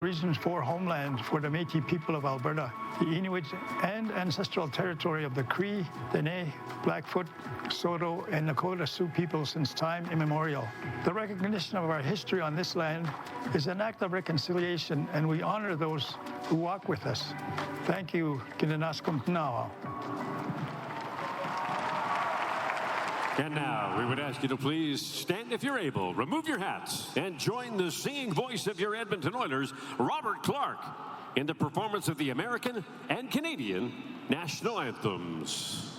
Region 4 homeland for the Métis people of Alberta, the Inuit and ancestral territory of the Cree, Dene, Blackfoot, Saulteaux, and Nakota Sioux people since time immemorial. The recognition of our history on this land is an act of reconciliation, and we honor those who walk with us. Thank you. Kinanaskumtnawa. And now, we would ask you to please stand if you're able, remove your hats, and join the singing voice of your Edmonton Oilers, Robert Clark, in the performance of the American and Canadian national anthems.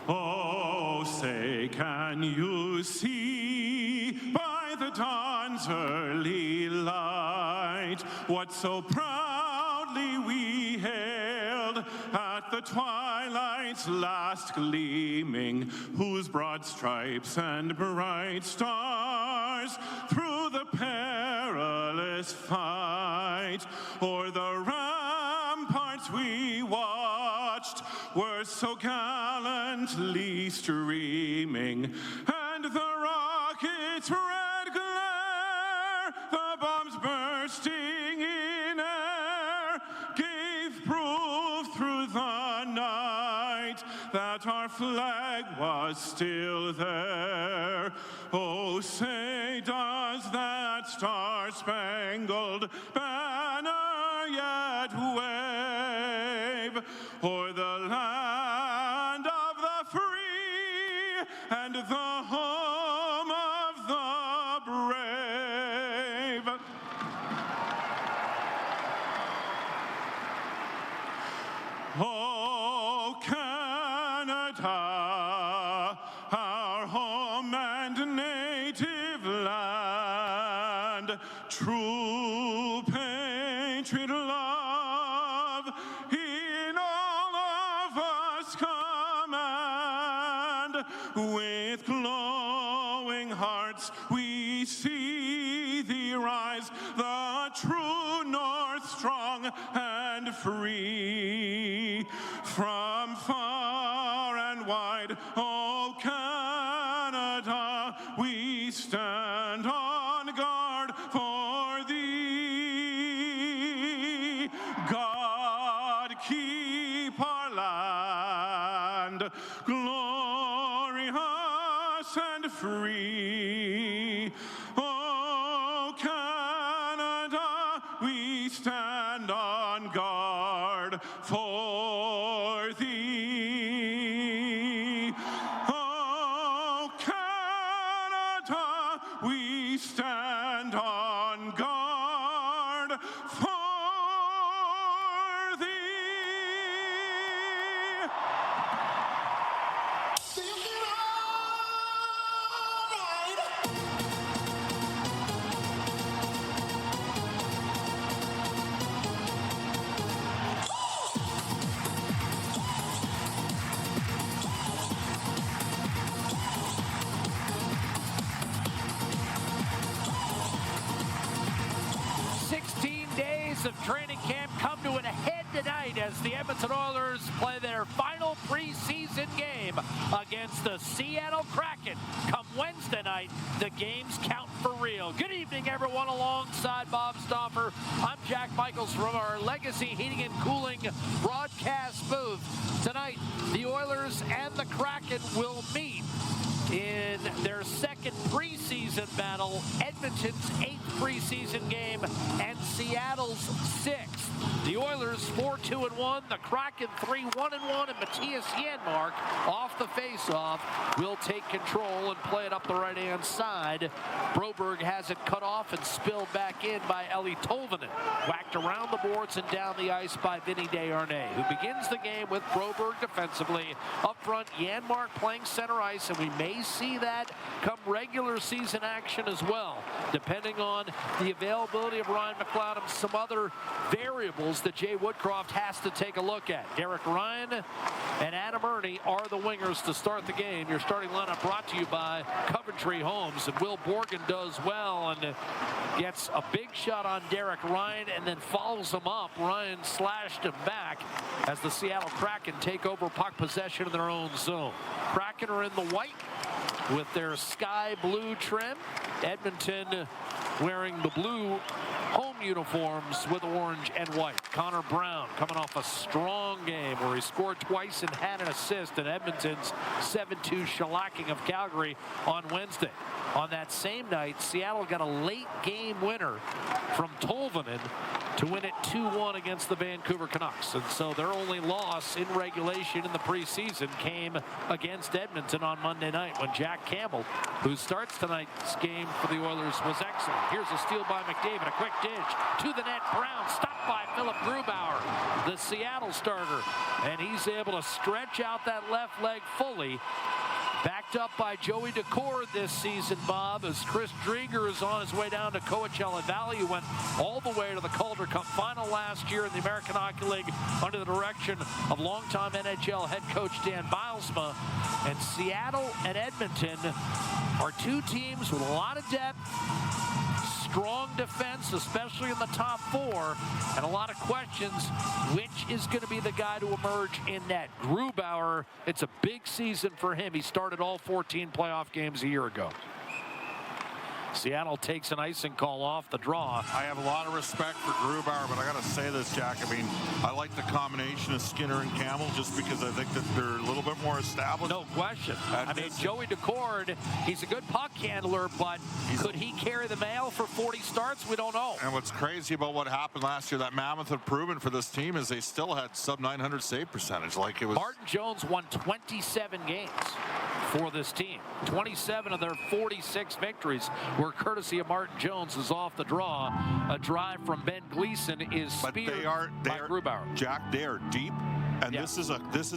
Oh, say, can you see by the dawn's early light what so proudly we hailed at the twilight's last gleaming, whose broad stripes and bright stars through the perilous fight o'er the ramparts we watched were so gallantly streaming, and the rocket's red glare, the bombs bursting in air, gave proof through the night that our flag was still there. Oh, say, does that star-spangled banner yet wave o'er the land of the free and the home of the brave? Oh, Canada, our home and native land, true patriot love in all of us command. With glowing hearts we see thee rise, the true North strong and free. From far and wide, oh Canada, we stand on guard for thee. God keep our land glorious and free. Oh Canada, we stand on guard for thee. Oh Canada, we stand on guard for thee. 16 days of training camp come to an head tonight as the Edmonton Oilers play their final preseason game against the Seattle Kraken. Come Wednesday night, the games count for real. Good evening, everyone. Alongside Bob Stauffer, I'm Jack Michaels from our Legacy Heating and Cooling broadcast booth. Tonight, the Oilers and the Kraken will meet in their second preseason battle, Edmonton's 8th preseason game and Seattle's 6th. The Oilers 4-2-1, the Kraken 3-1-1, and Matthias Janmark off the faceoff will take control and play it up the right-hand side. Broberg has it cut off and spilled back in by Eli Tolvanen. Whacked around the boards and down the ice by Vinny Desharnais, who begins the game with Broberg defensively. Up front, Janmark playing center ice, and we may see that come regular season action as well, depending on the availability of Ryan McLeod and some other variables that Jay Woodcroft has to take a look at. Derek Ryan and Adam Ernie are the wingers to start the game. Your starting lineup brought to you by Coventry Homes, and Will Borgen does well and gets a big shot on Derek Ryan and then follows him up. Ryan slashed him back as the Seattle Kraken take over puck possession in their own zone. Kraken are in the white with their sky blue trim. Edmonton wearing the blue home uniforms with orange and white. Connor Brown coming off a strong game where he scored twice and had an assist in Edmonton's 7-2 shellacking of Calgary on Wednesday. On that same night, Seattle got a late game winner from Tolvanen to win it 2-1 against the Vancouver Canucks. And so their only loss in regulation in the preseason came against Edmonton on Monday night when Jack Campbell, who starts tonight's game for the Oilers, was excellent. Here's a steal by McDavid, a quick dish to the net. Brown stopped by Philip Grubauer, the Seattle starter, and he's able to stretch out that left leg fully. Backed up by Joey Decord this season, Bob, as Chris Driedger is on his way down to Coachella Valley, who went all the way to the Calder Cup final last year in the American Hockey League under the direction of longtime NHL head coach Dan Bilesma. And Seattle and Edmonton are two teams with a lot of depth, strong defense, especially in the top four, and a lot of questions. Which is going to be the guy to emerge in net? Grubauer, it's a big season for him. He started all 14 playoff games a year ago. Seattle takes an icing call off the draw. I have a lot of respect for Grubauer, but I got to say this, Jack. I mean, I like the combination of Skinner and Campbell just because I think that they're a little bit more established. No question. I mean, Joey Decord, he's a good puck handler, but could he carry the mail for 40 starts? We don't know. And what's crazy about what happened last year, that mammoth improvement for this team, is they still had sub-900 save percentage. Like it was. Martin Jones won 27 games for this team. 27 of their 46 victories were courtesy of Martin Jones, is off the draw. A drive from Ben Gleason is speared by Grubauer. Jack, they are deep. And this is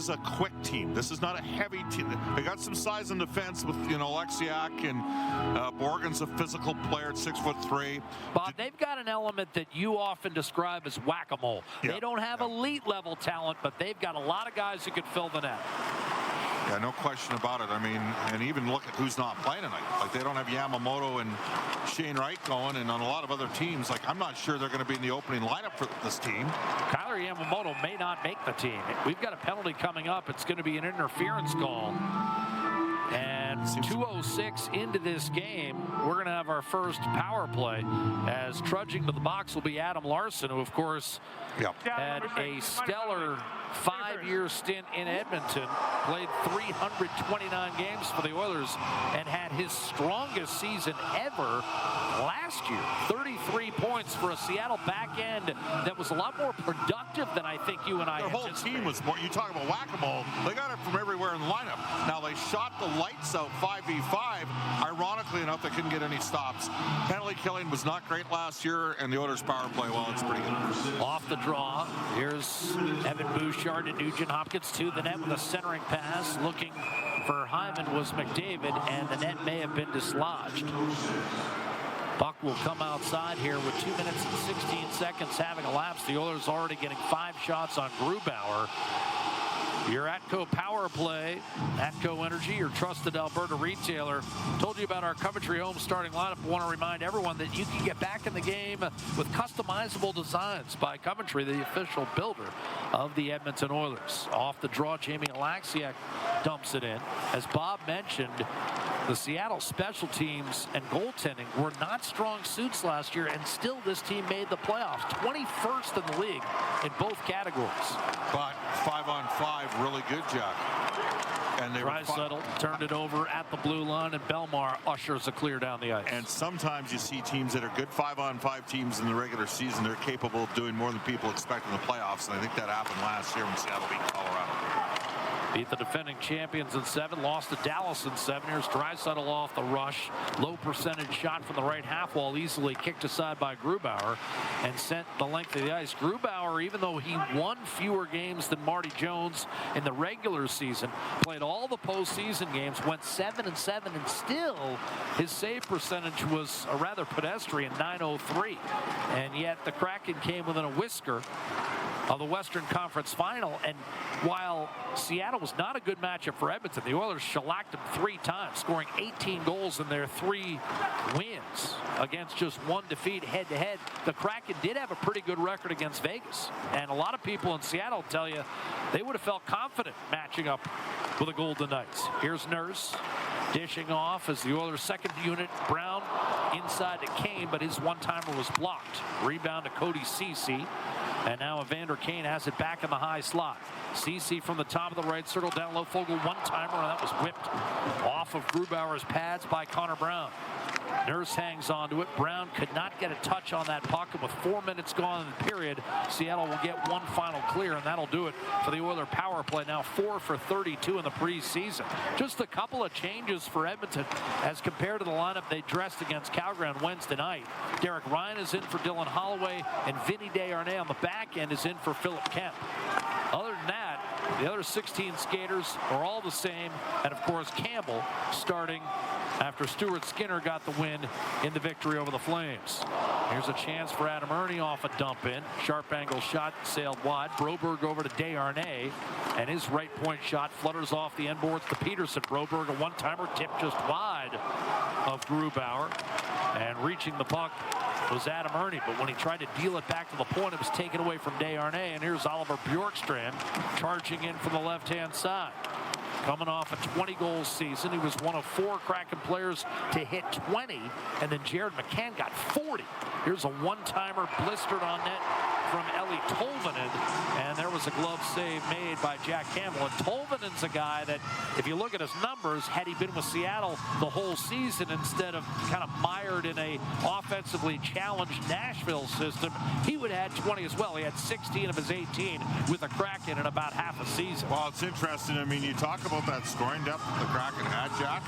a quick team. This is not a heavy team. They got some size in defense with, Alexiak, and Borgen's a physical player at 6'3". Bob, they've got an element that you often describe as whack-a-mole. They don't have elite level talent, but they've got a lot of guys who could fill the net. Yeah, no question about it. I mean, and even look at who's not playing tonight. Like, they don't have Yamamoto and Shane Wright going, and on a lot of other teams, like, I'm not sure they're going to be in the opening lineup for this team. Kyler Yamamoto may not make the team. We've got a penalty coming up. It's going to be an interference call. And 2:06 into this game, we're going to have our first power play, as trudging to the box will be Adam Larson, who, of course, had a stellar 5-year stint in Edmonton, played 329 games for the Oilers, and had his strongest season ever last year. 33 points for a Seattle back end that was a lot more productive than I think you and I anticipated. Their whole team was more, you talk about whack-a-mole, they got it from everywhere in the lineup. Now, they shot the lights out 5v5. Ironically enough, they couldn't get any stops. Penalty killing was not great last year, and the Oilers power play, well, it's pretty good. Off the draw, here's Evan Bouchard to Nugent Hopkins to the net with a centering pass. Looking for Hyman was McDavid, and the net may have been dislodged. Puck will come outside here with 2 minutes and 16 seconds having elapsed. The Oilers already getting 5 shots on Grubauer. Your Atco Power Play, Atco Energy, your trusted Alberta retailer. Told you about our Coventry Home starting lineup. I want to remind everyone that you can get back in the game with customizable designs by Coventry, the official builder of the Edmonton Oilers. Off the draw, Jamie Alexiak dumps it in. As Bob mentioned, the Seattle special teams and goaltending were not strong suits last year, and still this team made the playoffs. 21st in the league in both categories. But 5-on-5, really good, Jack. And they Draisaitl turned it over at the blue line, and Belmar ushers a clear down the ice. And sometimes you see teams that are good 5-on-5 teams in the regular season. They're capable of doing more than people expect in the playoffs, and I think that happened last year when Seattle beat Colorado. Beat the defending champions in 7, lost to Dallas in 7. Here's Draisaitl off the rush. Low percentage shot from the right half wall, easily kicked aside by Grubauer and sent the length of the ice. Grubauer, even though he won fewer games than Marty Jones in the regular season, played all the postseason games, went 7-7, and still his save percentage was a rather pedestrian 903. And yet the Kraken came within a whisker of the Western Conference Final. And while Seattle was not a good matchup for Edmonton, the Oilers shellacked them 3 times, scoring 18 goals in their 3 wins against just 1 defeat head-to-head. The Kraken did have a pretty good record against Vegas, and a lot of people in Seattle tell you they would have felt confident matching up with the Golden Knights. Here's Nurse dishing off as the Oilers' second unit. Brown inside to Kane, but his one-timer was blocked. Rebound to Cody Ceci. And now Evander Kane has it back in the high slot. Ceci from the top of the right circle, down low, Fogle one-timer, and that was whipped off of Grubauer's pads by Connor Brown. Nurse hangs on to it. Brown could not get a touch on that puck, and with 4 minutes gone in the period, Seattle will get one final clear, and that'll do it for the Oiler power play. Now 4 for 32 in the preseason. Just a couple of changes for Edmonton as compared to the lineup they dressed against Calgary on Wednesday night. Derek Ryan is in for Dylan Holloway, and Vinny Desharnais on the back end is in for Philip Kemp. Other than that, the other 16 skaters are all the same, and of course Campbell starting after Stuart Skinner got the win in the victory over the Flames. Here's a chance for Adam Ernie off a dump in. Sharp angle shot sailed wide. Broberg over to Desharnais, and his right point shot flutters off the end boards to Peterson. Broberg a one-timer tipped just wide of Grubauer, and reaching the puck was Adam Ernie, but when he tried to deal it back to the point, it was taken away from Desharnais, and here's Oliver Bjorkstrand charging in from the left-hand side. Coming off a 20-goal season, he was one of 4 Kraken players to hit 20, and then Jared McCann got 40. Here's a one-timer blistered on net from Eli Tolvanen, and there was a glove save made by Jack Campbell. And Tolvanen's a guy that, if you look at his numbers, had he been with Seattle the whole season instead of kind of mired in a offensively challenged Nashville system, he would have had 20 as well. He had 16 of his 18 with the Kraken in about half a season. Well, it's interesting. I mean, you talk about that scoring depth the Kraken had, Jack,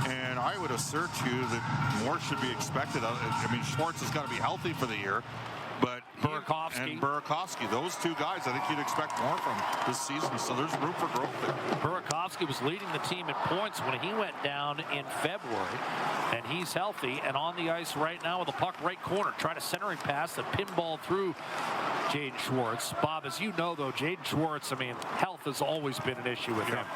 and I would assert to you that more should be expected. I mean, Schwartz has got to be healthy for the year, but Burakovsky, those two guys, I think you'd expect more from this season, so there's room for growth there. Burakovsky was leading the team in points when he went down in February, and he's healthy and on the ice right now with the puck right corner. Tried a centering pass that pinballed through Jaden Schwartz. Bob, as you know, though, Jaden Schwartz, I mean, health has always been an issue with him.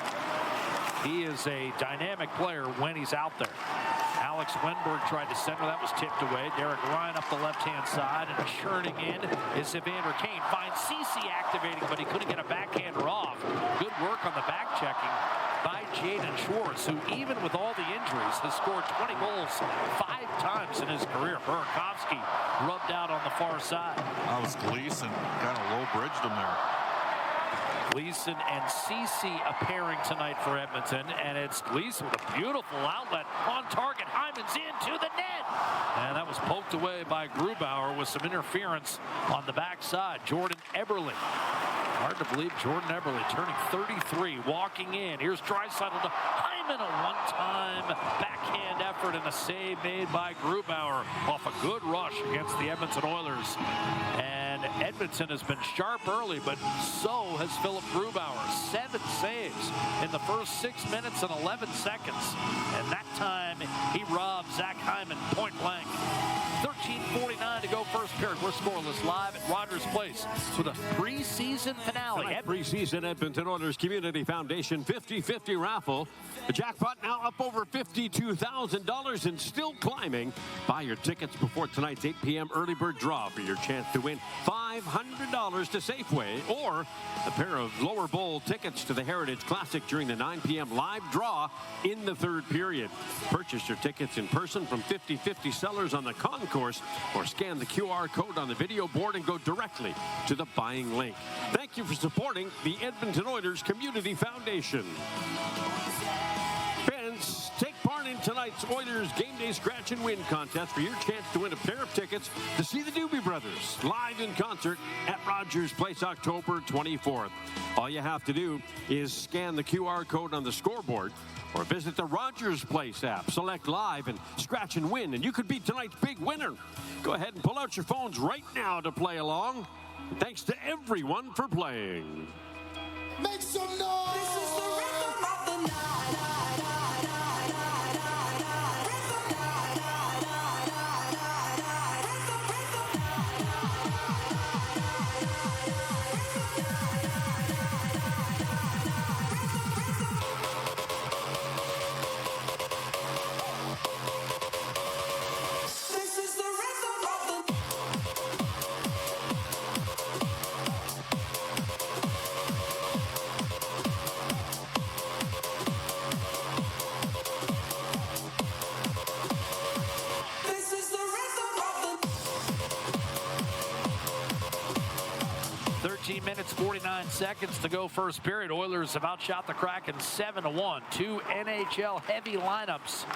He is a dynamic player when he's out there. Alex Wenberg tried to center. That was tipped away. Derek Ryan up the left-hand side, and churning in is Evander Kane. Finds Ceci activating, but he couldn't get a backhander off. Good work on the back-checking by Jaden Schwartz, who even with all the injuries has scored 20 goals 5 times in his career. Burakovsky rubbed out on the far side. That was Gleason. Kind of low-bridged him there. Gleason and Ceci a pairing tonight for Edmonton, and it's Gleason with a beautiful outlet on target. Hyman's into the net, and that was poked away by Grubauer with some interference on the backside. Jordan Eberle. Hard to believe Jordan Eberle turning 33, walking in. Here's Draisaitl to Hyman, a one-time backhand effort and a save made by Grubauer off a good rush against the Edmonton Oilers. And Edmonton has been sharp early, but so has Philip Grubauer. 7 saves in the first 6 minutes and 11 seconds. And that time he robbed Zach Hyman point blank. 13:49 to go first period. We're scoreless live at Rogers Place with a preseason finale. Preseason Edmonton Oilers Community Foundation 50-50 raffle. The jackpot now up over $52,000 and still climbing. Buy your tickets before tonight's 8 p.m. early bird draw for your chance to win $500 to Safeway or a pair of lower bowl tickets to the Heritage Classic during the 9 p.m. live draw in the third period. Purchase your tickets in person from 50-50 sellers on the concourse or scan the QR code on the video board and go directly to the buying link. Thank you for supporting the Edmonton Oilers Community Foundation. Fans, take part in tonight's Oilers Game Day Scratch and Win contest for your chance to win a pair of tickets to see the Doobie Brothers live in concert at Rogers Place October 24th. All you have to do is scan the QR code on the scoreboard or visit the Rogers Place app, select live and scratch and win, and you could be tonight's big winner. Go ahead and pull out your phones right now to play along. Thanks to everyone for playing. Make some noise! This is the rhythm of the night. 13 minutes, 49 seconds to go first period. Oilers have outshot the Kraken 7-1. Two NHL-heavy lineups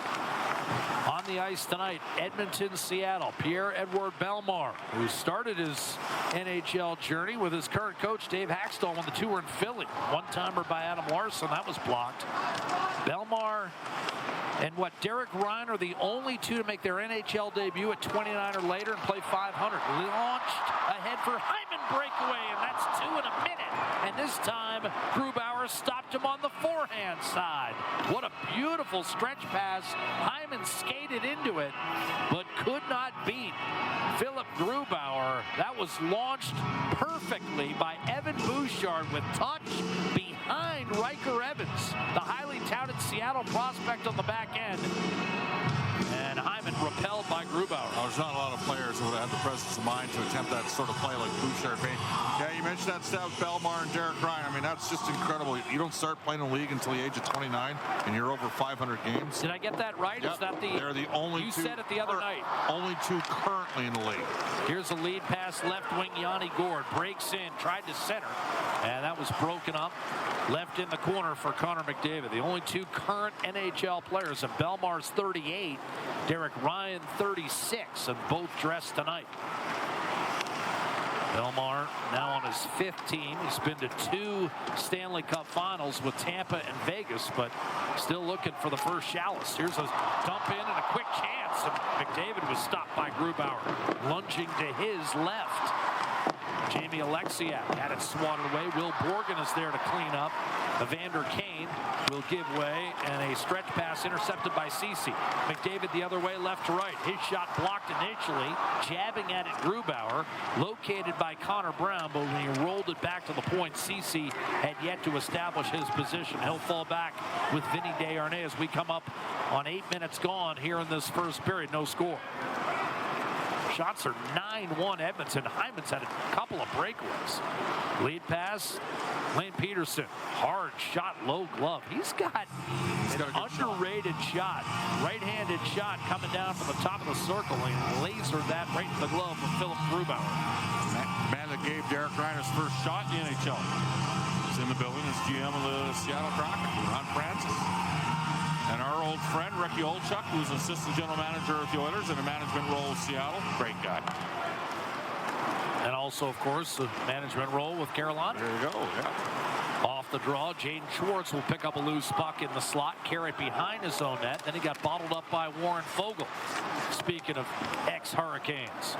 on the ice tonight. Edmonton, Seattle. Pierre-Edouard Bellemare, who started his NHL journey with his current coach, Dave Haxtell, when the two were in Philly. One-timer by Adam Larsson. That was blocked. Bellemare and Derek Ryan are the only two to make their NHL debut at 29 or later and play 500. Launched ahead for Hyman breakaway, and that's 2 in a minute. And this time, Grubauer stopped him on the forehand side. What a beautiful stretch pass. Hyman skated into it, but could not beat Philip Grubauer. That was launched perfectly by Evan Bouchard with touch behind Riker Evans, the highly touted Seattle prospect on the back end. And Hyman repelled by Grubauer. There's not a lot of players who would have the presence of mind to attempt that sort of play like Bouchard made. Yeah, you mentioned that stuff, Bellemare and Derek Ryan. I mean, that's just incredible. You don't start playing in the league until the age of 29, and you're over 500 games. Did I get that right? Yep. Is that they're the only you two. Said it the other night. Only two currently in the league. Here's a lead pass, left wing. Yanni Gourde breaks in, tried to center, and that was broken up. Left in the corner for Connor McDavid. The only two current NHL players, and Bellemare's 38, Derek Ryan 36, and both dressed tonight. Bellemare now on his 5th team. He's been to 2 Stanley Cup Finals with Tampa and Vegas, but still looking for the first Chalice. Here's a dump in and a quick chance, and McDavid was stopped by Grubauer. Lunging to his left, Jamie Alexiak had it swatted away. Will Borgen is there to clean up. Evander Kane will give way, and a stretch pass intercepted by Ceci. McDavid the other way, left to right. His shot blocked initially, jabbing at it Grubauer, located by Connor Brown, but when he rolled it back to the point, Ceci had yet to establish his position. He'll fall back with Vinny Desharnais as we come up on 8 minutes gone here in this first period. No score. Shots are 9-1 Edmonton. Hyman's had a couple of breakaways. Lead pass, Lane Peterson. Hard shot, low glove. He's got an underrated shot. Right-handed shot coming down from the top of the circle and lasered that right in the glove of Philip Grubauer. Man that gave Derek Ryan his first shot in the NHL. He's in the building as GM of the Seattle Kraken, Ron Francis. And our old friend, Ricky Olchuk, who's assistant general manager of the Oilers in a management role with Seattle. Great guy. And also, of course, the management role with Carolina. There you go, yeah. Off the draw, Jaden Schwartz will pick up a loose puck in the slot, carry it behind his own net. Then he got bottled up by Warren Fogle. Speaking of ex-Hurricanes,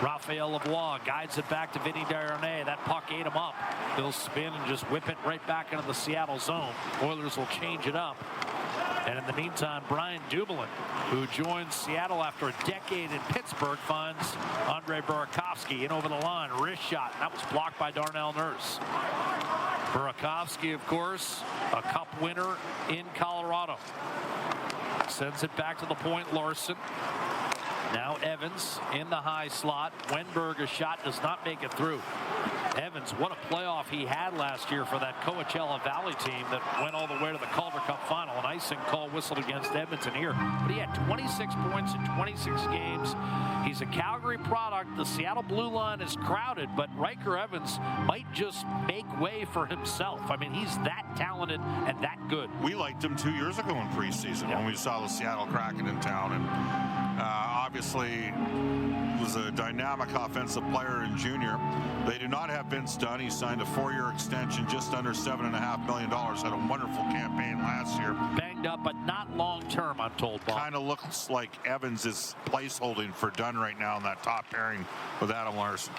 Raphael Lavoie guides it back to Vinny Desharnais. That puck ate him up. He'll spin and just whip it right back into the Seattle zone. Oilers will change it up. And in the meantime, Brian Dumoulin, who joins Seattle after a decade in Pittsburgh, finds Andrei Burakovsky in over the line. Wrist shot. That was blocked by Darnell Nurse. Burakovsky, of course, a cup winner in Colorado. Sends it back to the point, Larson. Now Evans in the high slot. Wenberg, a shot does not make it through. Evans, what a playoff he had last year for that Coachella Valley team that went all the way to the Calder Cup final. An icing call whistled against Edmonton here. But he had 26 points in 26 games. He's a Calgary product. The Seattle blue line is crowded, but Riker Evans might just make way for himself. I mean, he's that talented and that good. We liked him 2 years ago in preseason when we saw the Seattle Kraken in town. And obviously was a dynamic offensive player in junior. They do not have Vince Dunn. He signed a 4-year extension, just under $7.5 million. Had a wonderful campaign last year. Banged up, but not long term, I'm told, Bob. Kind of looks like Evans is placeholding for Dunn right now in that top pairing with Adam Larsson.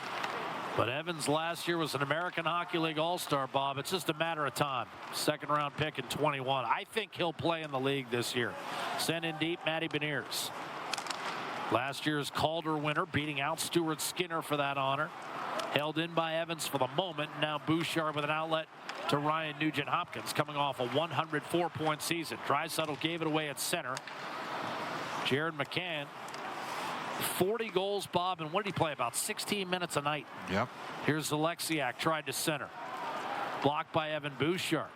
But Evans last year was an American Hockey League All-Star, Bob. It's just a matter of time. Second-round pick in 21. I think he'll play in the league this year. Send in deep, Matty Beniers. Last year's Calder winner, beating out Stuart Skinner for that honor. Held in by Evans for the moment. Now Bouchard with an outlet to Ryan Nugent-Hopkins, coming off a 104-point season. Draisaitl gave it away at center. Jared McCann, 40 goals, Bob, and what did he play? About 16 minutes a night. Yep. Here's Alexiak, tried to center. Blocked by Evan Bouchard.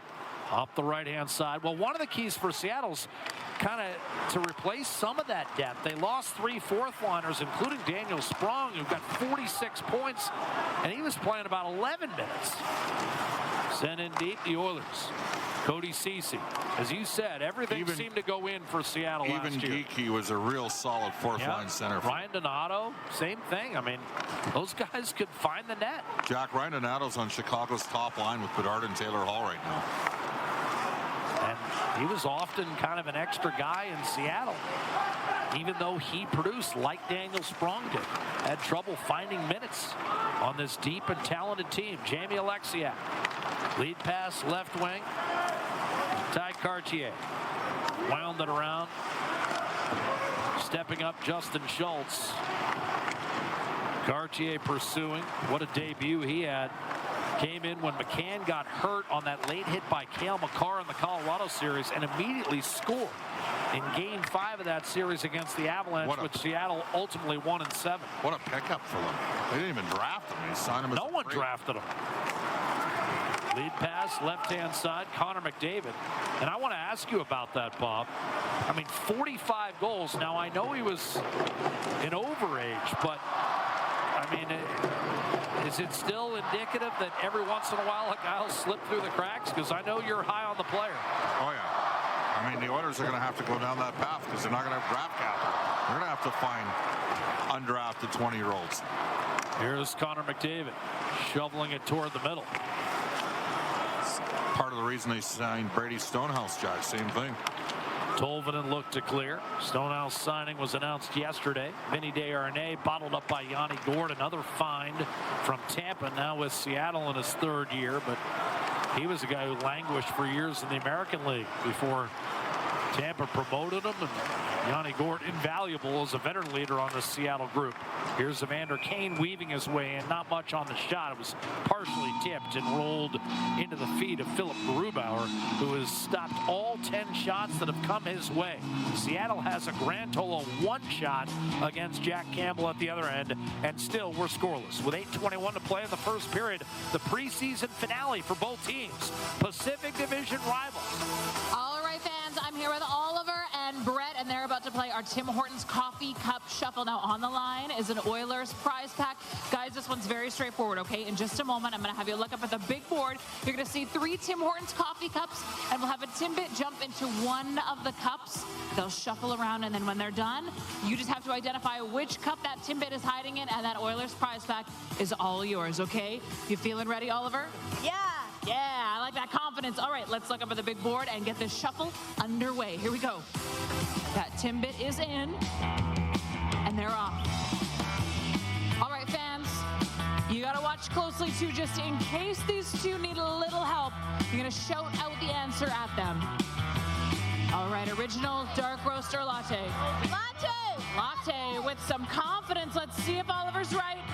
Up the right-hand side. Well, one of the keys for Seattle's kind of to replace some of that depth. They lost 3 fourth-liners, including Daniel Sprong, who got 46 points, and he was playing about 11 minutes. Sent in deep, the Oilers. Cody Ceci. As you said, everything seemed to go in for Seattle last year. Even Geekie was a real solid fourth-line center. Ryan Donato, same thing. I mean, those guys could find the net. Jack, Ryan Donato's on Chicago's top line with Bedard and Taylor Hall right now. And he was often kind of an extra guy in Seattle, even though he produced like Daniel Sprong did. Had trouble finding minutes on this deep and talented team. Jamie Alexiak. Lead pass left wing. Ty Cartier. Wound it around. Stepping up Justin Schultz. Cartier pursuing. What a debut he had. Came in when McCann got hurt on that late hit by Cale Makar in the Colorado series and immediately scored in Game 5 of that series against the Avalanche, which Seattle ultimately won in 7. What a pickup for them. They didn't even draft him. They signed him as no one drafted him. Lead pass, left-hand side, Connor McDavid. And I want to ask you about that, Bob. I mean, 45 goals. Now, I know he was in overage, but, I mean, is it still indicative that every once in a while a guy will slip through the cracks? Because I know you're high on the player. Oh, yeah. I mean, the Oilers are going to have to go down that path because they're not going to have draft capital. They're going to have to find undrafted 20-year-olds. Here's Connor McDavid shoveling it toward the middle. Part of the reason they signed Brady Stonehouse, Jack. Same thing. Tolvanen looked to clear. Stonehouse signing was announced yesterday. Vinny Desharnais bottled up by Yanni Gourde, another find from Tampa, now with Seattle in his 3rd year. But he was a guy who languished for years in the American League before Tampa promoted him. And Yanni Gourde, invaluable as a veteran leader on the Seattle group. Here's Evander Kane weaving his way in. Not much on the shot. It was partially tipped and rolled into the feet of Philip Grubauer, who has stopped all 10 shots that have come his way. Seattle has a grand total of 1 shot against Jack Campbell at the other end, and still we're scoreless. With 8:21 to play in the first period, the preseason finale for both teams. Pacific Division rivals. All right, fans, I'm here with Oliver and Brett, and they're about to play our Tim Hortons Coffee Cup Shuffle. Now, on the line is an Oilers prize pack. Guys, this one's very straightforward, okay? In just a moment, I'm going to have you look up at the big board. You're going to see 3 Tim Hortons coffee cups, and we'll have a Timbit jump into one of the cups. They'll shuffle around, and then when they're done, you just have to identify which cup that Timbit is hiding in, and that Oilers prize pack is all yours, okay? You feeling ready, Oliver? Yeah. Yeah, I like that confidence. All right, let's look up at the big board and get this shuffle underway. Here we go. That Timbit is in, and they're off. All right, fans, you got to watch closely, too, just in case these two need a little help. You're going to shout out the answer at them. All right, original dark roast or latte? Latte. Latte with some confidence. Let's see if Oliver's right.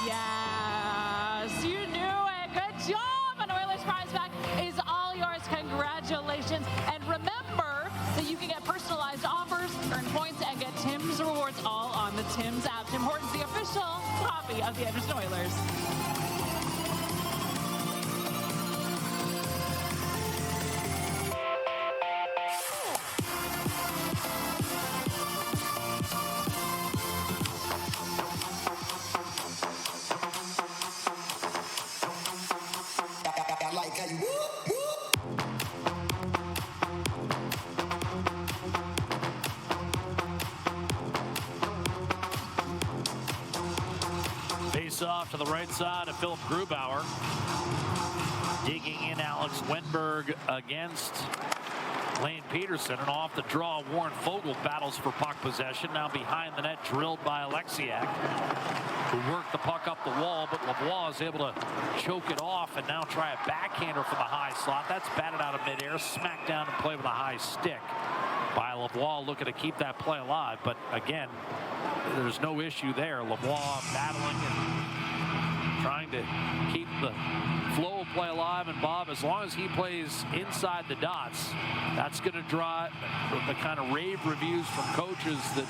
Yes, you knew it. Good job. An Oilers prize pack is all yours. Congratulations. And remember that you can get personalized offers, earn points, and get Tim's rewards all on the Tim's app. Tim Hortons, the official coffee of the Edmonton Oilers. Off to the right side of Philip Grubauer. Digging in Alex Wenberg against Lane Peterson, and off the draw Warren Foegele battles for puck possession. Now behind the net, drilled by Alexiak, who worked the puck up the wall, but Lavoie is able to choke it off and now try a backhander from the high slot. That's batted out of midair, smacked down and played with a high stick by Lavoie, looking to keep that play alive. But again, there's no issue there. Lavoie battling and trying to keep the flow of play alive. And Bob, as long as he plays inside the dots, that's going to draw the kind of rave reviews from coaches that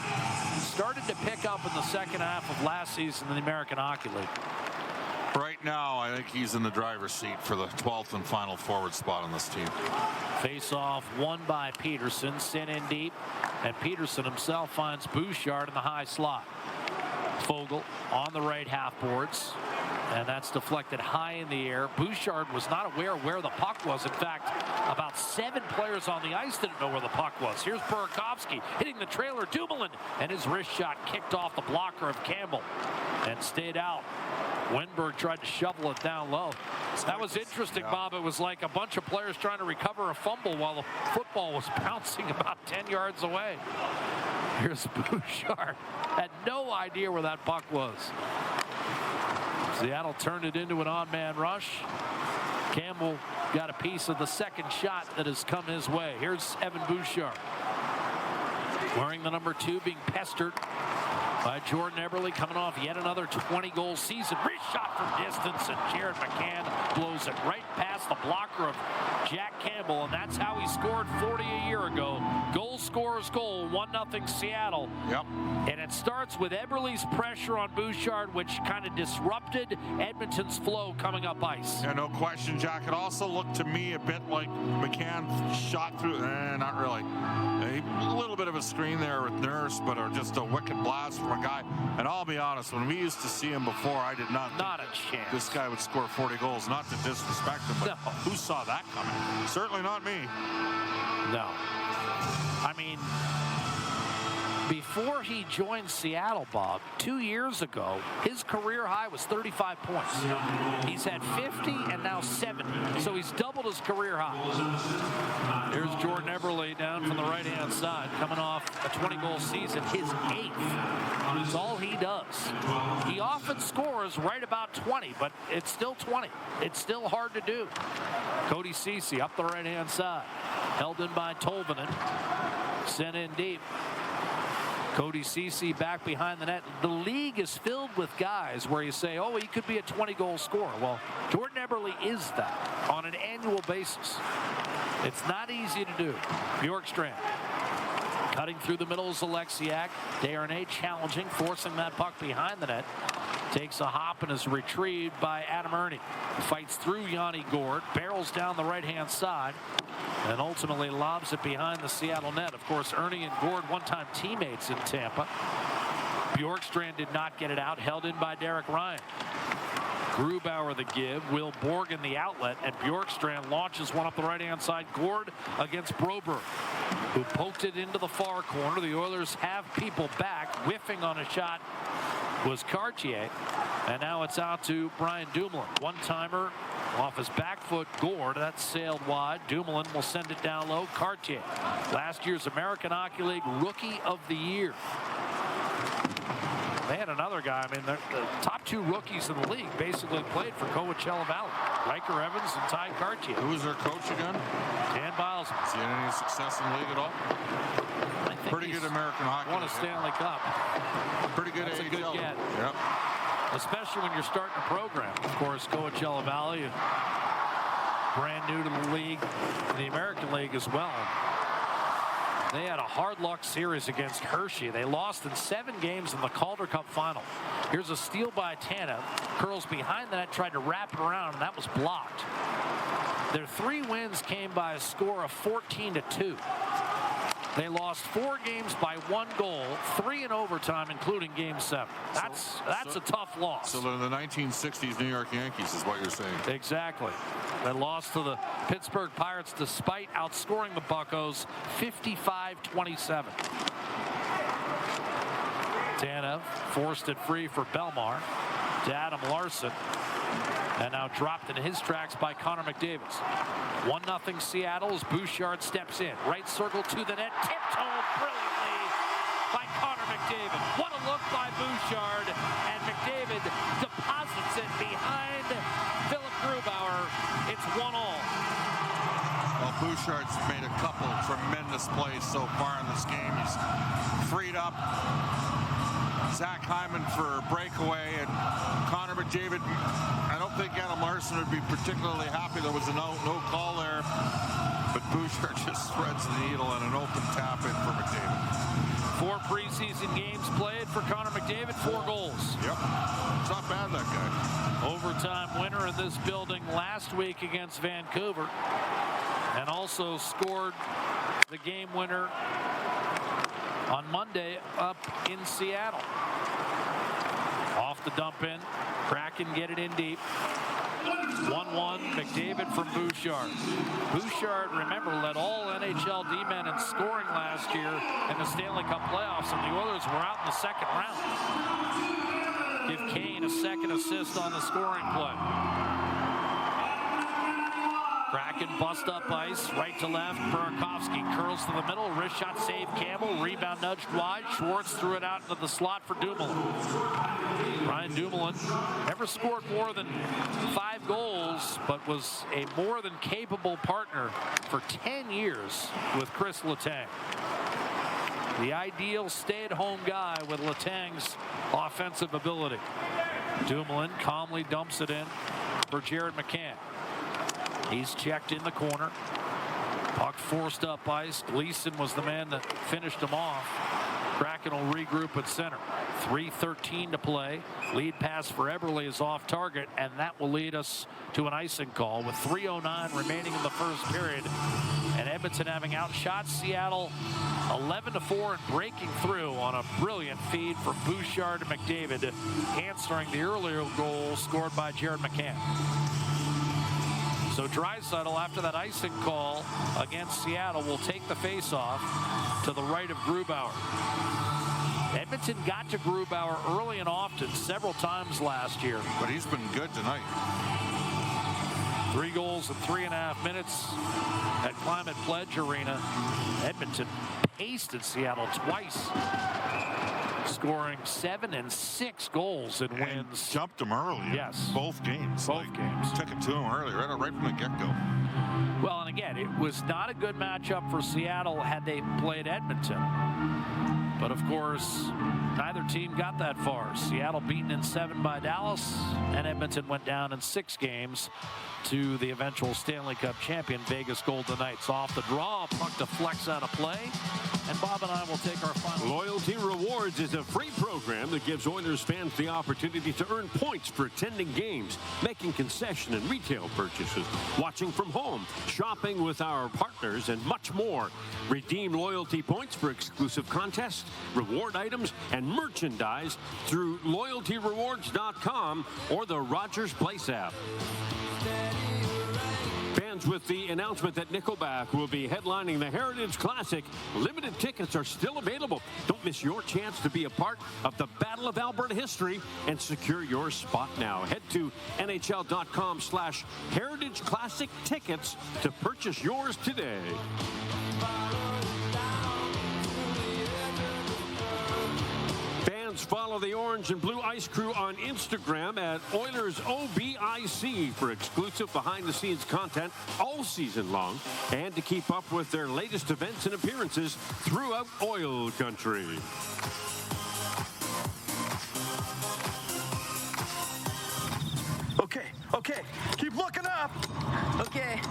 started to pick up in the second half of last season in the American Hockey League. Right now, I think he's in the driver's seat for the 12th and final forward spot on this team. Face-off won by Peterson, sent in deep, and Peterson himself finds Bouchard in the high slot. Fogle on the right half boards, and that's deflected high in the air. Bouchard was not aware where the puck was. In fact, about 7 players on the ice didn't know where the puck was. Here's Burakovsky hitting the trailer. Dumoulin, and his wrist shot kicked off the blocker of Campbell and stayed out. Wenberg tried to shovel it down low. That was interesting, Bob. It was like a bunch of players trying to recover a fumble while the football was bouncing about 10 yards away. Here's Bouchard. Had no idea where that puck was. Seattle turned it into an odd-man rush. Campbell got a piece of the second shot that has come his way. Here's Evan Bouchard, wearing the number 2, being pestered by Jordan Eberle, coming off yet another 20-goal season. Wrist shot from distance, and Jared McCann blows it right past the blocker of Jack Campbell, and that's how he scored 40 a year ago. Goal scorer's goal, 1-0 Seattle. Yep. And it starts with Eberle's pressure on Bouchard, which kind of disrupted Edmonton's flow coming up ice. Yeah, no question, Jack. It also looked to me a bit like McCann shot through. Not really. A little bit of a screen there with Nurse, but just a wicked blast from a guy. And I'll be honest, when we used to see him before, I did not think a chance this guy would score 40 goals. Not to disrespect him, but who saw that coming? Certainly not me. No. I mean, before he joined Seattle, Bob, 2 years ago, his career high was 35 points. He's had 50 and now 70, so he's doubled his career high. There's Jordan Eberle down from the right-hand side, coming off a 20-goal season, his 8th. It's all he does. He often scores right about 20, but it's still 20. It's still hard to do. Cody Ceci up the right-hand side, held in by Tolvanen, sent in deep. Cody Ceci back behind the net. The league is filled with guys where you say, oh, he could be a 20-goal scorer. Well, Jordan Eberle is that on an annual basis. It's not easy to do. Bjorkstrand cutting through the middle is Alexiak. Desharnais challenging, forcing that puck behind the net. Takes a hop and is retrieved by Adam Erne. Fights through Yanni Gourde, barrels down the right-hand side, and ultimately lobs it behind the Seattle net. Of course, Erne and Gourde, one-time teammates in Tampa. Bjorkstrand did not get it out, held in by Derek Ryan. Grubauer the give, Will Borgen the outlet, and Bjorkstrand launches one up the right-hand side. Gourde against Broberg, who poked it into the far corner. The Oilers have people back. Whiffing on a shot was Cartier, and now it's out to Brian Dumoulin. One-timer off his back foot. Gourde, that's sailed wide. Dumoulin will send it down low. Cartier, last year's American Hockey League Rookie of the Year. They had another guy. I mean, the top 2 rookies in the league basically played for Coachella Valley. Riker Evans and Ty Cartier. Who was their coach again? Dan Biles. Has he had any success in the league at all? Pretty good American hockey. Won a Stanley Cup. Pretty good. That's a good get. Yep. Especially when you're starting a program. Of course, Coachella Valley, brand new to the league, the American League as well. They had a hard luck series against Hershey. They lost in 7 games in the Calder Cup final. Here's a steal by Tanev. Curls behind the net, tried to wrap it around, and that was blocked. Their 3 wins came by a score of 14-2. They lost 4 games by 1 goal, 3 in overtime, including Game 7. That's a tough loss. So they're the 1960s New York Yankees is what you're saying. Exactly. They lost to the Pittsburgh Pirates despite outscoring the Buccos 55-27. Tanev forced it free for Belmar to Adam Larson. And now dropped in his tracks by Connor McDavid. 1-0 Seattle as Bouchard steps in. Right circle to the net. Tiptoed brilliantly by Connor McDavid. What a look by Bouchard. And McDavid deposits it behind Philip Grubauer. It's 1-1. Well, Bouchard's made a couple tremendous plays so far in this game. He's freed up Zach Hyman for a breakaway, and Connor McDavid. I don't think Adam Larson would be particularly happy there was a no call there, but Bouchard just threads the needle and an open tap in for McDavid. 4 preseason games played for Connor McDavid, 4 goals. Yep. It's not bad, that guy. Overtime winner in this building last week against Vancouver, and also scored the game winner on Monday up in Seattle. Off the dump in, Kraken get it in deep. 1-1, McDavid from Bouchard. Bouchard, remember, led all NHL D-men in scoring last year in the Stanley Cup playoffs, and the Oilers were out in the second round. Give Kane a second assist on the scoring play. Kraken bust up ice, right to left. Burakovsky curls to the middle. Wrist shot save Campbell. Rebound nudged wide. Schwartz threw it out into the slot for Dumoulin. Ryan Dumoulin never scored more than 5 goals, but was a more than capable partner for 10 years with Chris Letang. The ideal stay-at-home guy with Letang's offensive ability. Dumoulin calmly dumps it in for Jared McCann. He's checked in the corner. Puck forced up ice. Gleason was the man that finished him off. Kraken will regroup at center. 3:13 to play. Lead pass for Eberle is off target, and that will lead us to an icing call with 3:09 remaining in the first period. And Edmonton having outshot Seattle 11-4 and breaking through on a brilliant feed for Bouchard and McDavid, answering the earlier goal scored by Jared McCann. So Draisaitl, after that icing call against Seattle, will take the face-off to the right of Grubauer. Edmonton got to Grubauer early and often several times last year. But he's been good tonight. 3 goals in 3.5 minutes at Climate Pledge Arena. Edmonton pasted Seattle twice, scoring 7 and 6 goals in wins. Jumped him early. Yes. Both games. Both games. Took it to him early, right from the get-go. Well, and again, it was not a good matchup for Seattle had they played Edmonton. But of course, neither team got that far. Seattle beaten in 7 by Dallas, and Edmonton went down in 6 games to the eventual Stanley Cup champion Vegas Golden Knights. Off the draw, puck deflects out of play, and Bob and I will take our final. Loyalty Rewards is a free program that gives Oilers fans the opportunity to earn points for attending games, making concession and retail purchases, watching from home, shopping with our partners, and much more. Redeem loyalty points for exclusive contests, reward items, and merchandise through loyaltyrewards.com or the Rogers Place app. Fans, with the announcement that Nickelback will be headlining the Heritage Classic, limited tickets are still available. Don't miss your chance to be a part of the Battle of Alberta history and secure your spot now. Head to NHL.com/Heritage Classic tickets to purchase yours today. Follow the Orange and Blue Ice Crew on Instagram at Oilers OBIC for exclusive behind-the-scenes content all season long and to keep up with their latest events and appearances throughout Oil Country. Okay, keep looking up. Okay.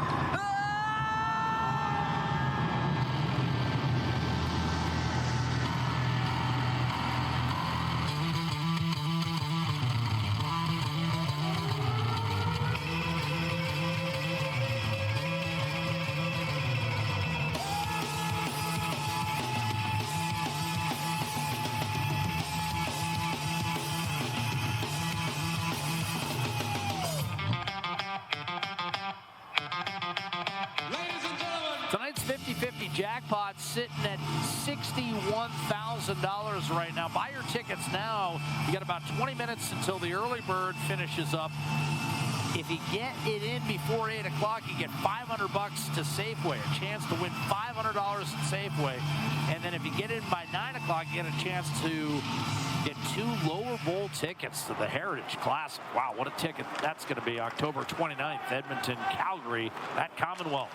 Tonight's 50-50 jackpot sitting at $61,000 right now. Buy your tickets now. You got about 20 minutes until the early bird finishes up. If you get it in before 8 o'clock, you get $500 to Safeway, a chance to win $500 at Safeway. And then if you get in by 9 o'clock, you get a chance to get 2 lower bowl tickets to the Heritage Classic. Wow, what a ticket that's going to be. October 29th, Edmonton, Calgary at Commonwealth.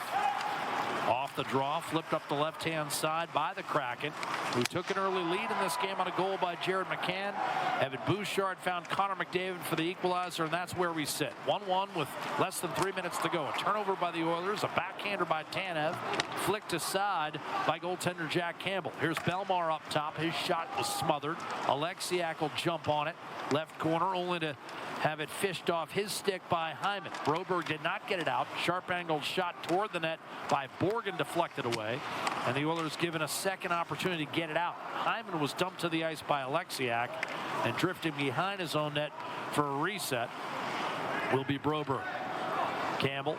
Off the draw, flipped up the left-hand side by the Kraken, who took an early lead in this game on a goal by Jared McCann. Evan Bouchard found Connor McDavid for the equalizer, and that's where we sit. 1-1 with less than 3 minutes to go. A turnover by the Oilers, a backhander by Tanev, flicked aside by goaltender Jack Campbell. Here's Belmar up top. His shot was smothered. Alexiak will jump on it. Left corner, only to have it fished off his stick by Hyman. Broberg did not get it out. Sharp angled shot toward the net by Borgen, deflected away. And the Oilers given a second opportunity to get it out. Hyman was dumped to the ice by Alexiak, and drifting behind his own net for a reset will be Broberg. Campbell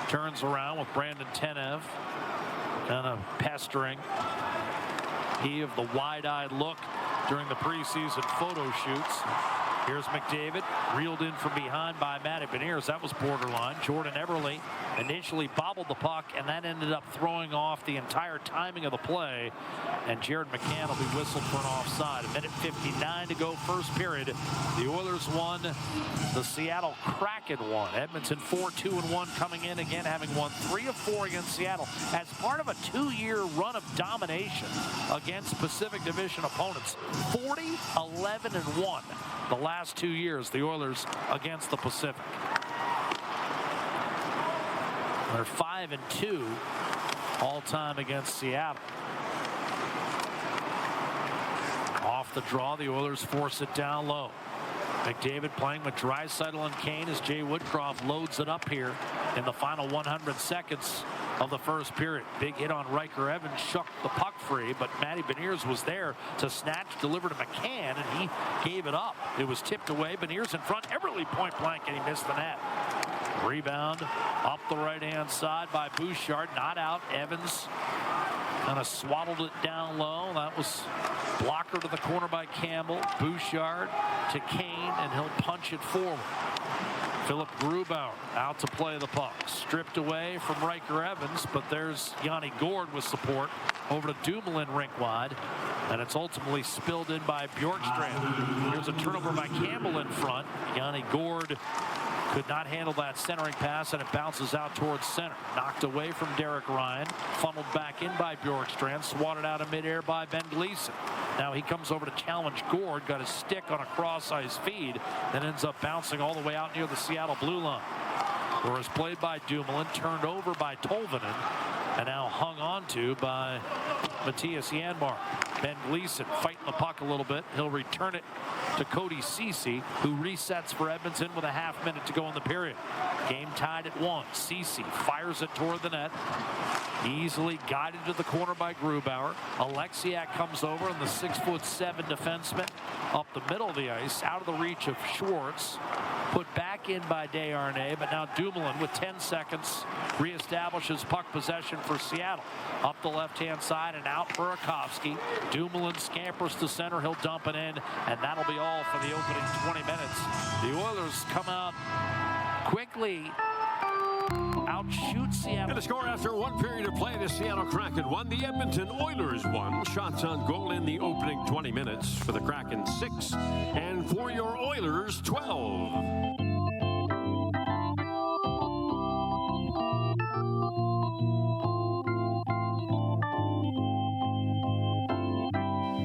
turns around with Brandon Tanev, kind of pestering. He of the wide-eyed look during the preseason photo shoots. Here's McDavid, reeled in from behind by Matty Beniers. That was borderline. Jordan Eberle initially bobbled the puck, and that ended up throwing off the entire timing of the play. And Jared McCann will be whistled for an offside. 1:59 to go, first period. The Oilers won. The Seattle Kraken won. Edmonton 4-2-1 coming in again, having won 3 of 4 against Seattle as part of a 2-year run of domination against Pacific Division opponents. 40-11-1. The last 2 years, the Oilers against the Pacific. They're 5-2 all time against Seattle. Off the draw, the Oilers force it down low. McDavid playing with Draisaitl and Kane as Jay Woodcroft loads it up here in the final 100 seconds of the first period. Big hit on Riker Evans, shucked the puck free, but Matty Beniers was there to snatch, deliver to McCann, and he gave it up. It was tipped away. Beniers in front. Eberle point blank, and he missed the net. Rebound up the right-hand side by Bouchard. Not out. Evans kind of swaddled it down low. That was blocker to the corner by Campbell. Bouchard to Kane, and he'll punch it forward. Philip Grubauer out to play the puck. Stripped away from Riker Evans, but there's Yanni Gourde with support over to Dumoulin rink wide, and it's ultimately spilled in by Bjorkstrand. Here's a turnover by Campbell in front. Yanni Gourde could not handle that centering pass, and it bounces out towards center. Knocked away from Derek Ryan, funneled back in by Bjorkstrand, swatted out of midair by Ben Gleason. Now he comes over to challenge Gourde, got his stick on a cross-ice feed, then ends up bouncing all the way out near the Seattle blue line. Where it's played by Dumoulin, turned over by Tolvanen, and now hung onto by Matthias Janmark. Ben Gleason fighting the puck a little bit. He'll return it to Cody Ceci, who resets for Edmonton with a half minute to go in the period. Game tied at 1. Ceci fires it toward the net. Easily guided to the corner by Grubauer. Alexiak comes over, and the 6'7" defenseman up the middle of the ice, out of the reach of Schwartz. Put back in by Desharnais, but now Dumoulin with 10 seconds reestablishes puck possession for Seattle. Up the left-hand side and out for Burakovsky. Dumoulin scampers to center. He'll dump it in, and that'll be all for the opening 20 minutes. The Oilers come out quickly, outshoot Seattle. And the score after 1 period of play, the Seattle Kraken won. The Edmonton Oilers won. Shots on goal in the opening 20 minutes. For the Kraken, 6. And for your Oilers, 12.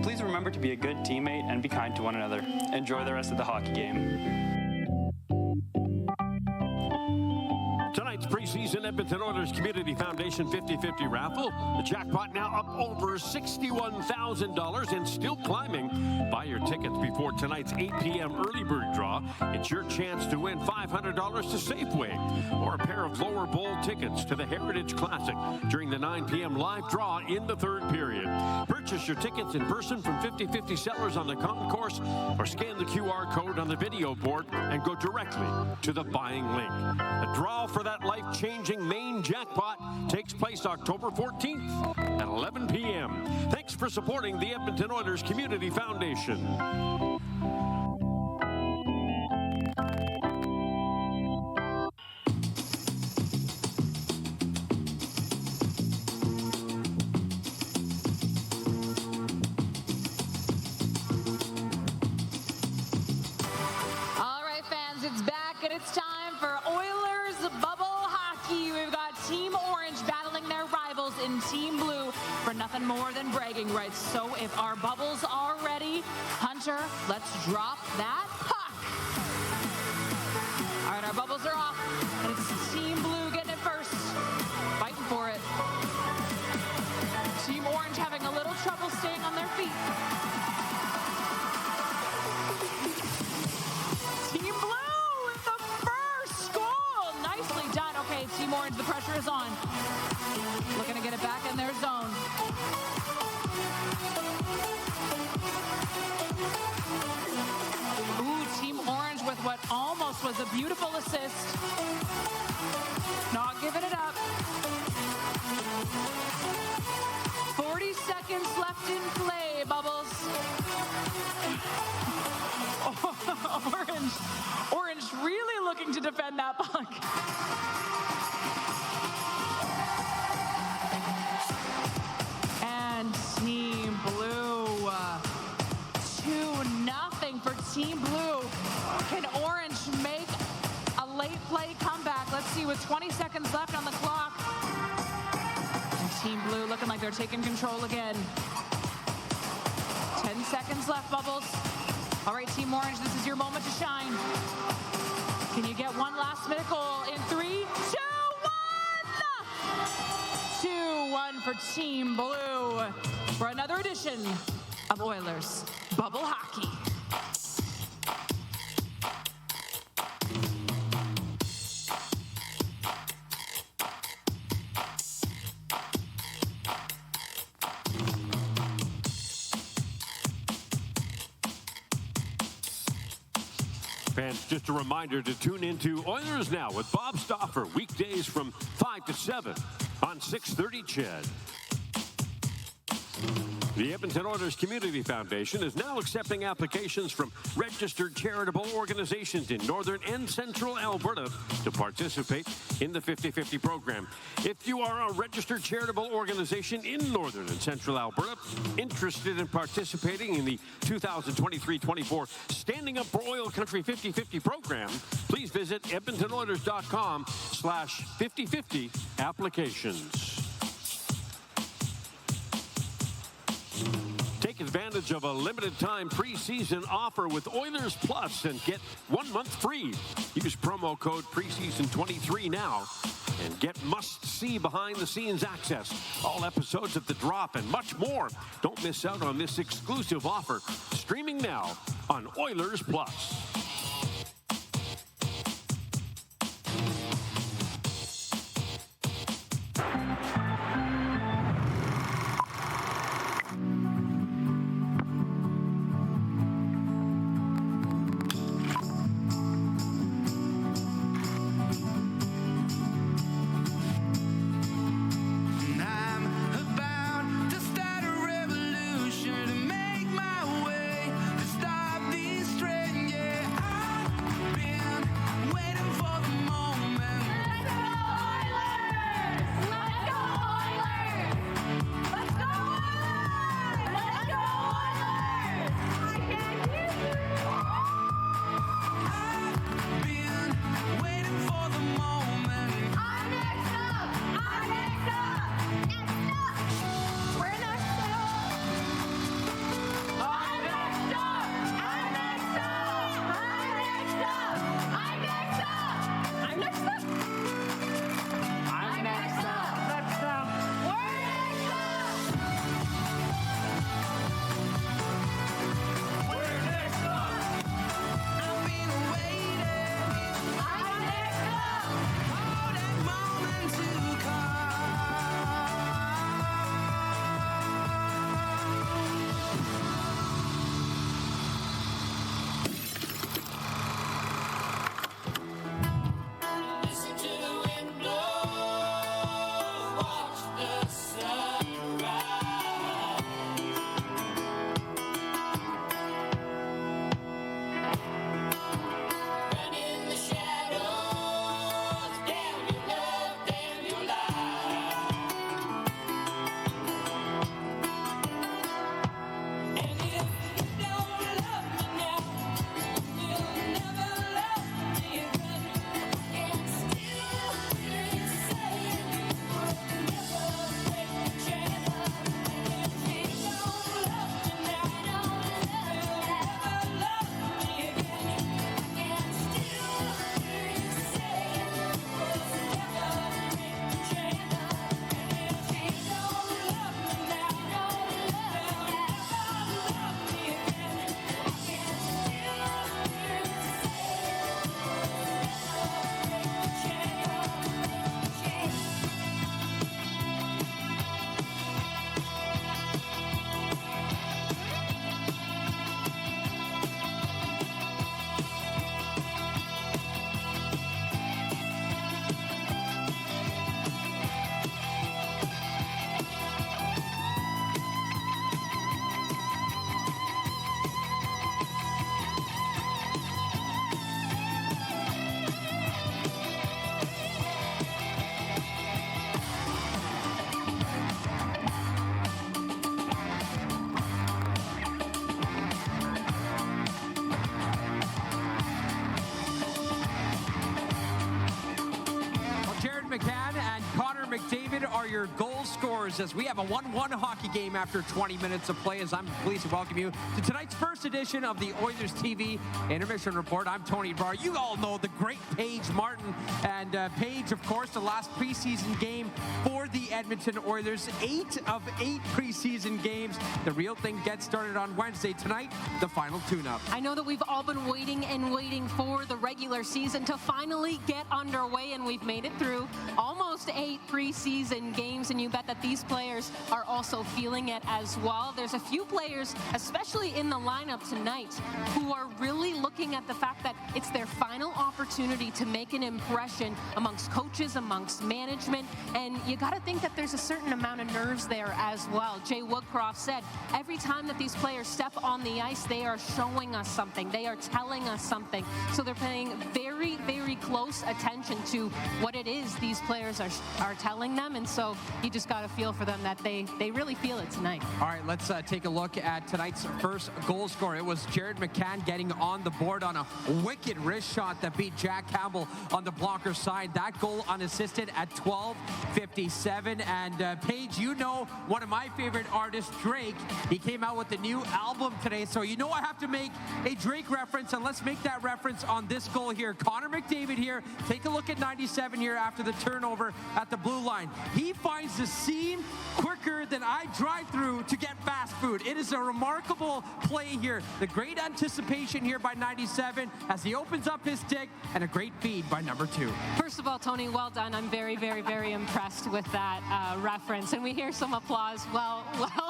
Please remember to be a good teammate and be kind to one another. Enjoy the rest of the hockey game. Tonight's preseason Edmonton Oilers Community Foundation 50-50 raffle. The jackpot now up over $61,000 and still climbing. Buy your tickets before tonight's 8 p.m. early bird draw. It's your chance to win $500 to Safeway or a pair of lower bowl tickets to the Heritage Classic during the 9 p.m. live draw in the third period. Purchase your tickets in person from 50-50 sellers on the concourse or scan the QR code on the video board and go directly to the buying link. The draw for that life-changing main jackpot takes place October 14th at 11 p.m. Thanks for supporting the Edmonton Oilers Community Foundation. All right, fans, it's back, and it's time for Oilers Bubble Hockey. We've got Team Orange battling their rivals nothing more than bragging rights. So if our bubbles are ready, Hunter, let's drop that puck. All right, our bubbles are off, and it's Team Blue getting it first. Fighting for it. Team Orange having a little trouble staying on their feet. Team Blue with the first goal. Nicely done. Okay, Team Orange, the pressure is on. Looking to get it back in their zone. Ooh, Team Orange with what almost was a beautiful assist. Not giving it up. 40 seconds left in play, Bubbles. Orange really looking to defend that puck. And Team Blue, 2-0 for Team Blue. Can Orange make a late play comeback? Let's see, with 20 seconds left on the clock. Team Blue looking like they're taking control again. 10 seconds left, Bubbles. All right, Team Orange, this is your moment to shine. Can you get one last-minute goal in 3, 2, 1? 2-1 for Team Blue for another edition of Oilers Bubble Hockey. Fans, just a reminder to tune into Oilers Now with Bob Stauffer, weekdays from 5 to 7 on 630 CHED. The Edmonton Oilers Community Foundation is now accepting applications from registered charitable organizations in northern and central Alberta to participate in the 50-50 program. If you are a registered charitable organization in northern and central Alberta interested in participating in the 2023-24 Standing Up for Oil Country 50-50 program, please visit edmontonoilers.com/5050 applications. Take advantage of a limited-time preseason offer with Oilers Plus and get 1 month free. Use promo code preseason23 now and get must-see behind-the-scenes access, all episodes of The Drop, and much more. Don't miss out on this exclusive offer. Streaming now on Oilers Plus. Yeah. your goal scorers as we have a 1-1 hockey game after 20 minutes of play. As I'm pleased to welcome you to tonight's first edition of the Oilers TV Intermission Report. I'm Tony Barr. You all know the great Paige Martin. And Paige, of course, the last preseason game for the Edmonton Oilers. 8 of 8 preseason games. The real thing gets started on Wednesday. Tonight, the final tune-up. I know that we've all been waiting and waiting for the regular season to finally get underway, and we've made it through almost 8 preseason games, and you bet that these players are also feeling it as well. There's a few players, especially in the lineup tonight, who are really looking at the fact that it's their final opportunity to make an impression amongst coaches, amongst management, and you got to think that there's a certain amount of nerves there as well. Jay Woodcroft said every time that these players step on the ice, they are showing us something. They are telling us something. So they're paying very, very close attention to what it is these players are telling them, and so you just got to feel for them that they really feel it tonight. All right, let's take a look at tonight's first goal scorer. It was Jared McCann getting on the board on a wicked wrist shot that beat Jack Campbell on the blocker side. That goal unassisted at 12:57. And Paige, you know one of my favorite artists, Drake. He came out with a new album today, so you know I have to make a Drake reference, and let's make that reference on this goal here. Connor McDavid here. Take a look at 97 here after the turnover at the blue line. He finds the seam quicker than I drive through to get fast food. It is a remarkable play here. The great anticipation here by 97 as he opens up his stick, and a great feed by number 2. First of all, Tony, well done. I'm very, very, very impressed with that reference, and we hear some applause, well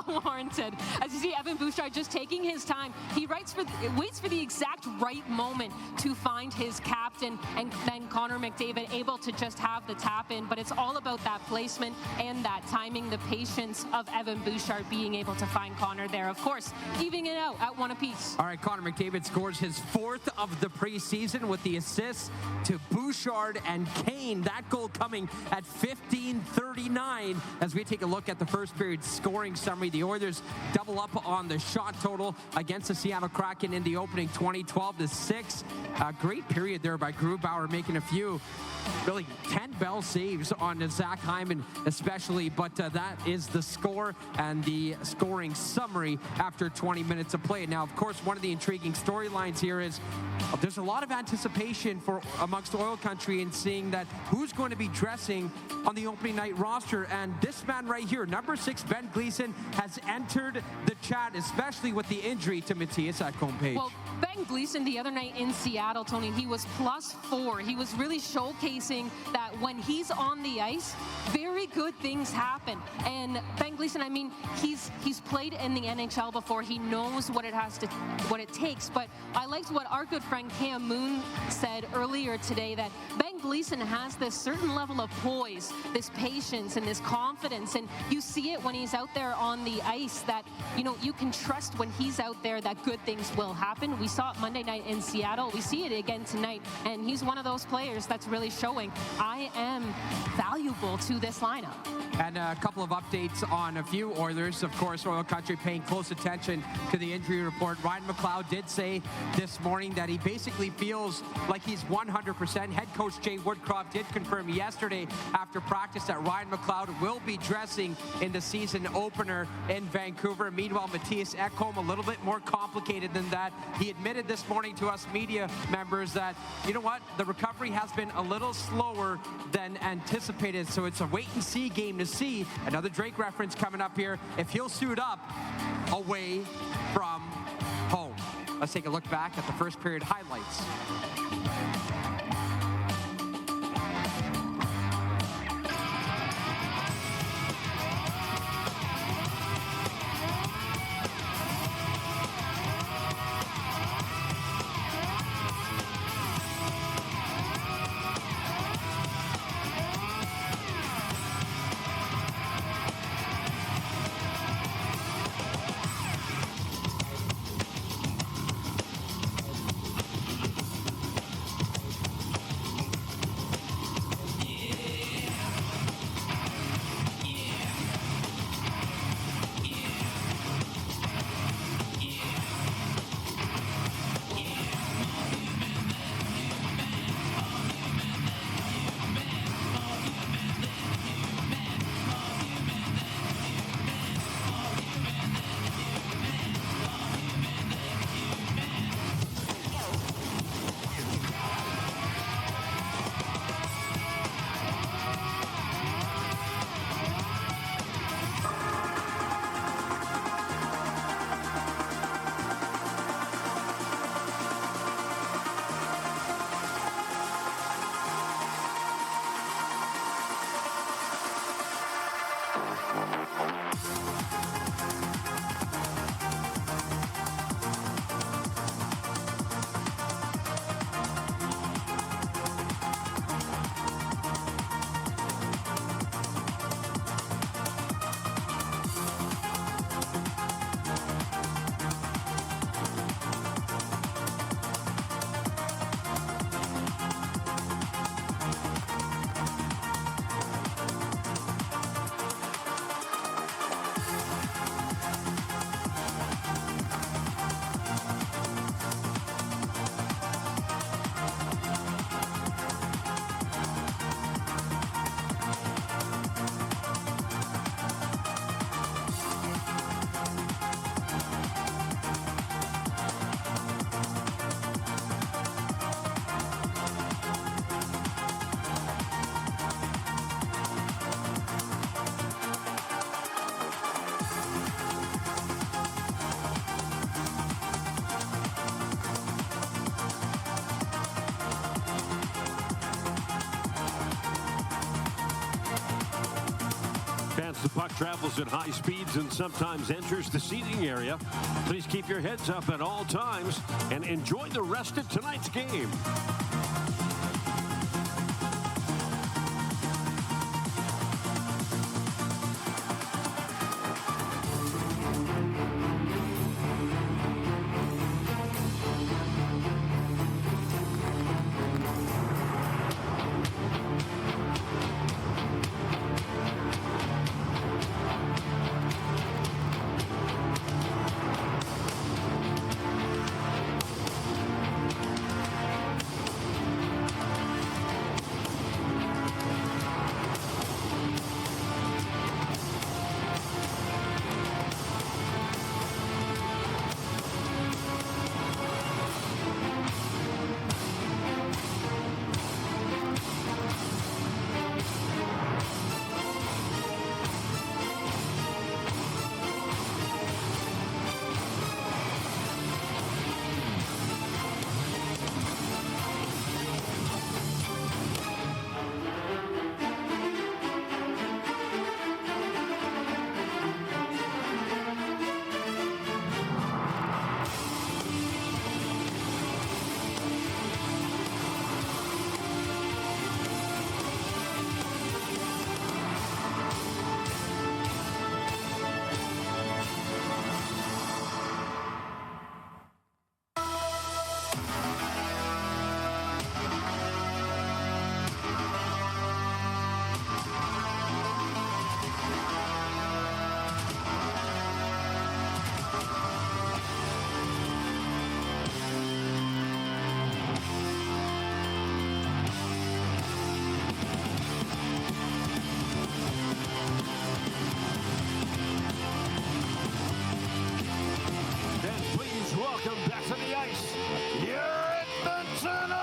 warranted. As you see, Evan Bouchard just taking his time. He waits for the exact right moment to find his captain, and then Connor McDavid able to just have the tap in. But it's all about that placement and that timing, the patience of Evan Bouchard being able to find Connor there. Of course, evening it out at 1 apiece. All right, Connor McDavid scores his 4th of the preseason with the assist to Bouchard and Kane. That goal coming at 15:39 as we take a look at the first period scoring summary. The Oilers double up on the shot total against the Seattle Kraken in the opening 20-12-6. A great period there by Grubauer, making a few, really 10 bell saves on Zach Hyman especially, but that is the score and the scoring summary after 20 minutes of play. Now, of course, one of the intriguing storylines here is there's a lot of anticipation for amongst Oil Country in seeing that who's going to be dressing on the opening night roster, and this man right here, number 6, Ben Gleason, has entered the chat, especially with the injury to Matthias Ekholm. Well, Ben Gleason the other night in Seattle, Tony, he was +4. He was really showcasing that when he's on the ice, very good things happen. And Ben Gleason, I mean, he's played in the NHL before. He knows what it takes. But I liked what our good friend Cam Moon said earlier today, that Ben Gleason has this certain level of poise, this patience, and this confidence. And you see it when he's out there on the ice, that, you know, you can trust when he's out there that good things will happen. We saw it Monday night in Seattle. We see it again tonight. And he's one of those players that's really showing, I am valuable to this lineup. And a couple of updates on a few Oilers. Of course, Oil Country paying close attention to the injury report. Ryan McLeod did say this morning that he basically feels like he's 100%. Head coach Jay Woodcroft did confirm yesterday after practice that Ryan McLeod will be dressing in the season opener in Vancouver. Meanwhile, Matthias Ekholm, a little bit more complicated than that. He admitted this morning to us media members that, you know what, the recovery has been a little slower than anticipated, so it's a wait-and-see game to see. Another Drake reference coming up here, if he'll suit up away from home. Let's take a look back at the first period highlights. the puck travels at high speeds and sometimes enters the seating area. Please keep your heads up at all times and enjoy the rest of tonight's game. Welcome back to the ice, your Edmonton Oilers!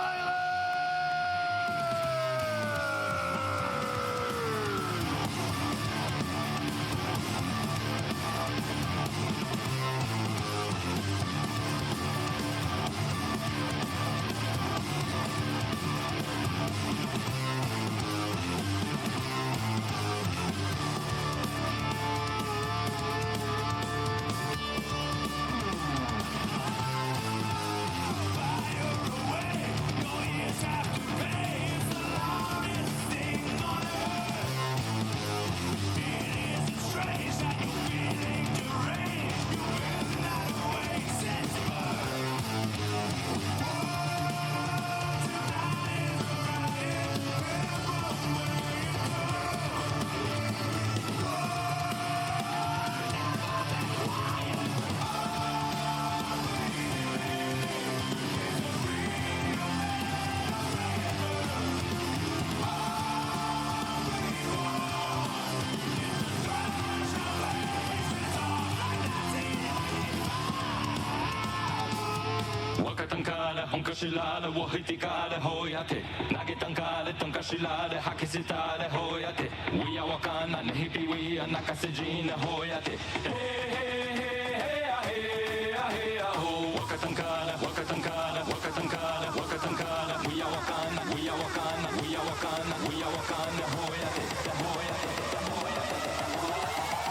Tankale, honkashilale, wohitikale, hoyate. Nagetankale, tonkashilale, hakisitale, hoyate. We are wakana, nehipi, we are nakasejina, hoyate. Hey, hey, hey, hey, hey, ho. Wakatankale, wakatankale, wakatankale, wakatankale. We are wakana, we are wakana, we are wakana, we are wakana, hoyate, hoyate, hoyate.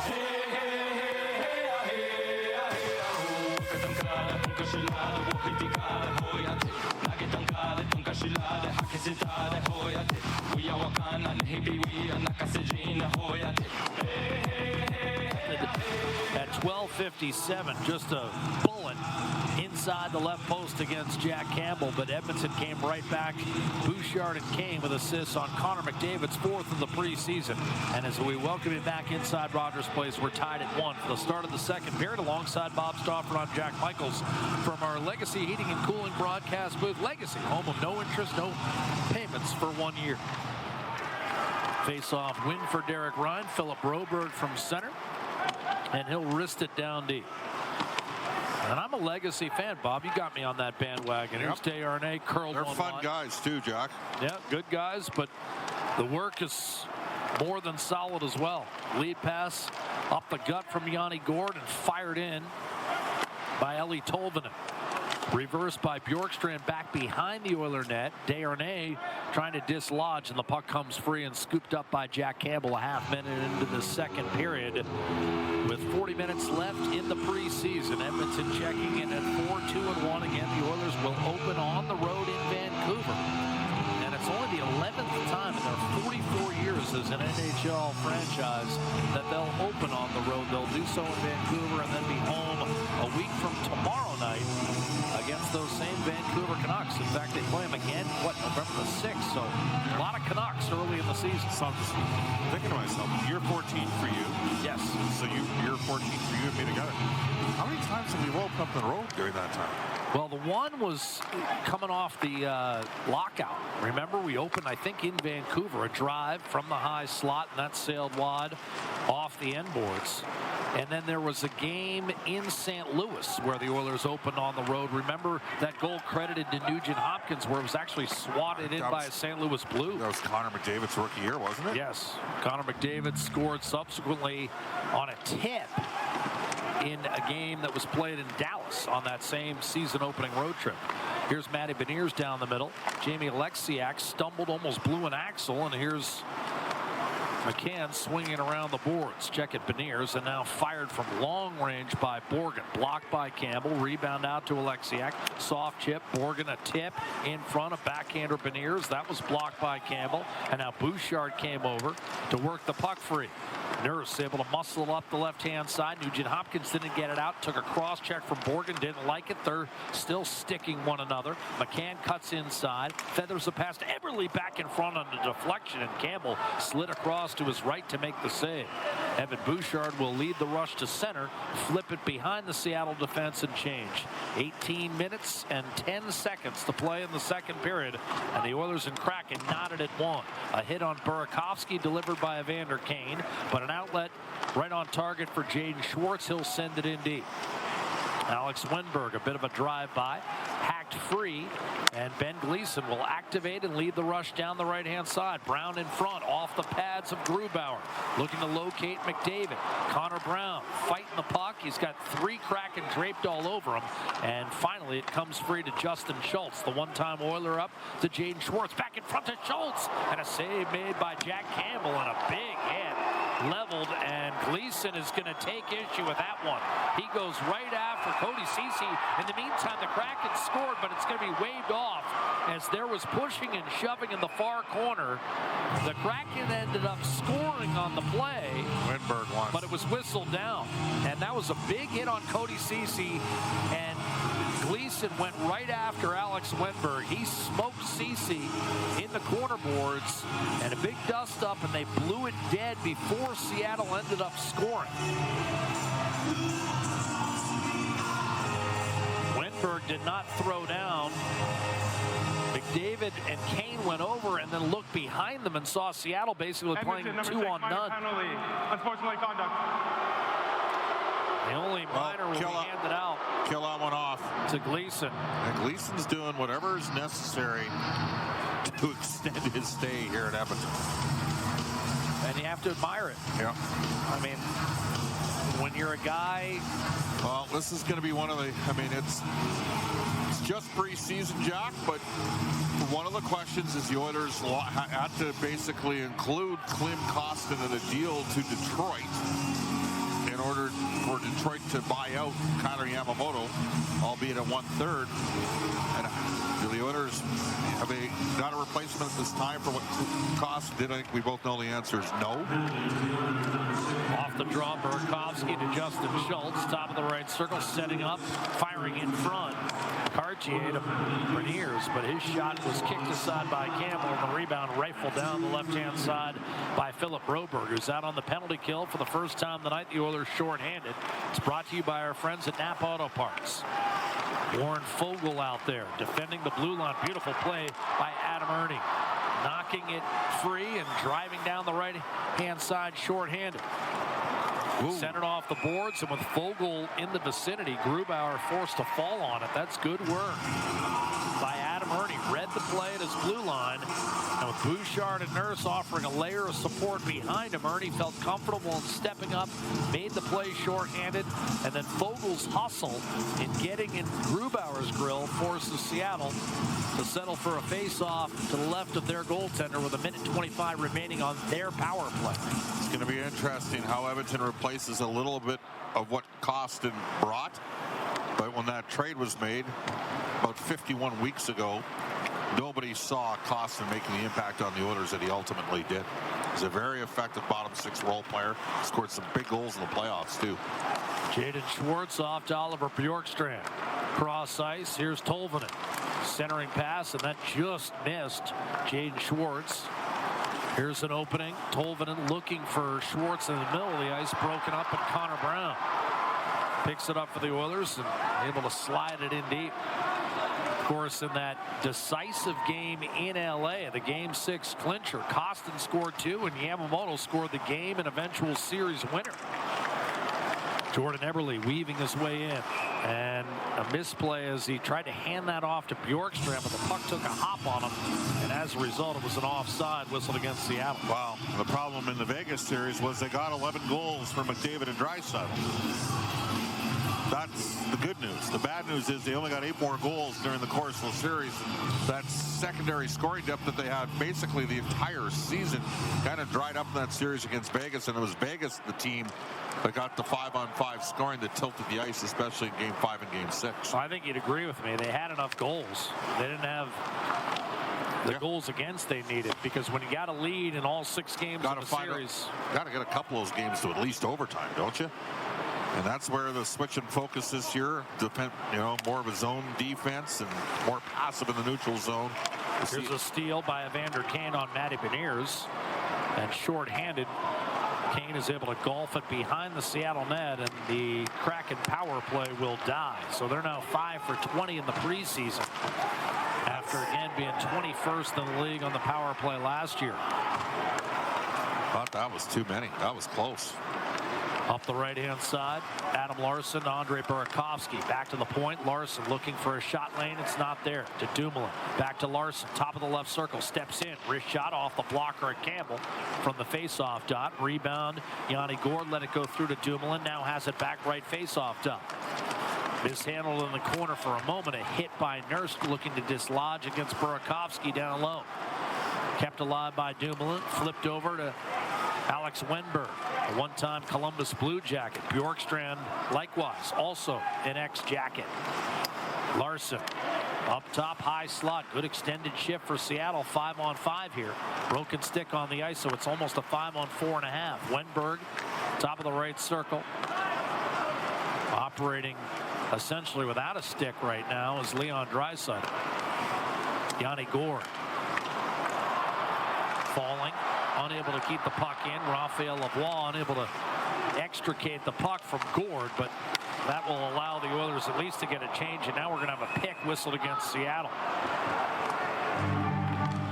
Hey, hey, hey, hey, hey, ho. Wakatankale, honkashilale, wohitikale. At 12:57, just a bullet inside the left post against Jack Campbell, but Edmonton came right back. Bouchard and Kane with assists on Connor McDavid's fourth of the preseason. And as we welcome him back inside Rogers Place, we're tied at 1 for the start of the second period alongside Bob Stauffer on Jack Michaels from our Legacy Heating and Cooling broadcast booth. Legacy, home of no interest, no payments for 1 year. Face-off win for Derek Ryan. Philip Broberg from center, and he'll wrist it down deep. And I'm a Legacy fan, Bob. You got me on that bandwagon. Here's Desharnais curled. They're fun guys too, Jack. Yeah, good guys, but the work is more than solid as well. Lead pass up the gut from Yanni Gord and fired in by Eeli Tolvanen. Reversed by Bjorkstrand back behind the Oiler net. Desharnais trying to dislodge, and the puck comes free and scooped up by Jack Campbell a half minute into the second period. With 40 minutes left in the preseason, Edmonton checking in at 4-2-1. Again, the Oilers will open on the road in Vancouver. And it's only the 11th time in their 44 years as an NHL franchise that they'll open on the road. They'll do so in Vancouver and then be home a week from tomorrow night against those same Vancouver Canucks. In fact, they play them again, November the 6th. So a lot of Canucks early in the season. So I'm just thinking to myself, year 14 for you. Yes. So year 14 for you and me together. How many times have we opened up the road during that time? Well, the one was coming off the lockout. Remember, we opened, I think, in Vancouver, a drive from the high slot, and that sailed wide off the end boards. And then there was a game in St. Louis where the Oilers opened on the road. Remember that goal credited to Nugent Hopkins where it was actually swatted in by a St. Louis Blue. That was Connor McDavid's rookie year, wasn't it? Yes. Connor McDavid scored subsequently on a tip in a game that was played in Dallas on that same season opening road trip. Here's Matty Beniers down the middle. Jamie Alexiak stumbled, almost blew an axle, and here's McCann swinging around the boards. Check at Beniers, and now fired from long range by Borgen. Blocked by Campbell. Rebound out to Alexiak. Soft chip. Borgen a tip in front of backhander Beniers. That was blocked by Campbell. And now Bouchard came over to work the puck free. Nurse able to muscle it up the left-hand side. Nugent Hopkins didn't get it out. Took a cross-check from Borgen. Didn't like it. They're still sticking one another. McCann cuts inside. Feathers a pass to Eberle back in front on the deflection. And Campbell slid across to his right to make the save. Evan Bouchard will lead the rush to center. Flip it behind the Seattle defense and change. 18 minutes and 10 seconds to play in the second period. And the Oilers and Kraken knotted at one. A hit on Burakovsky delivered by Evander Kane. But an outlet right on target for Jaden Schwartz. He'll send it in deep. Alex Wenberg, a bit of a drive-by, hacked free, and Ben Gleason will activate and lead the rush down the right-hand side. Brown in front, off the pads of Grubauer, looking to locate McDavid. Connor Brown fighting the puck. He's got three Kraken draped all over him, and finally it comes free to Justin Schultz. The one-time Oiler up to Jaden Schwartz, back in front to Schultz, and a save made by Jack Campbell, and a big hit. Leveled, and Gleason is going to take issue with that one. He goes right after Cody Ceci. In the meantime, the Kraken scored, but it's going to be waved off as there was pushing and shoving in the far corner. The Kraken ended up scoring on the play. Wenberg won. But it was whistled down, and that was a big hit on Cody Ceci, and Gleason went right after Alex Wenberg. He smoked Ceci in the corner boards, and a big dust up, and they blew it dead before Seattle ended up scoring. Wenberg did not throw down. McDavid and Kane went over and then looked behind them and saw Seattle basically playing 2-on-none. Penalty, unsportsmanlike conduct. The only minor will be handed out. Kill that one off. To Gleason. And Gleason's doing whatever is necessary to extend his stay here at Edmonton. And you have to admire it. Yeah. I mean, when you're a guy... Well, this is going to be one of the... I mean, it's just preseason, Jack, but one of the questions is the Oilers had to basically include Klim Kostin in a deal to Detroit in order for Detroit to buy out Connor Yamamoto, albeit at 1/3. And do the Oilers have got a replacement at this time for what Kostin did? I think we both know the answer is no. Off the draw, Burakovsky to Justin Schultz, top of the right circle, setting up, firing in front. Cartier to Beniers, but his shot was kicked aside by Campbell, and the rebound rifled down the left-hand side by Philip Broberg, who's out on the penalty kill for the first time tonight. The Oilers shorthanded. It's brought to you by our friends at Napa Auto Parts. Warren Fogle out there defending the blue line. Beautiful play by Adam Ernie, knocking it free and driving down the right-hand side shorthanded. Centered off the boards, and with Fogle in the vicinity, Grubauer forced to fall on it. That's good work by Adam Ernie. Read the play at his blue line, and with Bouchard and Nurse offering a layer of support behind him, Ernie felt comfortable in stepping up, made the play shorthanded, and then Fogle's hustle in getting in Grubauer's grill forces Seattle to settle for a face-off to the left of their goaltender with 1:25 remaining on their power play. It's going to be interesting how Edmonton replaces a little bit of what Costin brought. But when that trade was made about 51 weeks ago, nobody saw Costin making the impact on the Oilers that he ultimately did. He's a very effective bottom six role player. Scored some big goals in the playoffs, too. Jaden Schwartz off to Oliver Bjorkstrand. Cross ice. Here's Tolvanen. Centering pass, and that just missed Jaden Schwartz. Here's an opening. Tolvanen looking for Schwartz in the middle of the ice. Broken up, and Connor Brown picks it up for the Oilers and able to slide it in deep. Of course, in that decisive game in LA, the Game 6 clincher, Costin scored 2 and Yamamoto scored the game and eventual series winner. Jordan Eberle weaving his way in, and a misplay as he tried to hand that off to Bjorkstrand, but the puck took a hop on him, and as a result, it was an offside whistled against Seattle. Wow. The problem in the Vegas series was they got 11 goals from McDavid and Draisaitl. That's the good news. The bad news is they only got 8 more goals during the course of the series. That secondary scoring depth that they had basically the entire season kind of dried up in that series against Vegas, and it was Vegas, the team that got the 5-on-5 scoring that tilted the ice, especially in Game 5 and Game 6. I think you'd agree with me. They had enough goals. They didn't have the goals against they needed, because when you got a lead in all 6 games of the series, got to get a couple of those games to at least overtime, don't you? And that's where the switch in focus this year, more of a zone defense and more passive in the neutral zone. Here's a steal by Evander Kane on Matty Beniers, and shorthanded. Kane is able to golf it behind the Seattle net, and the Kraken power play will die. So they're now 5 for 20 in the preseason, after again being 21st in the league on the power play last year. Thought that was too many. That was close. Up the right-hand side, Adam Larsson to Andre Burakovsky. Back to the point. Larsson looking for a shot lane. It's not there. To Dumoulin. Back to Larsson. Top of the left circle. Steps in. Wrist shot off the blocker at Campbell from the face-off dot. Rebound. Yanni Gourde let it go through to Dumoulin. Now has it back right face-off dot. Mishandled in the corner for a moment. A hit by Nurse looking to dislodge against Burakovsky down low. Kept alive by Dumoulin. Flipped over to Alex Wenberg, a one-time Columbus Blue Jacket. Bjorkstrand, likewise, also an ex-Jacket. Larsson, up top, high slot. Good extended shift for Seattle. 5-on-5 here. Broken stick on the ice, so it's almost a 5-on-4.5. Wenberg, top of the right circle. Operating essentially without a stick right now is Leon Draisaitl. Yanni Gourde. Falling. Unable to keep the puck in. Raphael Lavoie unable to extricate the puck from Gourde, but that will allow the Oilers at least to get a change, and now we're going to have a pick whistled against Seattle.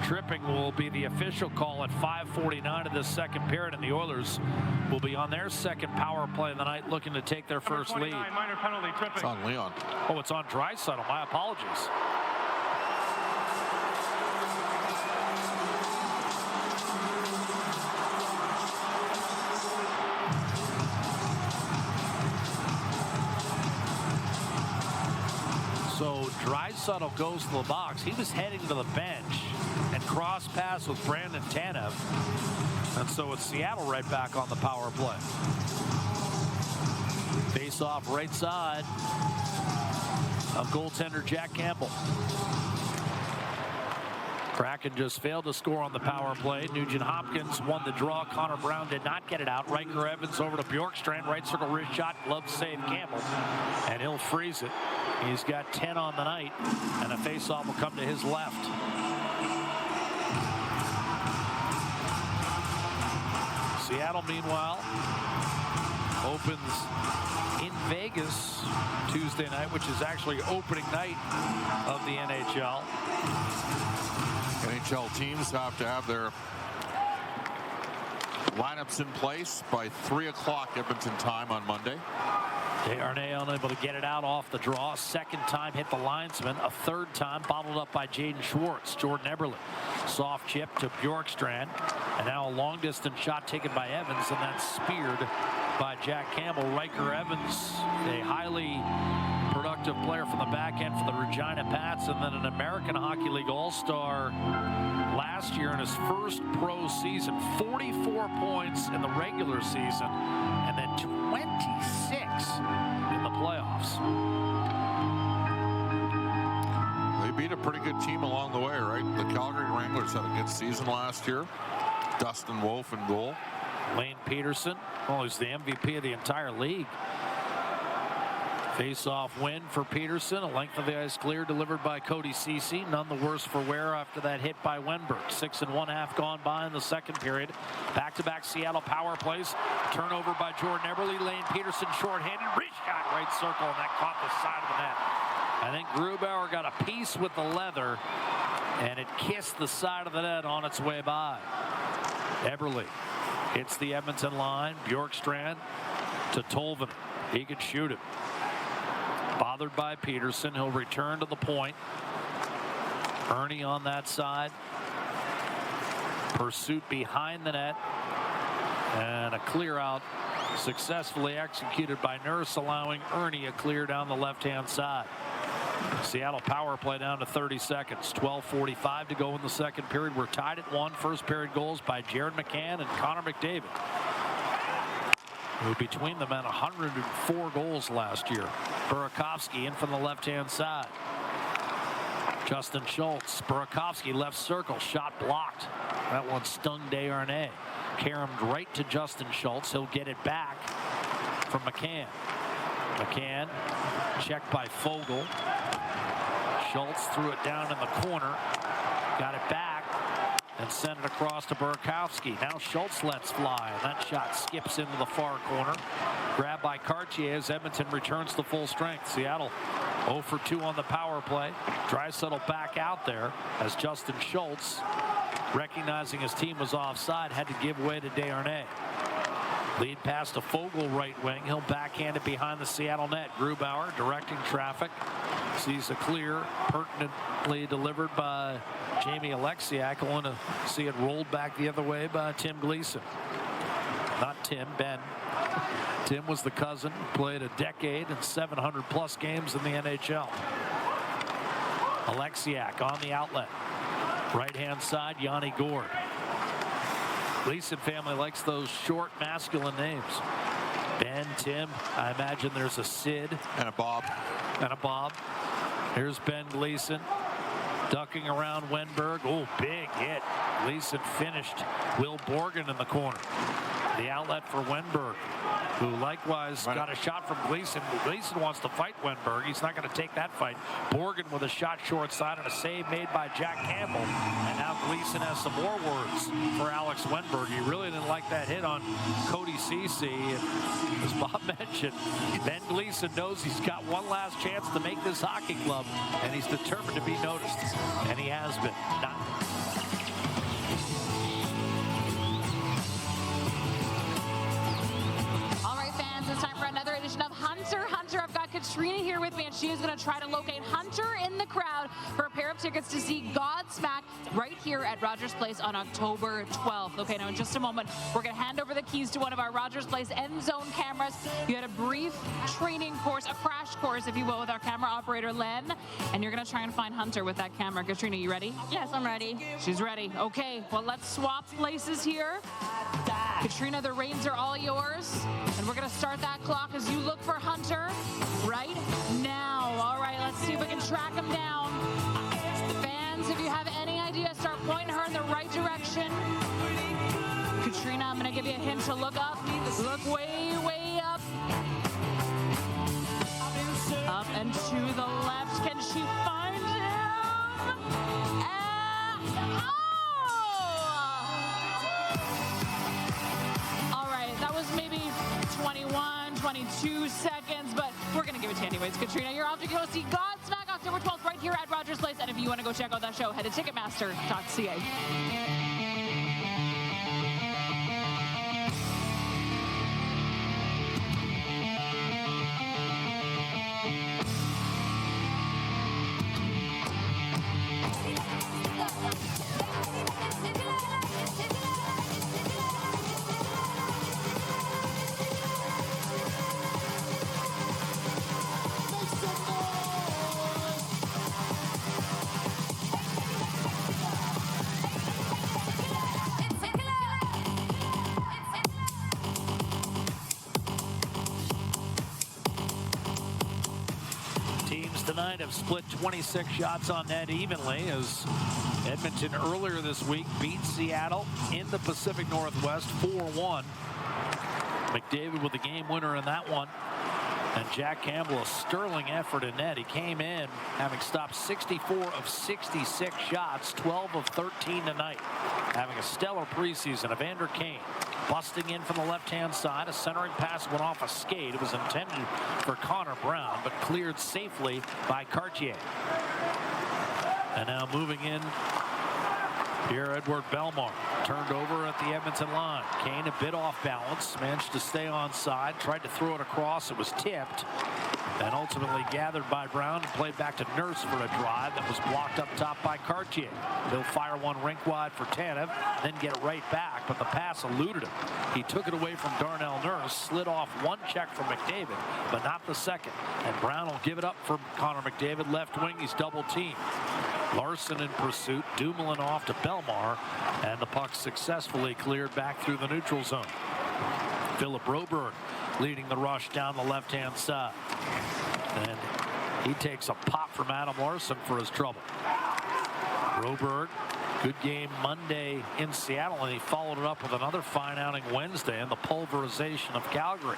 Tripping will be the official call at 5:49 of this second period, and the Oilers will be on their second power play of the night, looking to take their first lead. Minor penalty, tripping. It's on Leon. Oh, it's on Draisaitl. My apologies. So Draisaitl goes to the box. He was heading to the bench and cross pass with Brandon Tanev. And so it's Seattle right back on the power play. Face off right side of goaltender Jack Campbell. Kraken just failed to score on the power play. Nugent Hopkins won the draw. Connor Brown did not get it out. Riker Evans over to Bjorkstrand. Right circle wrist shot. Glove save Campbell. And he'll freeze it. He's got 10 on the night. And a faceoff will come to his left. Seattle, meanwhile, opens in Vegas Tuesday night, which is actually opening night of the NHL. NHL teams have to have their lineups in place by 3 o'clock Edmonton time on Monday. Desharnais unable to get it out off the draw. Second time hit the linesman. A third time bottled up by Jaden Schwartz. Jordan Eberle. Soft chip to Bjorkstrand. And now a long distance shot taken by Evans, and that's speared by Jack Campbell. Riker Evans, a highly productive player from the back end for the Regina Pats, and then an American Hockey League All-Star last year in his first pro season. 44 points in the regular season, and then 26 in the playoffs. They beat a pretty good team along the way, right? The Calgary Wranglers had a good season last year. Dustin Wolf in goal. Lane Peterson, well, he's the MVP of the entire league. Face-off win for Peterson. A length of the ice clear delivered by Cody Ceci. None the worse for wear after that hit by Wenberg. 6 1/2 gone by in the second period. Back-to-back Seattle power plays. Turnover by Jordan Eberle. Lane Peterson shorthanded. Reach shot, right circle, and that caught the side of the net. I think Grubauer got a piece with the leather, and it kissed the side of the net on its way by. Eberle hits the Edmonton line. Bjorkstrand to Tolvanen. He could shoot it. Bothered by Peterson. He'll return to the point. Ernie on that side. Pursuit behind the net. And a clear out successfully executed by Nurse, allowing Ernie a clear down the left-hand side. Seattle power play down to 30 seconds. 12:45 to go in the second period. We're tied at 1. First period goals by Jared McCann and Connor McDavid, who between them had 104 goals last year. Burakovsky in from the left-hand side. Justin Schultz. Burakovsky left circle. Shot blocked. That one stung Desharnais. Caromed right to Justin Schultz. He'll get it back from McCann. McCann checked by Fogle. Schultz threw it down in the corner. Got it back and sent it across to Burakovsky. Now Schultz lets fly, and that shot skips into the far corner. Grabbed by Cartier as Edmonton returns to full strength. Seattle 0 for 2 on the power play. Draisaitl back out there as Justin Schultz, recognizing his team was offside, had to give way to Desharnais. Lead pass to Fogle, right wing. He'll backhand it behind the Seattle net. Grubauer directing traffic. Sees a clear, pertinently delivered by Jamie Alexiak. I want to see it rolled back the other way by Tim Gleason. Not Tim, Ben. Tim was the cousin, played a decade and 700+ games in the NHL. Alexiak on the outlet. Right-hand side, Yanni Gourde. Gleason family likes those short masculine names. Ben, Tim, I imagine there's a Sid. And a Bob. And a Bob. Here's Ben Gleason. Ducking around Wenberg. Oh, big hit. Gleason finished. Will Borgen in the corner. The outlet for Wenberg, who likewise got a shot from Gleason. Gleason wants to fight Wenberg. He's not going to take that fight. Borgen with a shot short side and a save made by Jack Campbell. And now Gleason has some more words for Alex Wenberg. He really didn't like that hit on Cody Ceci. As Bob mentioned, Ben Gleason knows he's got one last chance to make this hockey club, and he's determined to be noticed. And he has been. It's time for another edition of Hunter. I've got Katrina here with me, and she is going to try to locate Hunter in the crowd for a pair of tickets to see Godsmack right here at Rogers Place on October 12th. Okay, now in just a moment, we're going to hand over the keys to one of our Rogers Place end zone cameras. You had a brief training course, a crash course, if you will, with our camera operator, Len, and you're going to try and find Hunter with that camera. Katrina, you ready? Yes, I'm ready. She's ready. Okay, well, let's swap places here. Katrina, the reins are all yours, and we're going to start that clock as you look for Hunter right now. All right, let's see if we can track him down. Fans, if you have any idea, start pointing her in the right direction. Katrina, I'm going to give you a hint to look up. Look way, way up. Up and to the left. Can she find him? All right, that was maybe 21, 22 seconds, but we're going to give it to you anyways. Katrina, you're off to go see Godsmack October 12th right here at Rogers Place. And if you want to go check out that show, head to Ticketmaster.ca. have split 26 shots on net evenly, as Edmonton earlier this week beat Seattle in the Pacific Northwest 4-1. McDavid with the game winner in that one. And Jack Campbell, a sterling effort in net. He came in having stopped 64 of 66 shots, 12 of 13 tonight. Having a stellar preseason. Evander Kane busting in from the left-hand side. A centering pass went off a skate. It was intended for Connor Brown, but cleared safely by Cartier. And now moving in, Pierre-Edouard Bellemare turned over at the Edmonton line. Kane a bit off balance, managed to stay on side, tried to throw it across. It was tipped and ultimately gathered by Brown and played back to Nurse for a drive that was blocked up top by Cartier. He'll fire one rink wide for Tanev, then get it right back, but the pass eluded him. He took it away from Darnell Nurse, slid off one check from McDavid, but not the second. And Brown will give it up for Connor McDavid, left wing. He's double teamed. Larson in pursuit, Dumoulin off to Bellemare, and the puck successfully cleared back through the neutral zone. Philip Broberg leading the rush down the left-hand side. And he takes a pop from Adam Larson for his trouble. Broberg, good game Monday in Seattle, and he followed it up with another fine outing Wednesday in the pulverization of Calgary.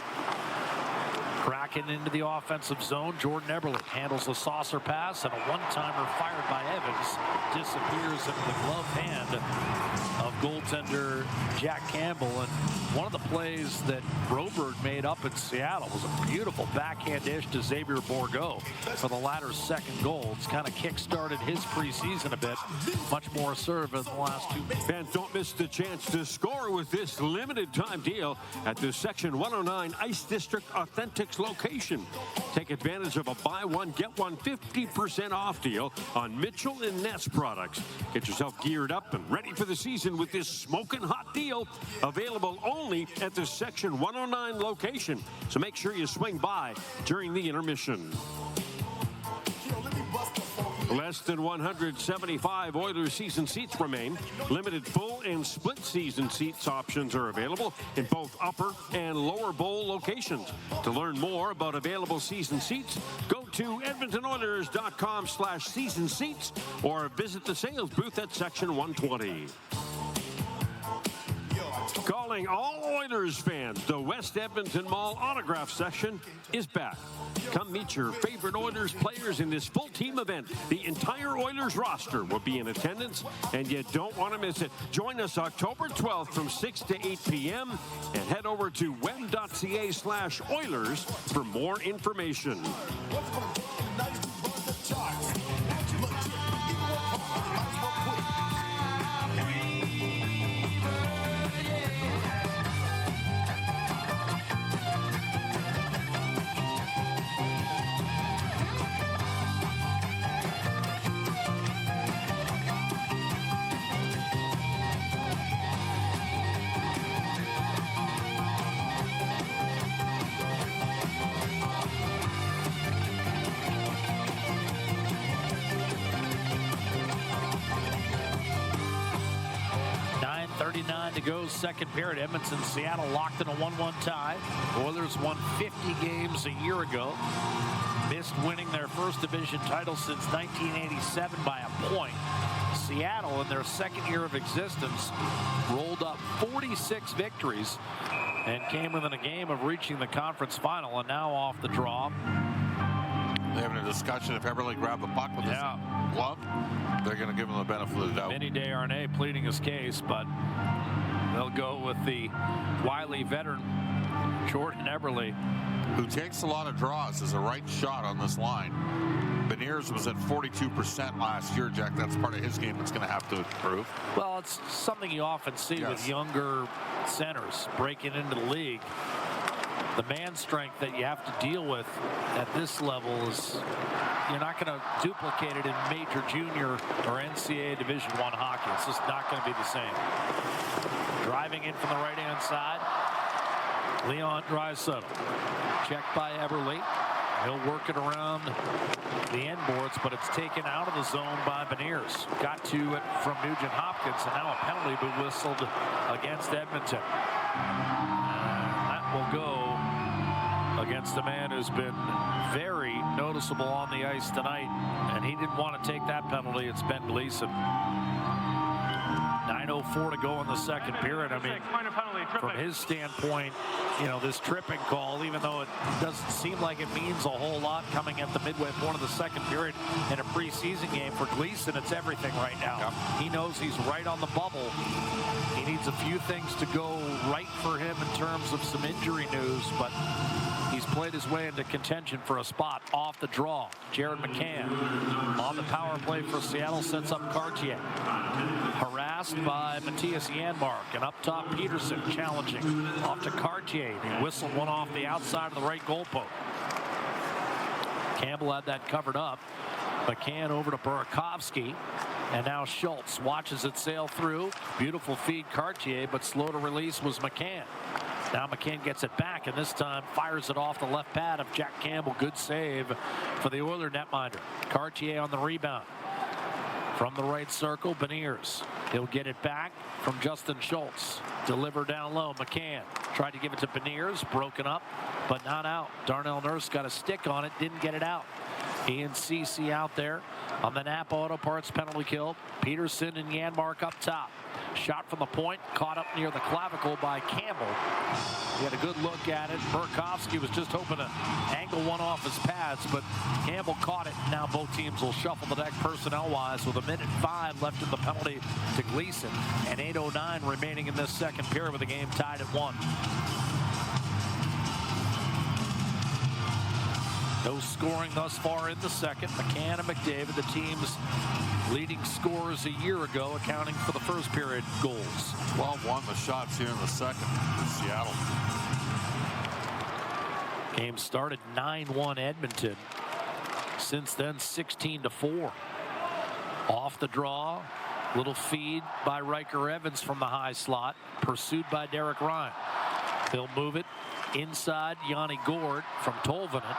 Kraken into the offensive zone. Jordan Eberle handles the saucer pass, and a one-timer fired by Evans disappears into the glove hand of goaltender Jack Campbell. And one of the plays that Broberg made up in Seattle was a beautiful backhand dish to Xavier Bourgault for the latter's second goal. It's kind of kick-started his preseason a bit. Much more assertive in the last two. Fans, don't miss the chance to score with this limited time deal at the Section 109 Ice District Authentics location. Take advantage of a buy one, get one 50% off deal on Mitchell and Ness products. Get yourself geared up and ready for the season with this smoking hot deal, available only at the Section 109 location. So make sure you swing by during the intermission. Less than 175 Oilers season seats remain. Limited full and split season seats options are available in both upper and lower bowl locations. To learn more about available season seats, go to edmontonoilers.com/season seats or visit the sales booth at Section 120. Calling all Oilers fans, the West Edmonton Mall autograph session is back. Come meet your favorite Oilers players in this full team event. The entire Oilers roster will be in attendance, and you don't want to miss it. Join us October 12th from 6 to 8 p.m. and head over to web.ca/Oilers for more information. 39 to go, second period. Edmonton, Seattle locked in a 1-1 tie. Oilers won 50 games a year ago. Missed winning their first division title since 1987 by a point. Seattle, in their second year of existence, rolled up 46 victories and came within a game of reaching the conference final, and now off the draw. They're having a discussion if Eberle grabbed the puck with his glove, they're going to give him the benefit of the doubt. Vinny Desharnais pleading his case, but they'll go with the wily veteran Jordan Eberle, who takes a lot of draws as a right shot on this line. Beniers was at 42% last year, Jack. That's part of his game that's going to have to improve. Well, it's something you often see with younger centers breaking into the league. The man strength that you have to deal with at this level is, you're not going to duplicate it in major junior or NCAA Division I hockey. It's just not going to be the same. Driving in from the right-hand side, Leon Draisaitl. Checked by Eberle. He'll work it around the end boards, but it's taken out of the zone by Beniers. Got to it from Nugent Hopkins, and now a penalty be whistled against Edmonton. And that will go against a man who's been very noticeable on the ice tonight, and he didn't want to take that penalty. It's Ben Gleason. 9:04 to go in the second period. I mean, from his standpoint, you know, this tripping call, even though it doesn't seem like it means a whole lot coming at the midway point of the second period in a preseason game, for Gleason, it's everything right now. Yep. He knows he's right on the bubble. He needs a few things to go right for him in terms of some injury news, but he's played his way into contention for a spot off the draw. Jared McCann on the power play for Seattle sets up Cartier. Harassed by Matthias Janmark, and up top Peterson challenging off to Cartier. He whistled one off the outside of the right goal post. Campbell had that covered up. McCann over to Burakovsky, and now Schultz watches it sail through. Beautiful feed Cartier, but slow to release was McCann. Now McCann gets it back, and this time fires it off the left pad of Jack Campbell. Good save for the Oiler netminder. Cartier on the rebound. From the right circle, Beniers. He'll get it back from Justin Schultz. Deliver down low. McCann tried to give it to Beniers. Broken up, but not out. Darnell Nurse got a stick on it. Didn't get it out. He and CC out there on the Napa Auto Parts penalty kill. Peterson and Janmark up top. Shot from the point, caught up near the clavicle by Campbell. He had a good look at it. Burakovsky was just hoping to angle one off his pads, but Campbell caught it. Now both teams will shuffle the deck personnel-wise with 1:05 left in the penalty to Gleason, and 8:09 remaining in this second period with the game tied at 1. No scoring thus far in the second. McCann and McDavid, the team's leading scorers a year ago, accounting for the first period goals. 12-1 the shots here in the second in Seattle. Game started 9-1 Edmonton. Since then, 16-4. Off the draw, little feed by Riker Evans from the high slot, pursued by Derek Ryan. He'll move it inside Yanni Gourde from Tolvanen,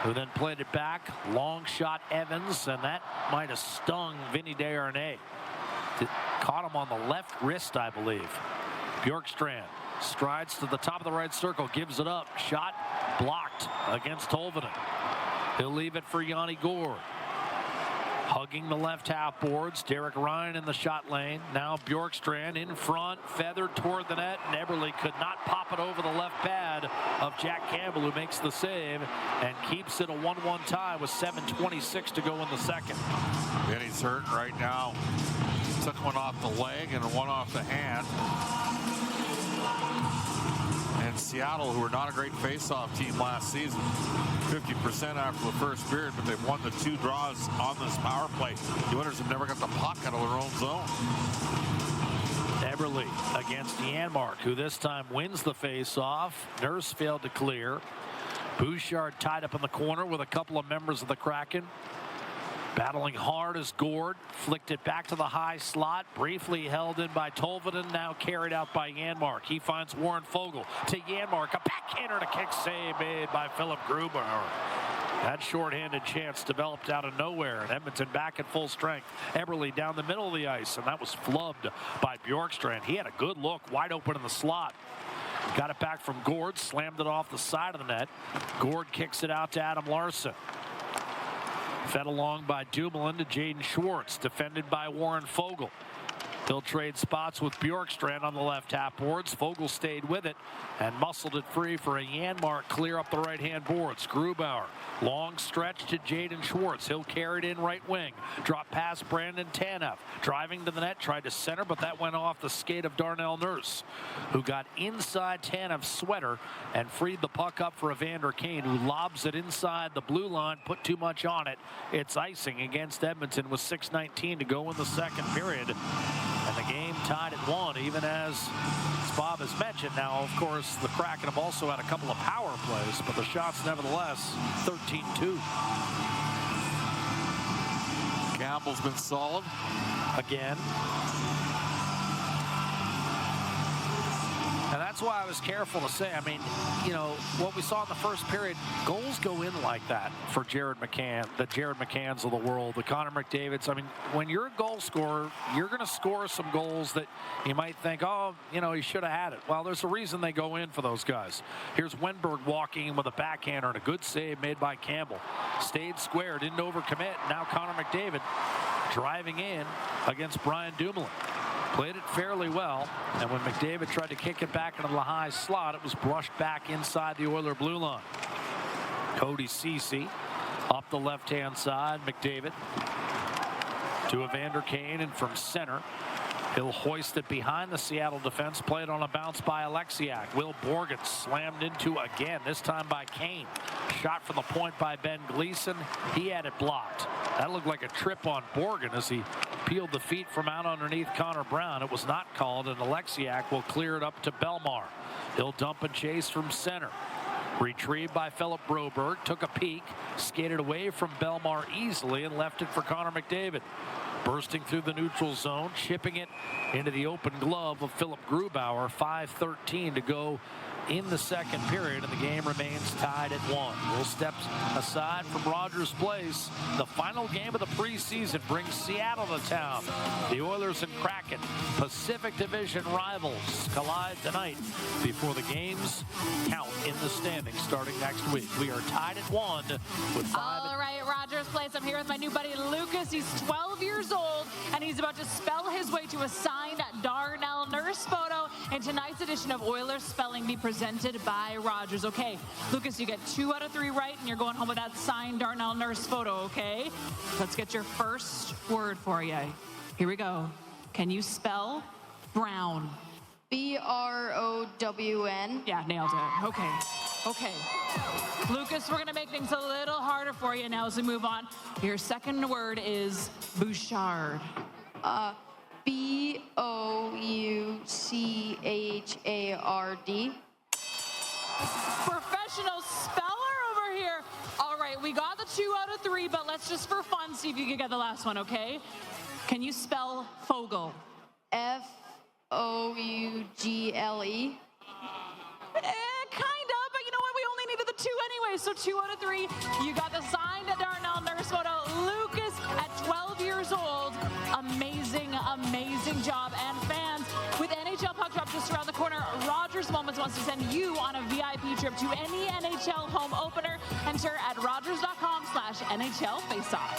who then played it back. Long shot Evans, and that might have stung Vinny Desharnais. Caught him on the left wrist, I believe. Bjorkstrand strides to the top of the right circle, gives it up. Shot blocked against Tolvanen. He'll leave it for Yanni Gourde. Hugging the left half boards. Derek Ryan in the shot lane. Now Bjorkstrand in front, feathered toward the net, and Eberle could not pop it over the left pad of Jack Campbell, who makes the save and keeps it a 1-1 tie with 7:26 to go in the second. And he's hurt right now. Took one off the leg and one off the hand. And Seattle, who were not a great face-off team last season, 50% after the first period, but they've won the 2 draws on this power play. The Oilers have never got the puck out of their own zone. Eberle against Janmark, who this time wins the face-off. Nurse failed to clear. Bouchard tied up in the corner with a couple of members of the Kraken. Battling hard as Gourde flicked it back to the high slot. Briefly held in by Tolvanen, now carried out by Janmark. He finds Warren Foegele to Janmark. A backhander to kick save made by Philip Grubauer. That shorthanded chance developed out of nowhere, and Edmonton back at full strength. Eberle down the middle of the ice, and that was flubbed by Bjorkstrand. He had a good look, wide open in the slot. Got it back from Gourde, slammed it off the side of the net. Gourde kicks it out to Adam Larsson. Fed along by Dumoulin to Jaden Schwartz, defended by Warren Foegele. He'll trade spots with Bjorkstrand on the left half boards. Foegele stayed with it and muscled it free for a Janmark clear up the right-hand boards. Grubauer, long stretch to Jaden Schwartz. He'll carry it in right wing. Drop past Brandon Tanev. Driving to the net, tried to center, but that went off the skate of Darnell Nurse, who got inside Tanev's sweater and freed the puck up for Evander Kane, who lobs it inside the blue line, put too much on it. It's icing against Edmonton with 6:19 to go in the second period. And the game tied at 1, even as Bob has mentioned. Now, of course, the Kraken have also had a couple of power plays, but the shots, nevertheless, 13-2. Campbell's been solid. Again. And that's why I was careful to say, I mean, you know, what we saw in the first period, goals go in like that for Jared McCann, the Jared McCanns of the world, the Connor McDavids. I mean, when you're a goal scorer, you're going to score some goals that you might think, oh, you know, he should have had it. Well, there's a reason they go in for those guys. Here's Wenberg walking in with a backhander and a good save made by Campbell. Stayed square, didn't overcommit. Now Connor McDavid driving in against Brian Dumoulin. Played it fairly well, and when McDavid tried to kick it back into the high slot, it was brushed back inside the Oiler blue line. Cody Ceci up the left-hand side. McDavid to Evander Kane, and from center, he'll hoist it behind the Seattle defense. Played on a bounce by Alexiak. Will Borgen slammed into again, this time by Kane. Shot from the point by Ben Gleason. He had it blocked. That looked like a trip on Borgen as he peeled the feet from out underneath Connor Brown. It was not called, and Alexiak will clear it up to Belmar. He'll dump and chase from center. Retrieved by Philip Broberg. Took a peek, skated away from Belmar easily, and left it for Connor McDavid. Bursting through the neutral zone, chipping it into the open glove of Philip Grubauer. 5:13 to go in the second period, and the game remains tied at 1. We'll step aside from Rogers Place. The final game of the preseason brings Seattle to town. The Oilers and Kraken, Pacific Division rivals, collide tonight before the games count in the standings starting next week. We are tied at 1 with 5. All right, Rogers Place. I'm here with my new buddy Lucas. He's 12 years old, and he's about to spell his way to a signed Darnell Nurse photo in tonight's edition of Oilers Spelling Bee presented by Rogers. Okay, Lucas, you get 2 out of 3 right, and you're going home with that signed Darnell Nurse photo, okay? Let's get your first word for you. Here we go. Can you spell Brown? B-R-O-W-N. Yeah, nailed it. Okay. Okay. Lucas, we're going to make things a little harder for you now as we move on. Your second word is Bouchard. B-O-U-C-H-A-R-D. Professional speller over here. All right, we got the 2 out of 3, but let's just for fun see if you can get the last one, okay? Can you spell Fogle? F-O-U-G-L-E. Kind of, but you know what? We only needed the 2 anyway, so 2 out of 3. You got the signed Darnell Nurse photo. Lucas, at 12 years old, amazing, amazing job. And fans, with NHL Puck Drop just around the corner, Rogers Moments wants to send you on a VIP trip to any NHL home opener. Enter at rogers.com/NHL Faceoff.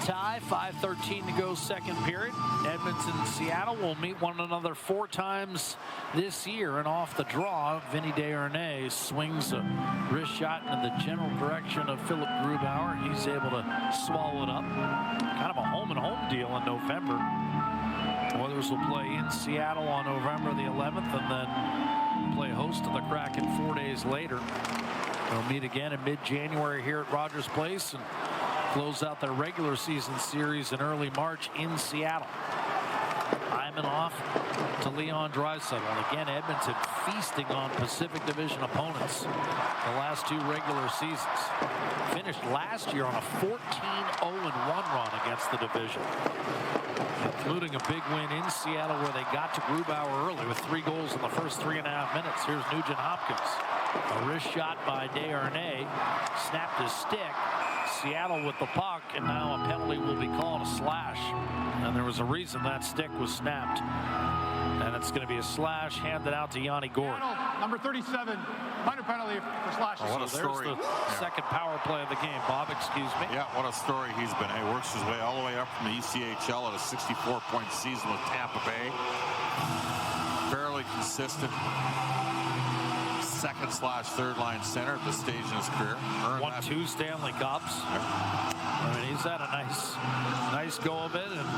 Tie, 5:13 to go second period. Edmonton and Seattle will meet one another 4 times this year, and off the draw, Vinny Desharnais swings a wrist shot in the general direction of Philip Grubauer. He's able to swallow it up. Kind of a home-and-home deal in November. Oilers will play in Seattle on November the 11th and then play host to the Kraken 4 days later. They'll meet again in mid-January here at Rogers Place and close out their regular season series in early March in Seattle. Hyman off to Leon Draisaitl. And again, Edmonton feasting on Pacific Division opponents the last 2 regular seasons. Finished last year on a 14-0-1 run against the division, including a big win in Seattle where they got to Grubauer early with 3 goals in the first 3.5 minutes. Here's Nugent Hopkins. A wrist shot by Desharnais. Snapped his stick. Seattle with the puck, and now a penalty will be called, a slash. And there was a reason that stick was snapped. And it's going to be a slash handed out to Yanni Gord. Number 37, minor penalty for slashing. Oh, what a story. There's the second power play of the game. Bob, excuse me. Yeah, what a story he's been. He works his way all the way up from the ECHL at a 64-point season with Tampa Bay. Fairly consistent. Second/third line center at this stage in his career. Won 2 Stanley Cups. I mean, he's had a nice go of it, and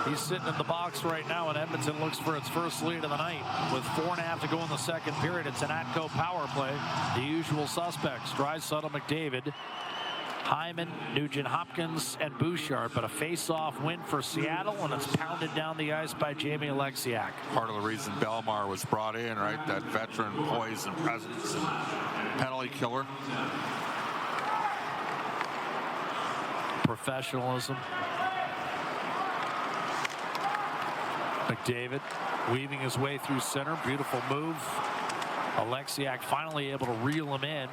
He's sitting in the box right now, and Edmonton looks for its first lead of the night. With 4.5 to go in the second period, it's an Atco power play. The usual suspects, Draisaitl, McDavid, Hyman, Nugent-Hopkins, and Bouchard, but a face-off win for Seattle, and it's pounded down the ice by Jamie Alexiak. Part of the reason Bellemare was brought in, right? That veteran poise and presence and penalty killer. Professionalism. McDavid weaving his way through center. Beautiful move. Alexiak finally able to reel him in.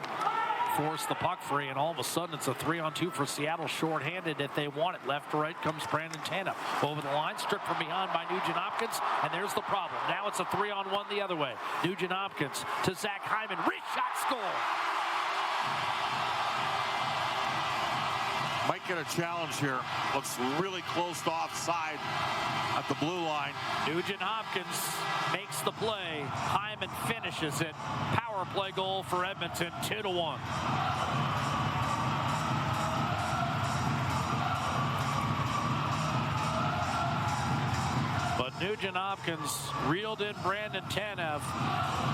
Force the puck free, and all of a sudden it's a 3-on-2 for Seattle, shorthanded if they want it. Left to right comes Brandon Tanev. Over the line, stripped from behind by Nugent-Hopkins, and there's the problem. Now it's a 3-on-1 the other way. Nugent-Hopkins to Zach Hyman. Wrist shot, score! Might get a challenge here. Looks really close to offside at the blue line. Nugent-Hopkins makes the play. Hyman finishes it. Power play goal for Edmonton, 2-1. But Nugent-Hopkins reeled in Brandon Tanev,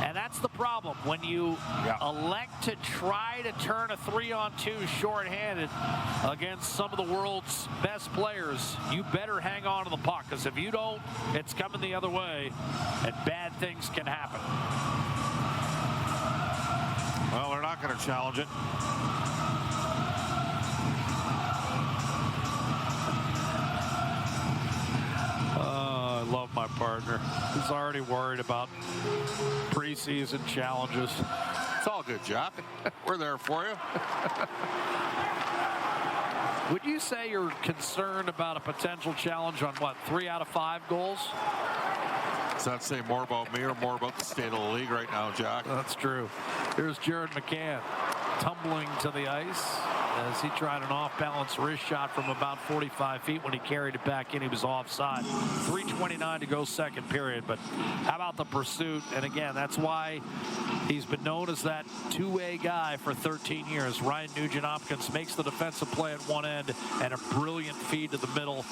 and that's the problem. When you elect to try to turn a 3-on-2 shorthanded against some of the world's best players, you better hang on to the puck, because if you don't, it's coming the other way, and bad things can happen. Well, they're not going to challenge it. I love my partner. He's already worried about preseason challenges. It's all good, Jack. We're there for you. Would you say you're concerned about a potential challenge on what, 3 out of 5 goals? Does that say more about me or more about the state of the league right now, Jack? That's true. Here's Jared McCann tumbling to the ice as he tried an off-balance wrist shot from about 45 feet. When he carried it back in, he was offside. 3:29 to go second period, but how about the pursuit? And again, that's why he's been known as that two-way guy for 13 years. Ryan Nugent-Hopkins makes the defensive play at one end and a brilliant feed to the middle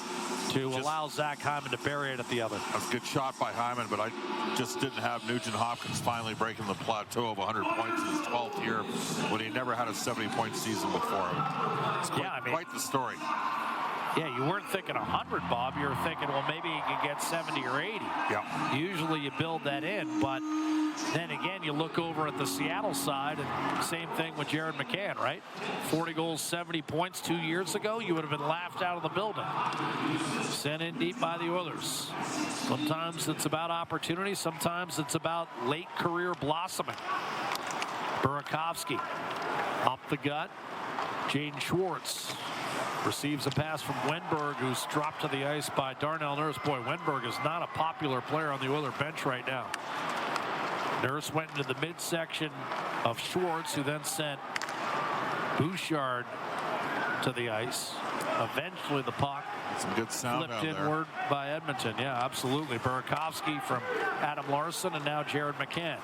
to allow Zach Hyman to bury it at the other. That's a good shot by Hyman, but I just didn't have Nugent-Hopkins finally breaking the plateau of 100 points in his 12th year when he never had a 70-point season before him. It's quite the story. Yeah, you weren't thinking 100, Bob. You were thinking, well, maybe you could get 70 or 80. Yeah. Usually you build that in, but then again, you look over at the Seattle side, and same thing with Jared McCann, right? 40 goals, 70 points 2 years ago. You would have been laughed out of the building. Sent in deep by the Oilers. Sometimes it's about opportunity. Sometimes it's about late career blossoming. Burakovsky up the gut. Jaden Schwartz receives a pass from Wenberg, who's dropped to the ice by Darnell Nurse. Boy, Wenberg is not a popular player on the Oiler bench right now. Nurse went into the midsection of Schwartz, who then sent Bouchard to the ice. Eventually the puck some good sound flipped inward by Edmonton. Yeah, absolutely. Burakovsky from Adam Larson, and now Jared McCann.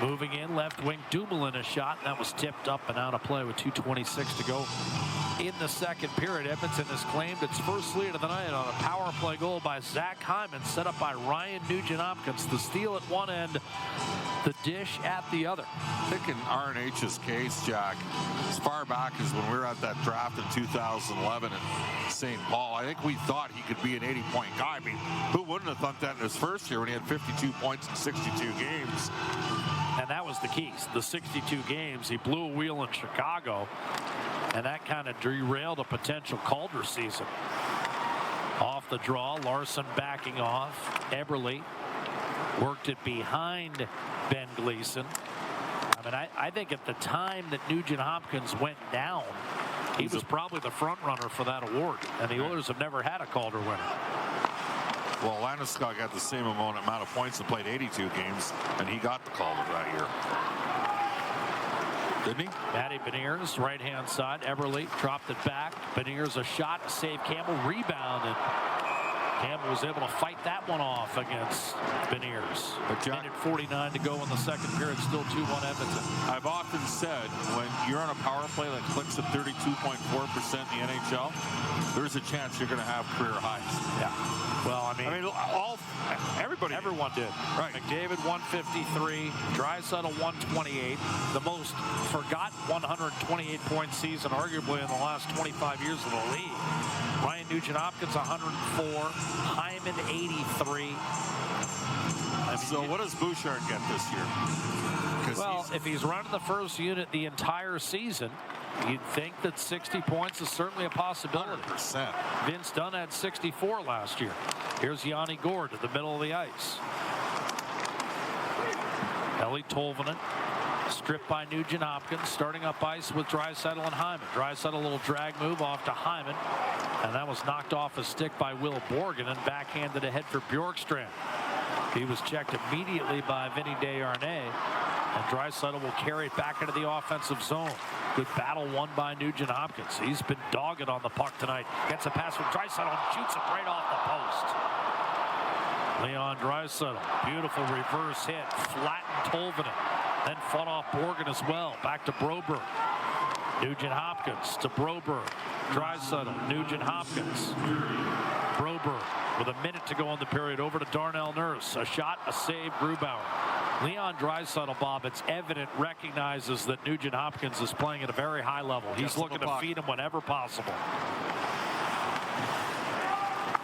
Moving in, left wing, Dumoulin a shot, and that was tipped up and out of play with 2:26 to go in the second period. Edmonton has claimed its first lead of the night on a power play goal by Zach Hyman, set up by Ryan Nugent-Hopkins. The steal at one end, the dish at the other. I think in R&H's case, Jack, as far back as when we were at that draft in 2011 in St. Paul, I think we thought he could be an 80-point guy. I mean, who wouldn't have thought that in his first year when he had 52 points in 62 games? And that was the key. The 62 games, he blew a wheel in Chicago, and that kind of derailed a potential Calder season. Off the draw, Larson backing off. Eberle worked it behind Ben Gleason. I mean, I think at the time that Nugent-Hopkins went down, he was probably the front runner for that award, and the Oilers have never had a Calder winner. Well, Landeskog got the same amount of points and played 82 games, and he got the Calder that year. Didn't he? Matty Beniers, right-hand side. Eberle dropped it back. Beniers a shot, save Campbell, rebounded Campbell was able to fight that one off against Beniers. Minute 49 to go in the second period, still 2-1 Edmonton. I've often said when you're on a power play that clicks at 32.4% in the NHL, there's a chance you're going to have career highs. Yeah. Well, everyone did. Right. McDavid 153, Draisaitl 128, the most forgotten 128-point season arguably in the last 25 years of the league. Ryan Nugent-Hopkins 104, Hyman 83. So what does Bouchard get this year? Well, if he's running the first unit the entire season, you'd think that 60 points is certainly a possibility. 100%. Vince Dunn had 64 last year. Here's Yanni Gourde at the middle of the ice. Ellie Tolvanen stripped by Nugent-Hopkins, starting up ice with Draisaitl and Hyman. Draisaitl, a little drag move off to Hyman, and that was knocked off a stick by Will Borgen and backhanded ahead for Bjorkstrand. He was checked immediately by Vinny Desharnais, and Draisaitl will carry it back into the offensive zone. Good battle won by Nugent-Hopkins. He's been dogged on the puck tonight. Gets a pass from Draisaitl and shoots it right off the post. Leon Draisaitl, beautiful reverse hit, flattened Tolvanen, then fought off Borgen as well. Back to Broberg. Nugent-Hopkins to Broberg. Draisaitl, Nugent-Hopkins. Broberg with a minute to go in the period. Over to Darnell Nurse. A shot, a save, Grubauer. Leon Draisaitl, Bob, it's evident, recognizes that Nugent-Hopkins is playing at a very high level. He's looking to feed him whenever possible.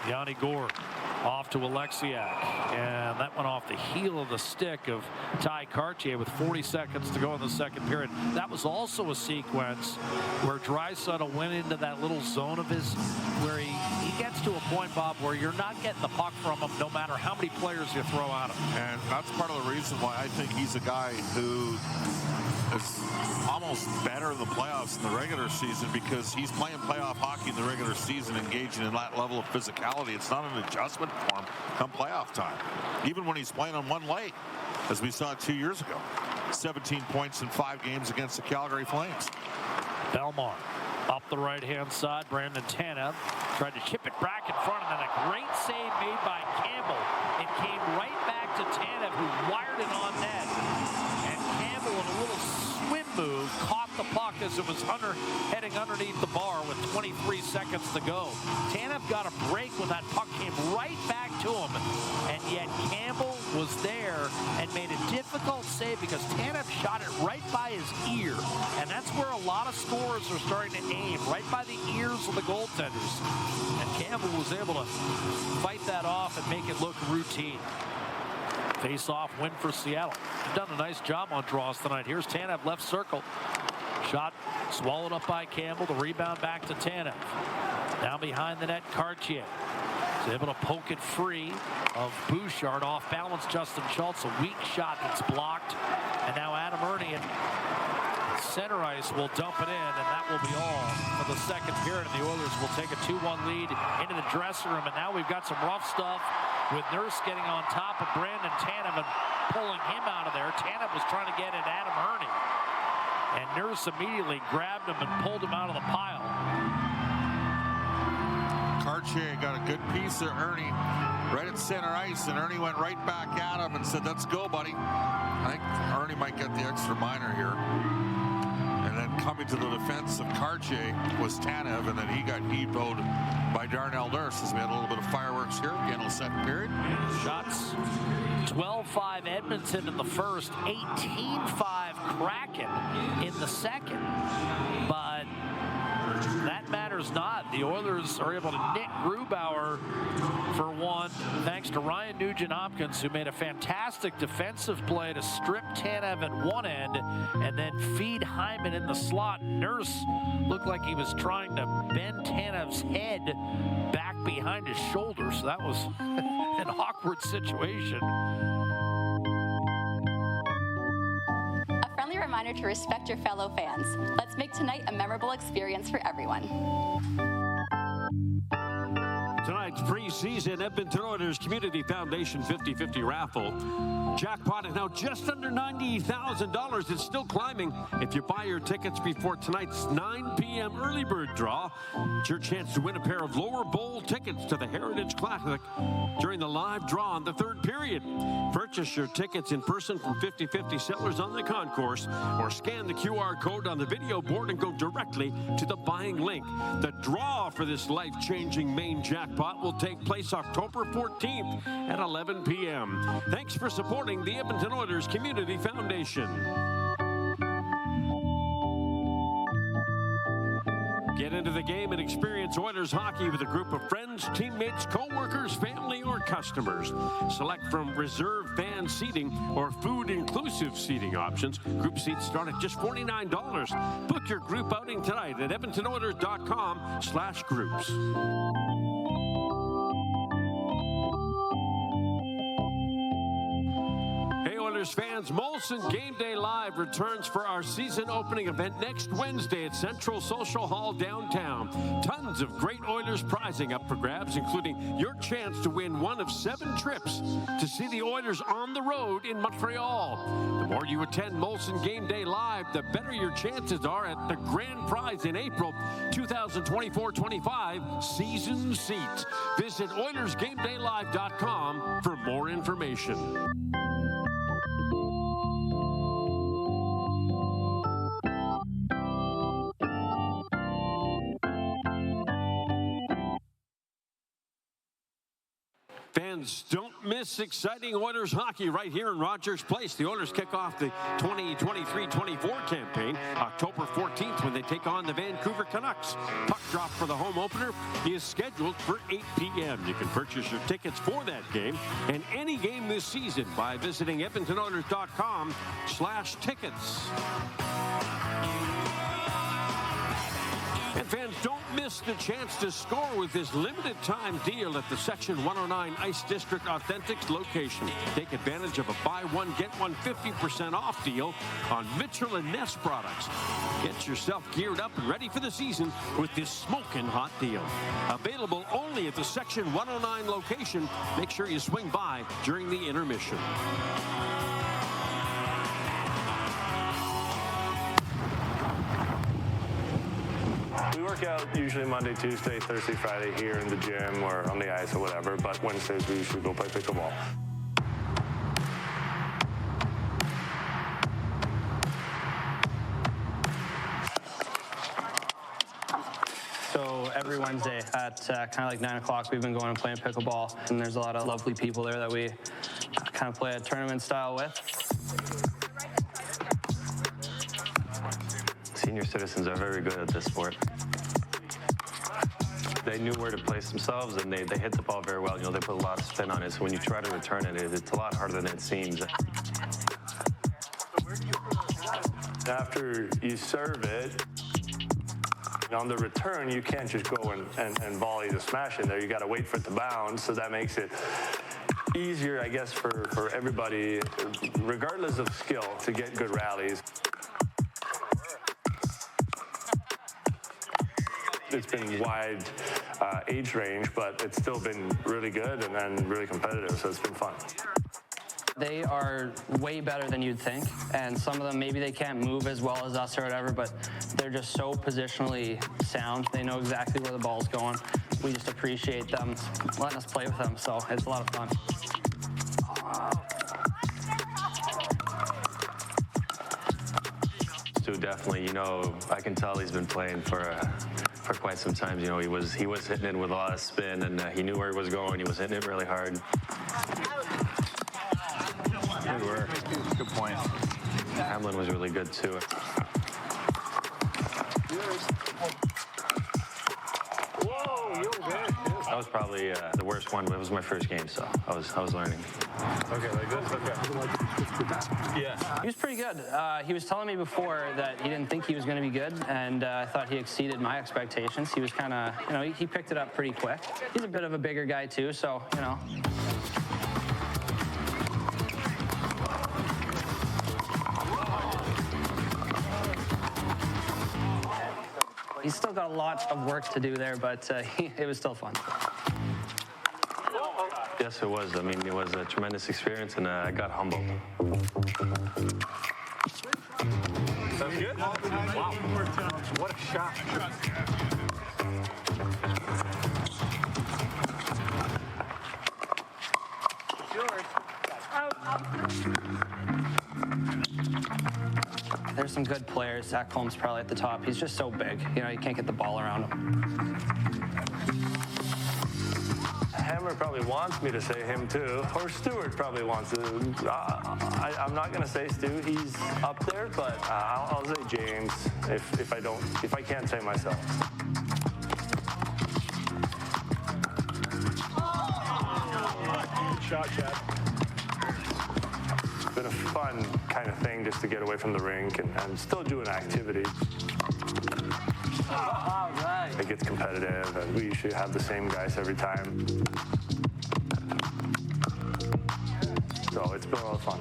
Yanni Gourde off to Alexiak, and that went off the heel of the stick of Ty Cartier with 40 seconds to go in the second period. That was also a sequence where Draisaitl went into that little zone of his where he gets to a point, Bob, where you're not getting the puck from him no matter how many players you throw at him. And that's part of the reason why I think he's a guy who is almost better in the playoffs in the regular season, because he's playing playoff hockey in the regular season, engaging in that level of physicality. It's not an adjustment for him come playoff time, even when he's playing on one leg, as we saw 2 years ago. 17 points in 5 games against the Calgary Flames. Belmar up the right-hand side. Brandon Tanev tried to chip it back in front, and then a great save made by Campbell. It came right back to Tanev, who wired it on net. And Campbell, in a little swim move, caught the puck as it was heading underneath the bar with 23 seconds to go. Tanev got a break when that puck came right back to him, and yet Campbell was there and made a difficult save because Tanev shot it right by his ear, and that's where a lot of scorers are starting to aim, right by the ears of the goaltenders. And Campbell was able to fight that off and make it look routine. Face-off win for Seattle. They've done a nice job on draws tonight. Here's Tanev, left circle. Shot swallowed up by Campbell. The rebound back to Tanev. Down behind the net, Cartier is able to poke it free of Bouchard. Off balance, Justin Schultz. A weak shot that's blocked. And now Adam Ernie at center ice will dump it in, and that will be all for the second period. And the Oilers will take a 2-1 lead into the dressing room. And now we've got some rough stuff with Nurse getting on top of Brandon Tanev and pulling him out of there. Tanev was trying to get at Adam Ernie, and Nurse immediately grabbed him and pulled him out of the pile. Cartier got a good piece of Ernie right at center ice, and Ernie went right back at him and said, "Let's go, buddy." I think Ernie might get the extra minor here. And then coming to the defense of Cartier was Tanev, and then he got heaved-owed by Darnell Nurse as we had a little bit of fireworks here again in the second period. Shots 12-5 Edmonton in the first, 18-5 Kraken in the second. But that matters not. The Oilers are able to nick Grubauer for one, thanks to Ryan Nugent-Hopkins, who made a fantastic defensive play to strip Tanev at one end and then feed Hyman in the slot. Nurse looked like he was trying to bend Tanev's head back behind his shoulder, so that was an awkward situation. A friendly reminder to respect your fellow fans. Let's make tonight a memorable experience for everyone. Tonight, tonight's preseason Edmonton Oilers Community Foundation 50-50 raffle. Jackpot is now just under $90,000. It's still climbing. If you buy your tickets before tonight's 9 p.m. early bird draw, it's your chance to win a pair of lower bowl tickets to the Heritage Classic during the live draw on the third period. Purchase your tickets in person from 50-50 Settlers on the concourse, or scan the QR code on the video board and go directly to the buying link. The draw for this life-changing main jackpot will take place October 14th at 11 p.m. Thanks for supporting the Edmonton Oilers Community Foundation. Get into the game and experience Oilers hockey with a group of friends, teammates, co-workers, family, or customers. Select from reserve fan seating or food-inclusive seating options. Group seats start at just $49. Book your group outing tonight at edmontonoilers.com/groups. Fans, Molson Game Day Live returns for our season opening event next Wednesday at Central Social Hall downtown. Tons of great Oilers prizing up for grabs, including your chance to win one of 7 trips to see the Oilers on the road in Montreal. The more you attend Molson Game Day Live, the better your chances are at the grand prize in April 2024-25 season seats. Visit OilersGameDayLive.com for more information. Fans, don't miss exciting Oilers hockey right here in Rogers Place. The Oilers kick off the 2023-24 campaign October 14th when they take on the Vancouver Canucks. Puck drop for the home opener is scheduled for 8 p.m. You can purchase your tickets for that game and any game this season by visiting EdmontonOilers.com/tickets. And fans, don't miss the chance to score with this limited time deal at the Section 109 Ice District Authentics location. Take advantage of a buy one, get one 50% off deal on Mitchell & Ness products. Get yourself geared up and ready for the season with this smoking hot deal. Available only at the Section 109 location. Make sure you swing by during the intermission. We work out usually Monday, Tuesday, Thursday, Friday here in the gym or on the ice or whatever, but Wednesdays we usually go play pickleball. So every Wednesday at kind of like 9 o'clock, we've been going and playing pickleball, and there's a lot of lovely people there that we kind of play a tournament style with. Senior citizens are very good at this sport. They knew where to place themselves, and they hit the ball very well. You know, they put a lot of spin on it, so when you try to return it, it's a lot harder than it seems. After you serve it, on the return, you can't just go and volley the smash in there. You got to wait for it to bounce, so that makes it easier, I guess, for everybody, regardless of skill, to get good rallies. It's been wide age range, but it's still been really good and really competitive, so it's been fun. They are way better than you'd think, and some of them, maybe they can't move as well as us or whatever, but they're just so positionally sound. They know exactly where the ball's going. We just appreciate them letting us play with them, so it's a lot of fun. Stu, definitely, you know, I can tell he's been playing for quite some time. You know, he was hitting it with a lot of spin, and he knew where he was going. He was hitting it really hard. Good work. Good point. Hamlin was really good too. Whoa, you were good. That was probably the worst one. It was my first game, so I was learning. Okay, like this. Okay. Yeah. He was pretty good. He was telling me before that he didn't think he was going to be good, and I thought he exceeded my expectations. He was kind of, you know, he picked it up pretty quick. He's a bit of a bigger guy too, so, you know. He's still got a lot of work to do there, but it was still fun. Yes, it was. I mean, it was a tremendous experience, and I got humbled. That's good? Wow. What a shot. There's some good players. Zach Holmes probably at the top. He's just so big. You know, you can't get the ball around him. Hammer probably wants me to say him too, or Stewart probably wants to. I'm not going to say Stu. He's up there, but I'll say James if I can't say myself. Good shot, Chad. It's been a fun kind of thing just to get away from the rink and still do an activity. All right. It gets competitive, and we usually have the same guys every time. So it's been a lot of fun.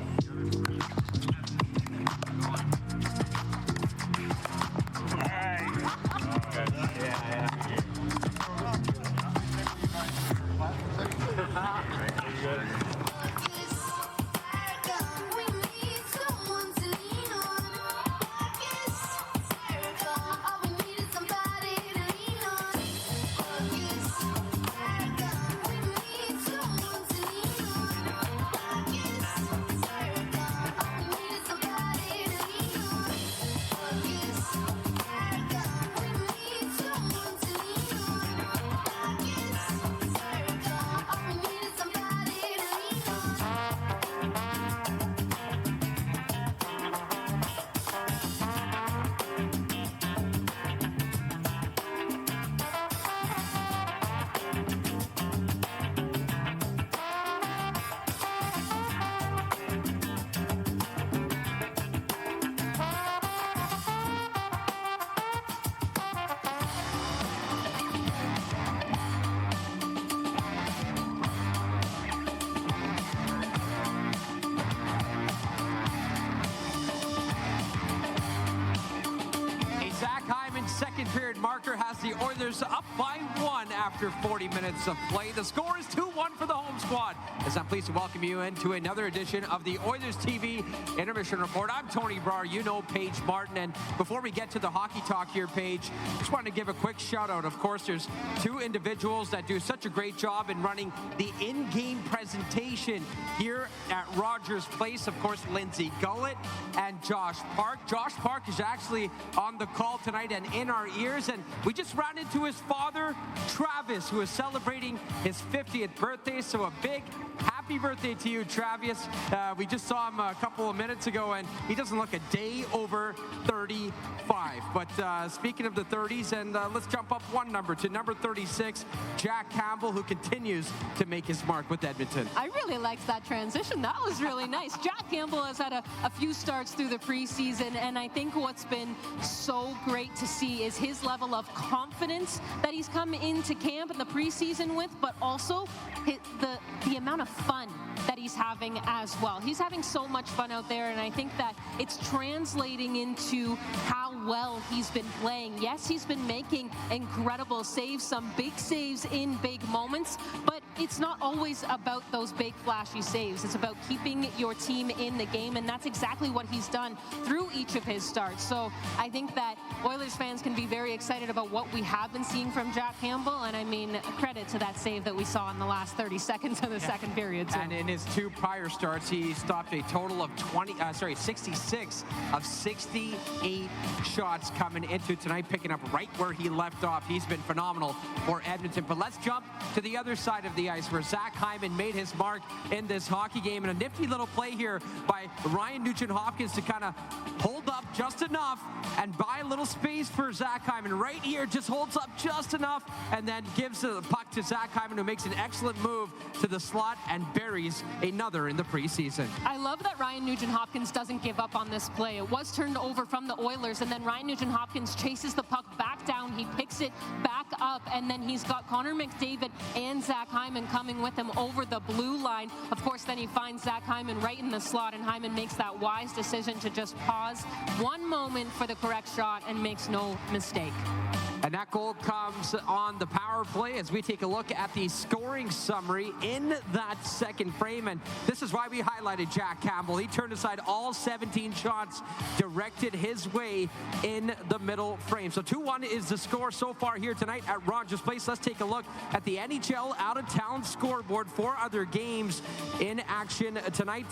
Second period marker has the Oilers up by 1 after 40 minutes of play. The score is 2-1 for the home squad. As I'm pleased to welcome you into another edition of the Oilers TV Intermission Report. I'm Tony Brar. You know Paige Martin. And before we get to the hockey talk here, Paige, just wanted to give a quick shout out. Of course, there's two individuals that do such a great job in running the in-game presentation here at Rogers Place. Of course, Lindsay Gullett and Josh Park. Josh Park is actually on the call tonight and in our ears, and we just ran into his father, Travis, who is celebrating his 50th birthday. So a big happy birthday to you, Travis. We just saw him a couple of minutes ago, and he doesn't look a day over 35. But speaking of the 30s, and let's jump up one number to number 36, Jack Campbell, who continues to make his mark with Edmonton. I really liked that transition. That was really nice. Jack Campbell has had a few starts through the preseason, and I think what's been so great to see is his level of confidence that he's come into camp in the preseason with, but also the amount of fun that he's having as well. He's having so much fun out there, and I think that it's translating into how well he's been playing. Yes, he's been making incredible saves, some big saves in big moments, but it's not always about those big flashy saves. It's about keeping your team in the game, and that's exactly what he's done through each of his starts. So I think that Oilers fans can be very excited about what we have been seeing from Jack Campbell, and I mean, credit to that save that we saw in the last 30 seconds of the second period. And in his two prior starts, he stopped a total of 66 of 68 shots coming into tonight, picking up right where he left off. He's been phenomenal for Edmonton. But let's jump to the other side of the ice, where Zach Hyman made his mark in this hockey game, and a nifty little play here by Ryan Nugent-Hopkins to kind of hold up just enough and buy a little space for Zach Hyman. Right here, just holds up just enough and then gives the puck to Zach Hyman, who makes an excellent move to the slot and buries another in the preseason. I love that Ryan Nugent-Hopkins doesn't give up on this play. It was turned over from the Oilers, and then Ryan Nugent-Hopkins chases the puck back down. He picks it back up, and then he's got Connor McDavid and Zach Hyman coming with him over the blue line. Of course, then he finds Zach Hyman right in the slot, and Hyman makes that wise decision to just pause one moment for the correct shot and makes no mistake. And that goal comes on the power power play as we take a look at the scoring summary in that second frame. And this is why we highlighted Jack Campbell. He turned aside all 17 shots directed his way in the middle frame. So 2-1 is the score so far here tonight at Rogers Place. Let's take a look at the NHL out-of-town scoreboard. 4 other games in action tonight.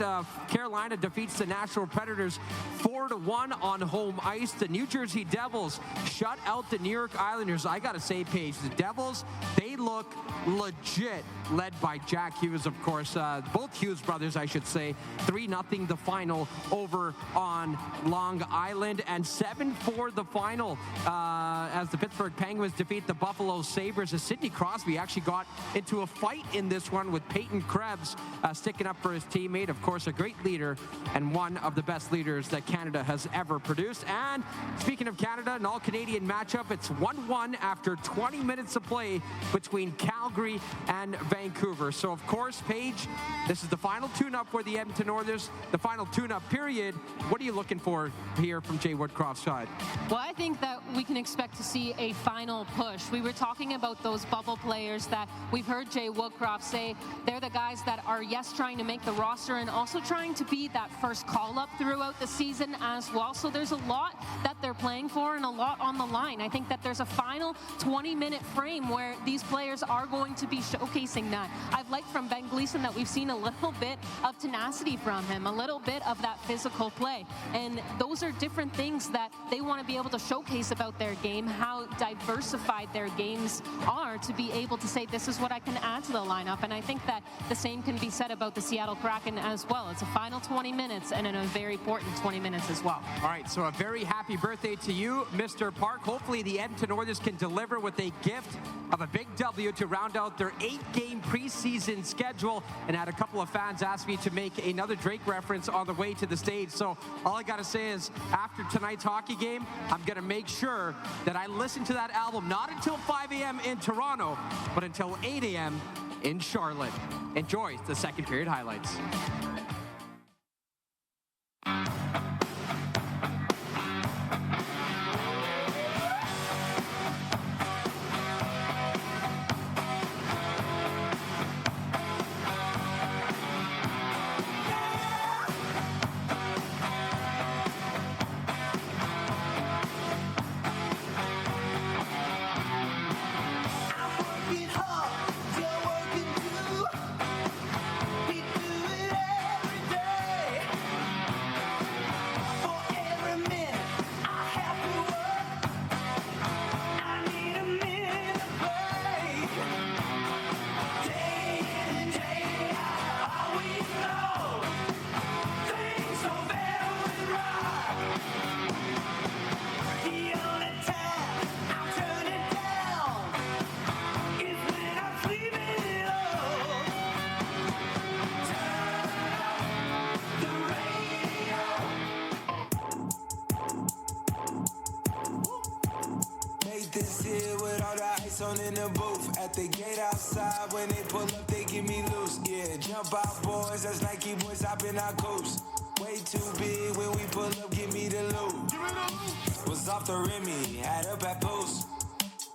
Carolina defeats the Nashville Predators 4-1 on home ice. The New Jersey Devils shut out the New York Islanders. I gotta say, Paige, the Devils, they look legit, led by Jack Hughes, of course. Both Hughes brothers, I should say. 3-0 the final over on Long Island, and 7-4 the final as the Pittsburgh Penguins defeat the Buffalo Sabres. As Sidney Crosby actually got into a fight in this one with Peyton Krebs sticking up for his teammate. Of course, a great leader and one of the best leaders that Canada has ever produced. And speaking of Canada, an all-Canadian matchup. It's 1-1 after 20 minutes of play between Calgary and Vancouver. So, of course, Paige, this is the final tune-up for the Edmonton Oilers, the final tune-up period. What are you looking for here from Jay Woodcroft's side? Well, I think that we can expect to see a final push. We were talking about those bubble players that we've heard Jay Woodcroft say they're the guys that are, yes, trying to make the roster and also trying to be that first call-up throughout the season as well. So there's a lot that they're playing for and a lot on the line. I think that there's a final 20-minute frame where these players are going to be showcasing that. I've liked from Ben Gleason that we've seen a little bit of tenacity from him, a little bit of that physical play. And those are different things that they want to be able to showcase about their game, how diversified their games are, to be able to say, this is what I can add to the lineup. And I think that the same can be said about the Seattle Kraken as well. It's a final 20 minutes and in a very important 20 minutes as well. All right, so a very happy birthday to you, Mr. Park. Hopefully the Edmonton Oilers can deliver with a gift of a big W to round out their 8-game preseason schedule. And I had a couple of fans ask me to make another Drake reference on the way to the stage. So all I got to say is, after tonight's hockey game, I'm going to make sure that I listen to that album not until 5 a.m. in Toronto, but until 8 a.m. in Charlotte. Enjoy the second period highlights. In the booth at the gate outside, when they pull up they give me loose. Yeah, jump out boys, that's Nike boys hopping our coast. Way too big when we pull up, give me the loot. Was off the Remy, had up at post.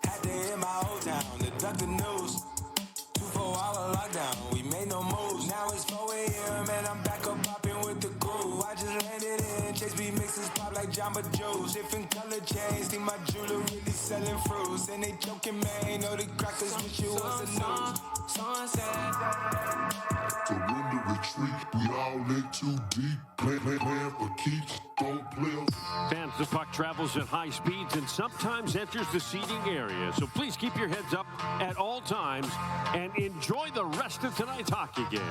Had to hit my old town to duck the news. 24-hour lockdown, we made no moves. Now it's 4 a.m. and I'm back up popping with the crew. I just landed in, Chase B mixes pop like Jamba Joe's. Different color chains, think my jeweler really selling fruits. And they joking, man, know the crackers wish it was a news. To win the retreat, we all in too deep. Playing for keeps, don't play. Fans, the puck travels at high speeds and sometimes enters the seating area. So please keep your heads up at all times and enjoy the rest of tonight's hockey game.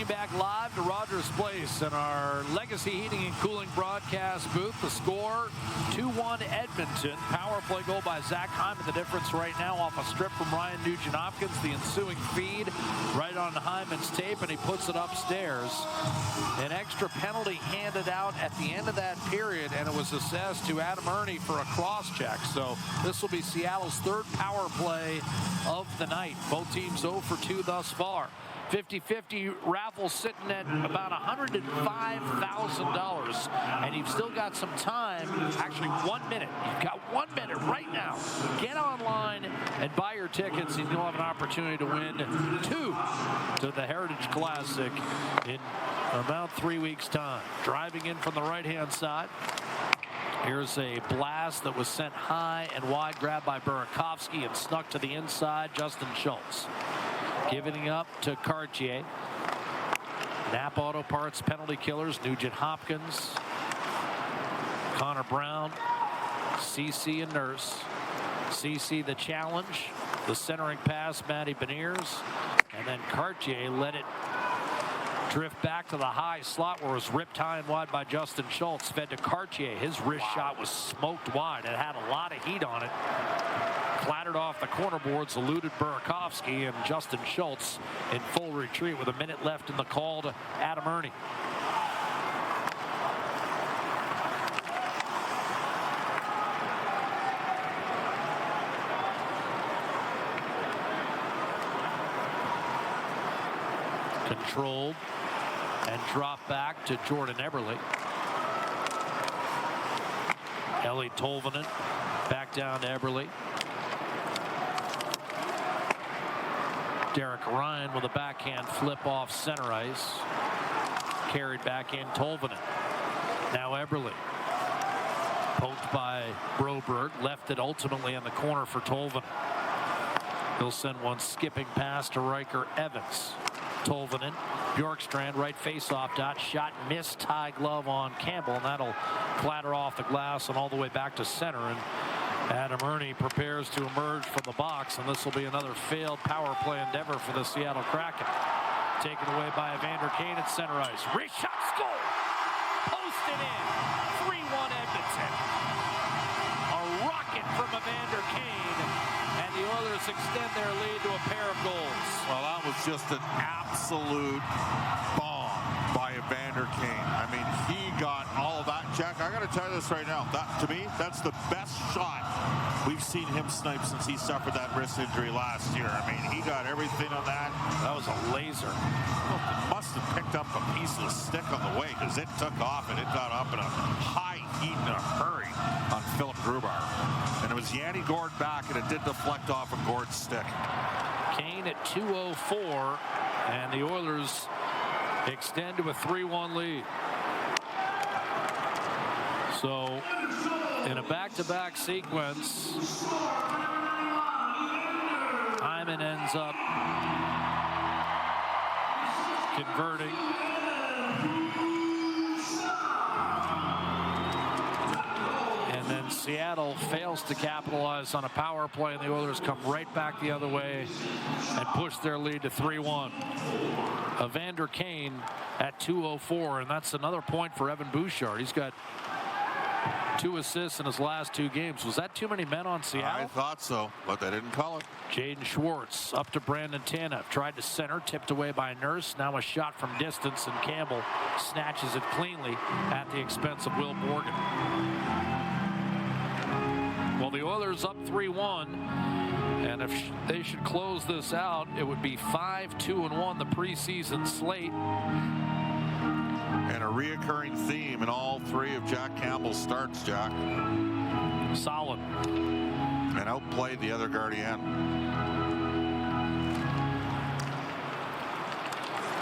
back live to Rogers Place in our Legacy Heating and Cooling broadcast booth. The score, 2-1 Edmonton. Power play goal by Zach Hyman. The difference right now off a strip from Ryan Nugent-Hopkins. The ensuing feed right on Hyman's tape, and he puts it upstairs. An extra penalty handed out at the end of that period, and it was assessed to Adam Ernie for a cross-check. So this will be Seattle's third power play of the night. Both teams 0 for 2 thus far. 50-50 raffle sitting at about $105,000, and you've still got some time, actually 1 minute. You've got 1 minute right now. Get online and buy your tickets, and you'll have an opportunity to win 2 to the Heritage Classic in about 3 weeks' time. Driving in from the right-hand side. Here's a blast that was sent high and wide, grabbed by Burakovsky and snuck to the inside. Justin Schultz giving up to Cartier. Napa Auto Parts penalty killers, Nugent-Hopkins, Connor Brown, CC and Nurse. CC the challenge, the centering pass, Matty Beniers, and then Cartier let it drift back to the high slot where it was ripped high and wide by Justin Schultz. Fed to Cartier. His wrist shot was smoked wide. It had a lot of heat on it. Clattered off the corner boards, eluded Burakovsky, and Justin Schultz in full retreat with a minute left in the call to Adam Ernie. Controlled and dropped back to Jordan Eberle. Ellie Tolvanen back down to Eberle. Derek Ryan with a backhand flip off center ice. Carried back in Tolvanen. Now Eberle. Poked by Broberg. Left it ultimately in the corner for Tolvanen. He'll send one skipping pass to Riker Evans. Tolvanen. Bjorkstrand right face-off dot. Shot missed. High glove on Campbell, and that'll clatter off the glass and all the way back to center. And Adam Ernie prepares to emerge from the box, and this will be another failed power play endeavor for the Seattle Kraken. Taken away by Evander Kane at center ice. Wrist shot, score! Posted in. 3-1 Edmonton. A rocket from Evander Kane, and the Oilers extend their lead to a pair of goals. Well, that was just an absolute bomb by Evander Kane. I mean, he got all of that. Jack, I got to tell you this right now. That, to me, that's the best shot we've seen him snipe since he suffered that wrist injury last year. I mean, he got everything on that. That was a laser. Well, must have picked up a piece of the stick on the way, because it took off and it got up in a high heat in a hurry on Philip Grubauer. And it was Yanni Gord back, and it did deflect off of Gord's stick. Kane at 2:04, and the Oilers extend to a 3-1 lead. So in a back-to-back sequence, Hyman ends up converting. And then Seattle fails to capitalize on a power play, and the Oilers come right back the other way and push their lead to 3-1. Evander Kane at 2:04, and that's another point for Evan Bouchard. He's got 2 assists in his last 2 games. Was that too many men on Seattle? I thought so, but they didn't call it. Jaden Schwartz up to Brandon Tanev. Tried to center, tipped away by Nurse. Now a shot from distance, and Campbell snatches it cleanly at the expense of Will Morgan. Well, the Oilers up 3-1, and if they should close this out, it would be 5-2-1, the preseason slate. And a reoccurring theme in all 3 of Jack Campbell's starts, Jack. Solid. And outplayed the other Guardian.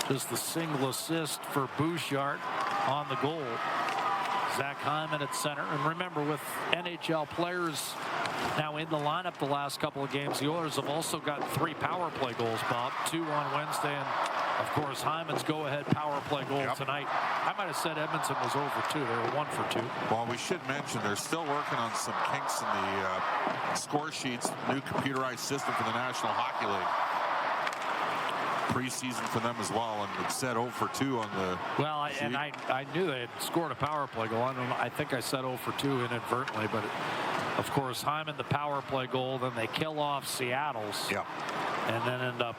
Just the single assist for Bouchard on the goal. Zach Hyman at center. And remember, with NHL players now in the lineup the last couple of games, the Oilers have also gotten 3 power play goals, Bob. 2 on Wednesday, and of course Hyman's go-ahead power play goal tonight. I might have said Edmonton was 0 for 2. They were 1 for 2. Well, we should mention they're still working on some kinks in the score sheets, new computerized system for the National Hockey League. preseason for them as well, and it said 0 for 2 on the. Well, I knew they had scored a power play goal. I think I said 0 for 2 inadvertently, but of course Hyman the power play goal. Then they kill off Seattle's. Yep. And then end up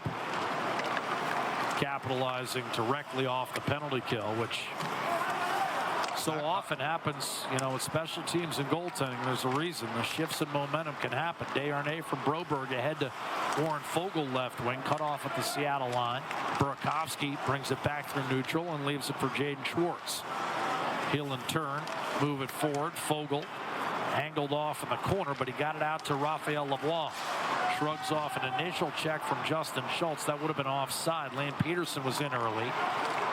capitalizing directly off the penalty kill, which so often happens, with special teams and goaltending. There's a reason. The shifts in momentum can happen. Desharnais from Broberg ahead to Warren Foegele left wing, cut off at the Seattle line. Burakovsky brings it back through neutral and leaves it for Jaden Schwartz. He'll in turn move it forward. Foegele angled off in the corner, but he got it out to Raphael Lavoie. Shrugs off an initial check from Justin Schultz. That would have been offside. Lane Peterson was in early.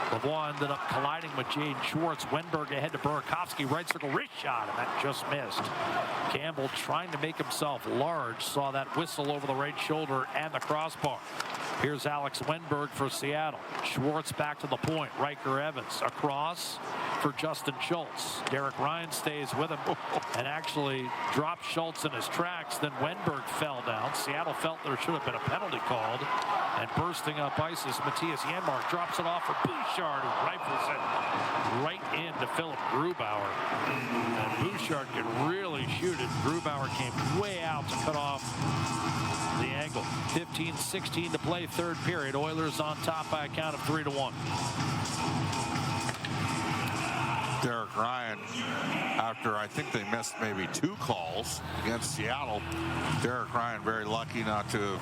Lavoie ended up colliding with Jaden Schwartz. Wenberg ahead to Burakovsky. Right circle wrist shot, and that just missed. Campbell trying to make himself large. Saw that whistle over the right shoulder and the crossbar. Here's Alex Wenberg for Seattle. Schwartz back to the point. Riker Evans across for Justin Schultz. Derek Ryan stays with him and actually dropped Schultz in his tracks. Then Wenberg fell down. Seattle felt there should have been a penalty called. And bursting up ice is Matthias Janmark. Drops it off for Bouchard, who rifles it right into Philip Grubauer. And Bouchard could really shoot it. Grubauer came way out to cut off the angle. 15-16 to play, third period. Oilers on top by a count of 3-1. Derek Ryan, after I think they missed maybe 2 calls against Seattle, Derek Ryan very lucky not to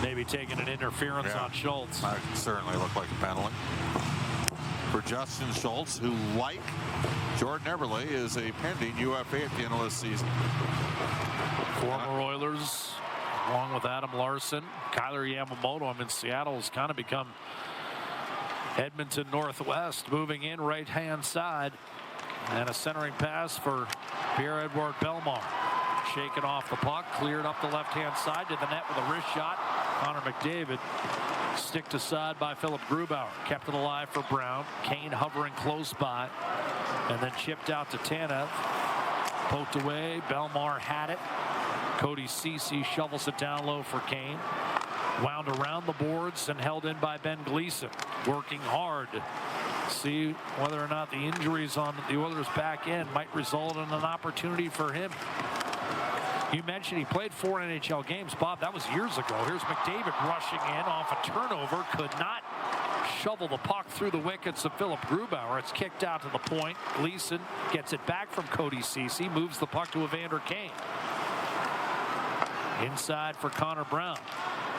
maybe taking an interference on Schultz. That certainly looked like a penalty. For Justin Schultz, who, like Jordan Eberle, is a pending UFA at the end of this season. Former Oilers, along with Adam Larson, Kyler Yamamoto. Seattle has kind of become Edmonton Northwest, moving in right-hand side. And a centering pass for Pierre-Edouard Bellemare. Shaken off the puck, cleared up the left-hand side to the net with a wrist shot. Connor McDavid sticked aside by Philip Grubauer. Kept it alive for Brown. Kane hovering close by. And then chipped out to Tanev. Poked away. Bellemare had it. Cody Ceci shovels it down low for Kane. Wound around the boards and held in by Ben Gleason. Working hard to see whether or not the injuries on the Oilers' back end might result in an opportunity for him. You mentioned he played 4 NHL games. Bob, that was years ago. Here's McDavid rushing in off a turnover. Could not shovel the puck through the wickets of Philip Grubauer. It's kicked out to the point. Gleason gets it back from Cody Ceci. Moves the puck to Evander Kane. Inside for Connor Brown.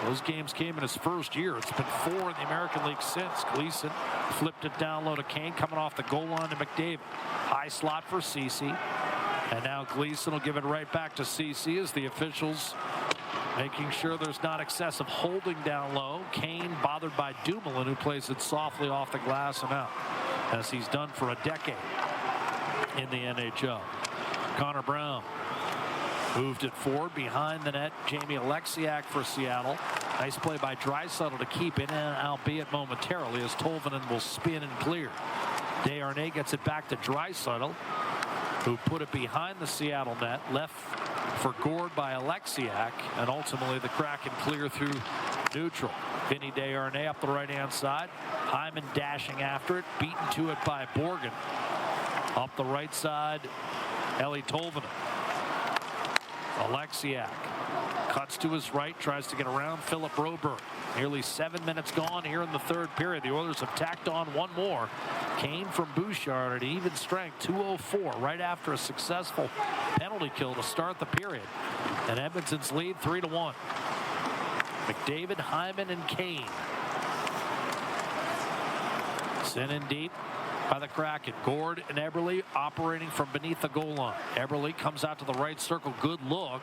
Those games came in his first year. It's been 4 in the American League since. Gleason flipped it down low to Kane, coming off the goal line to McDavid. High slot for Ceci. And now Gleason will give it right back to Ceci as the officials making sure there's not excessive holding down low. Kane bothered by Dumoulin, who plays it softly off the glass and out, as he's done for a decade in the NHL. Connor Brown moved it forward behind the net. Jamie Alexiak for Seattle. Nice play by Draisaitl to keep it in, albeit momentarily, as Tolvanen will spin and clear. Desharnais gets it back to Draisaitl, who put it behind the Seattle net, left for Gord by Alexiak, and ultimately the Kraken clear through neutral. Vinny Desharnais up the right-hand side. Hyman dashing after it, beaten to it by Borgen. Up the right side, Eeli Tolvanen. Alexiak cuts to his right, tries to get around Philip Broberg. Nearly 7 minutes gone here in the third period. The Oilers have tacked on one more. Kane from Bouchard at even strength, 2:04, right after a successful penalty kill to start the period. And Edmonton's lead 3-1. McDavid, Hyman, and Kane. Sent in deep by the Kraken. Gord and Eberle operating from beneath the goal line. Eberle comes out to the right circle. Good look.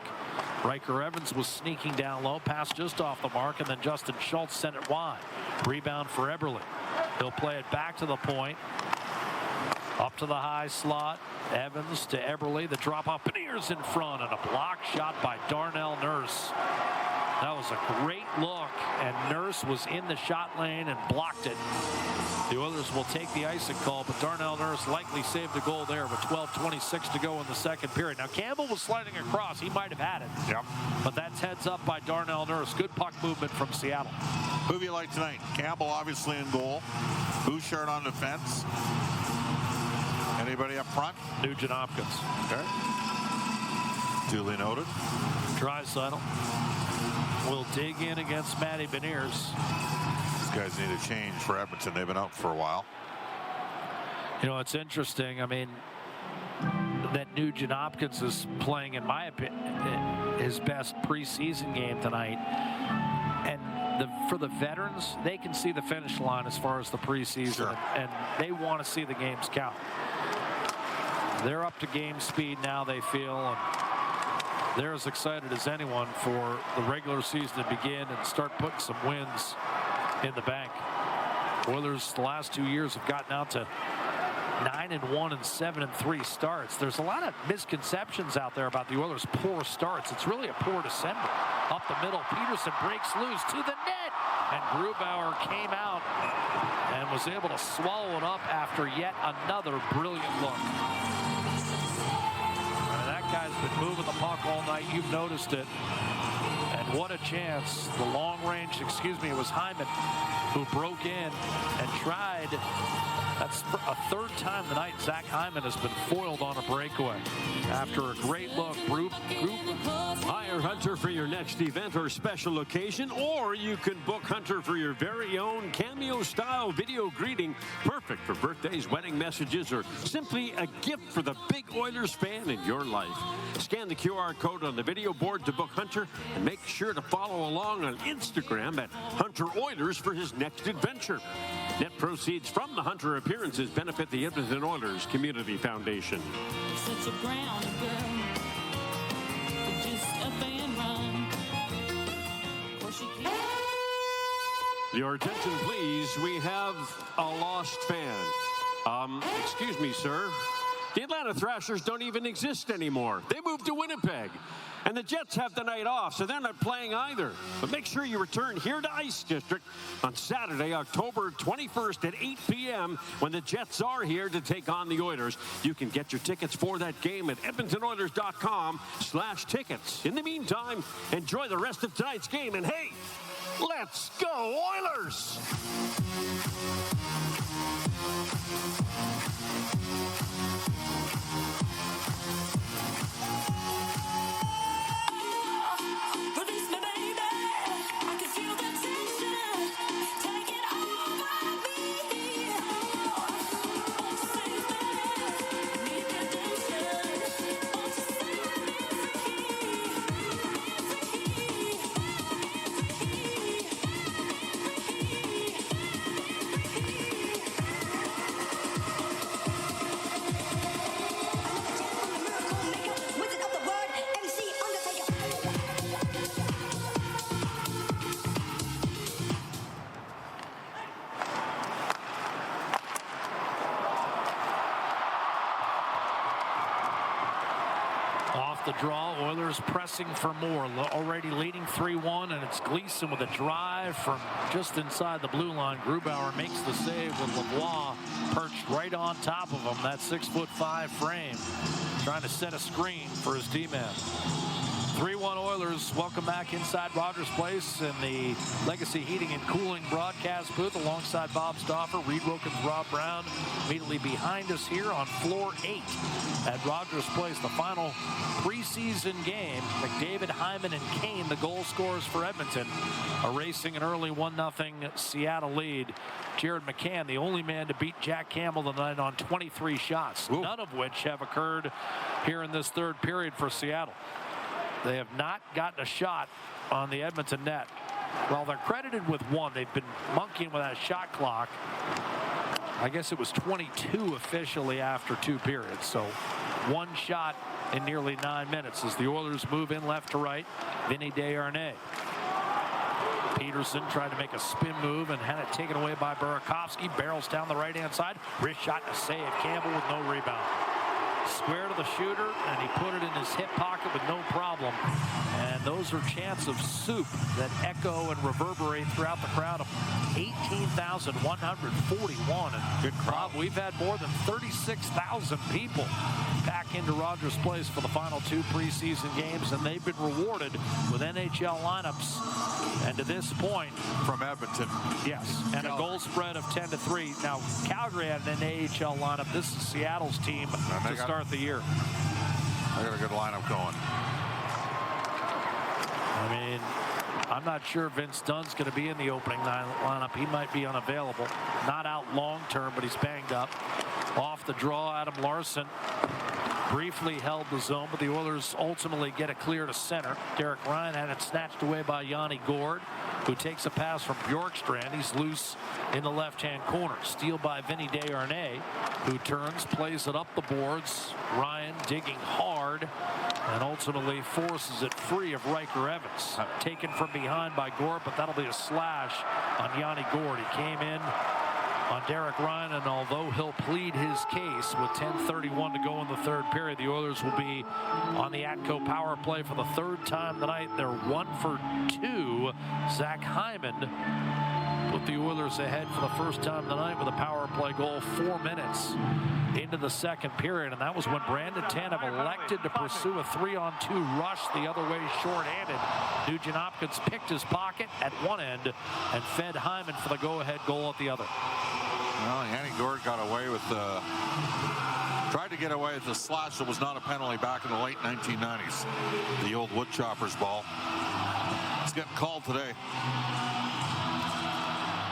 Riker Evans was sneaking down low. Pass just off the mark, and then Justin Schultz sent it wide. Rebound for Eberle. He'll play it back to the point. Up to the high slot. Evans to Eberle. The drop off. Beniers in front, and a block shot by Darnell Nurse. That was a great look, and Nurse was in the shot lane and blocked it. The Oilers will take the icing call, but Darnell Nurse likely saved the goal there with 12:26 to go in the second period. Now, Campbell was sliding across. He might have had it. Yep. But that's heads up by Darnell Nurse. Good puck movement from Seattle. Who do you like tonight? Campbell obviously in goal. Bouchard on defense. Anybody up front? Nugent Hopkins. Okay. Duly noted. Draisaitl will dig in against Matty Beniers. These guys need a change for Edmonton. They've been out for a while. You know, it's interesting. I mean, that Nugent Hopkins is playing, in my opinion, his best preseason game tonight. And for the veterans, they can see the finish line as far as the preseason, sure. and they want to see the games count. They're up to game speed now, they feel, and they're as excited as anyone for the regular season to begin and start putting some wins in the bank. Oilers the last 2 years have gotten out to 9-1 and 7-3 starts. There's a lot of misconceptions out there about the Oilers' poor starts. It's really a poor December. Up the middle, Peterson breaks loose to the net, and Grubauer came out and was able to swallow it up after yet another brilliant look. Guy's been moving the puck all night. You've noticed it. And what a chance. The long range, it was Hyman who broke in and tried. That's a third time tonight Zach Hyman has been foiled on a breakaway. After a great look, group. Hire Hunter for your next event or special occasion, or you can book Hunter for your very own cameo-style video greeting. Perfect for birthdays, wedding messages, or simply a gift for the big Oilers fan in your life. Scan the QR code on the video board to book Hunter, and make sure to follow along on Instagram at Hunter Oilers for his next adventure. Net proceeds from the Hunter appearances benefit the Edmonton Oilers Community Foundation. Such a ground girl. Just a fan run. Your attention, please. We have a lost fan. Excuse me, sir. The Atlanta Thrashers don't even exist anymore. They moved to Winnipeg. And the Jets have the night off, so they're not playing either. But make sure you return here to Ice District on Saturday, October 21st at 8 p.m. when the Jets are here to take on the Oilers. You can get your tickets for that game at EdmontonOilers.com/tickets. In the meantime, enjoy the rest of tonight's game. And hey, let's go Oilers! The draw, Oilers pressing for more, already leading 3-1, and it's Gleason with a drive from just inside the blue line. Grubauer makes the save with LeBlanc perched right on top of him. That 6'5" frame, trying to set a screen for his D-man. 3-1 Oilers. Welcome back inside Rogers Place in the Legacy Heating and Cooling broadcast booth alongside Bob Stauffer, Reed Wilkins, Rob Brown. Immediately behind us here on floor 8 at Rogers Place, the final preseason game. McDavid, Hyman, and Kane, the goal scorers for Edmonton, erasing an early 1-0 Seattle lead. Jared McCann, the only man to beat Jack Campbell tonight on 23 shots, none of which have occurred here in this third period for Seattle. They have not gotten a shot on the Edmonton net. Well, they're credited with one. They've been monkeying with that shot clock. I guess it was 22 officially after 2 periods. So one shot in nearly 9 minutes as the Oilers move in left to right. Vinny Desharnais. Peterson tried to make a spin move and had it taken away by Burakovsky. Barrels down the right-hand side. Wrist shot and a save. Campbell with no rebound. Square to the shooter, and he put it in his hip pocket with no problem. And those are chants of soup that echo and reverberate throughout the crowd of 18,141. And good crowd. We've had more than 36,000 people back into Rogers Place for the final 2 preseason games, and they've been rewarded with NHL lineups. And to this point, from Edmonton. Yes, and a goal spread of 10-3. Now, Calgary had an AHL lineup. This is Seattle's team to start the year. They got a good lineup going. I mean, I'm not sure Vince Dunn's going to be in the opening lineup. He might be unavailable. Not out long term, but he's banged up. Off the draw, Adam Larson briefly held the zone, but the Oilers ultimately get it clear to center. Derek Ryan had it snatched away by Yanni Gourde, who takes a pass from Bjorkstrand. He's loose in the left-hand corner. Steal by Vinny Desharnais, who turns, plays it up the boards. Ryan digging hard and ultimately forces it free of Riker Evans. Taken from behind by Gourde, but that'll be a slash on Yanni Gourde. He came in on Derek Ryan, and although he'll plead his case with 10:31 to go in the third period, the Oilers will be on the Atco power play for the 3rd time tonight. They're 1 for 2. Zach Hyman put the Oilers ahead for the first time tonight with a power play goal 4 minutes into the 2nd period, and that was when Brandon Tanev elected to pursue a 3-on-2 rush the other way short-handed. Nugent Hopkins picked his pocket at one end and fed Hyman for the go-ahead goal at the other. Well, Yanni Gourde got away with tried to get away with the slash that was not a penalty back in the late 1990s. The old woodchopper's ball. It's getting called today.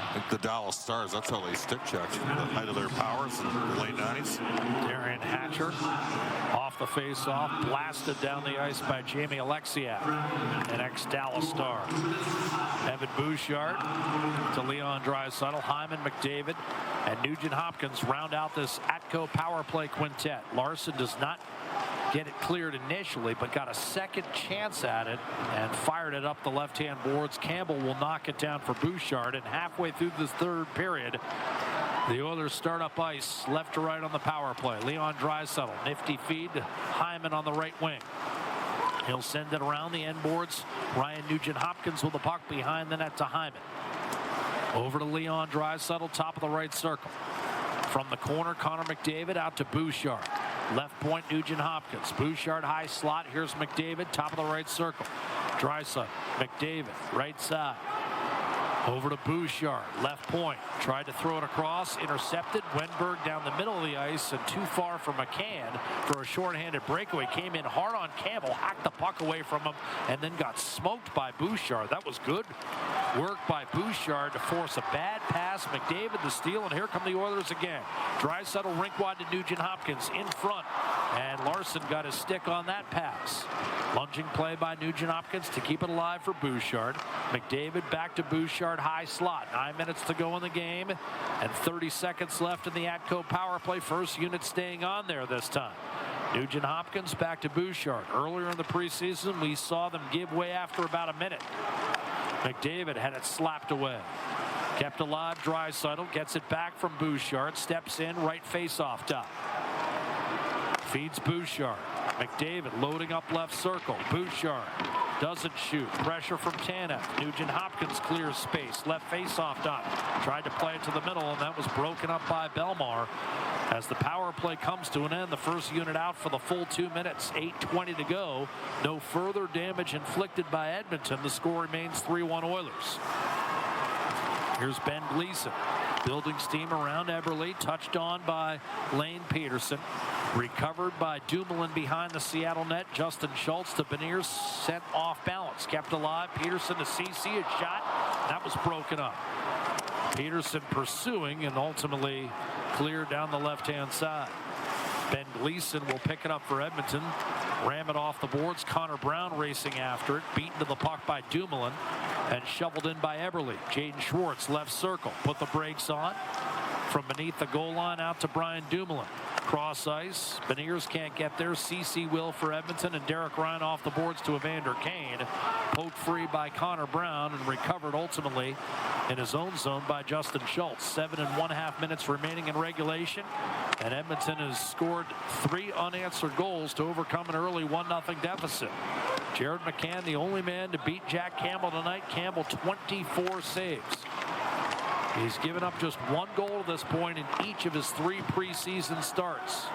I think the Dallas Stars, that's how they stick checked, the height of their powers in the late 90s. Darian Hatcher off the face-off, blasted down the ice by Jamie Alexiak, an ex-Dallas Star. Evan Bouchard to Leon Draisaitl, Hyman, McDavid, and Nugent Hopkins round out this Atco power play quintet. Larson does not get it cleared initially, but got a second chance at it and fired it up the left-hand boards. Campbell will knock it down for Bouchard, and halfway through this 3rd period, the Oilers start up ice left to right on the power play. Leon Draisaitl, nifty feed, Hyman on the right wing. He'll send it around the end boards. Ryan Nugent-Hopkins with the puck behind the net to Hyman. Over to Leon Draisaitl, top of the right circle. From the corner, Connor McDavid out to Bouchard. Left point, Nugent-Hopkins. Bouchard high slot. Here's McDavid, top of the right circle. Draisaitl, McDavid, right side. Over to Bouchard, left point. Tried to throw it across, intercepted. Wenberg down the middle of the ice and too far for McCann for a shorthanded breakaway. Came in hard on Campbell, hacked the puck away from him, and then got smoked by Bouchard. That was good work by Bouchard to force a bad pass. McDavid the steal, and here come the Oilers again. Draisaitl rink wide to Nugent-Hopkins in front, and Larson got his stick on that pass. Lunging play by Nugent-Hopkins to keep it alive for Bouchard. McDavid back to Bouchard, high slot. 9 minutes to go in the game and 30 seconds left in the Atco power play. First unit staying on there this time. Nugent-Hopkins back to Bouchard. Earlier in the preseason, we saw them give way after about a minute. McDavid had it slapped away. Kept alive, Draisaitl gets it back from Bouchard. Steps in, right face-off top. Feeds Bouchard. McDavid loading up left circle. Bouchard doesn't shoot. Pressure from Tanev. Nugent-Hopkins clears space. Left face-off dot. Tried to play it to the middle, and that was broken up by Belmar. As the power play comes to an end, the first unit out for the full 2 minutes. 8:20 to go. No further damage inflicted by Edmonton. The score remains 3-1 Oilers. Here's Ben Gleason. Building steam around Eberle. Touched on by Lane Peterson. Recovered by Dumoulin behind the Seattle net. Justin Schultz to Beniers, sent off balance. Kept alive. Peterson to CC, a shot. That was broken up. Peterson pursuing and ultimately cleared down the left-hand side. Ben Gleason will pick it up for Edmonton. Ram it off the boards. Connor Brown racing after it. Beaten to the puck by Dumoulin and shoveled in by Eberle. Jaden Schwartz, left circle. Put the brakes on. From beneath the goal line out to Brian Dumoulin. Cross ice. Beniers can't get there. CC will for Edmonton, and Derek Ryan off the boards to Evander Kane. Poked free by Connor Brown and recovered ultimately in his own zone by Justin Schultz. 7.5 minutes remaining in regulation. And Edmonton has scored 3 unanswered goals to overcome an early 1-0 deficit. Jared McCann, the only man to beat Jack Campbell tonight. Campbell 24 saves. He's given up just 1 goal at this point in each of his 3 preseason starts.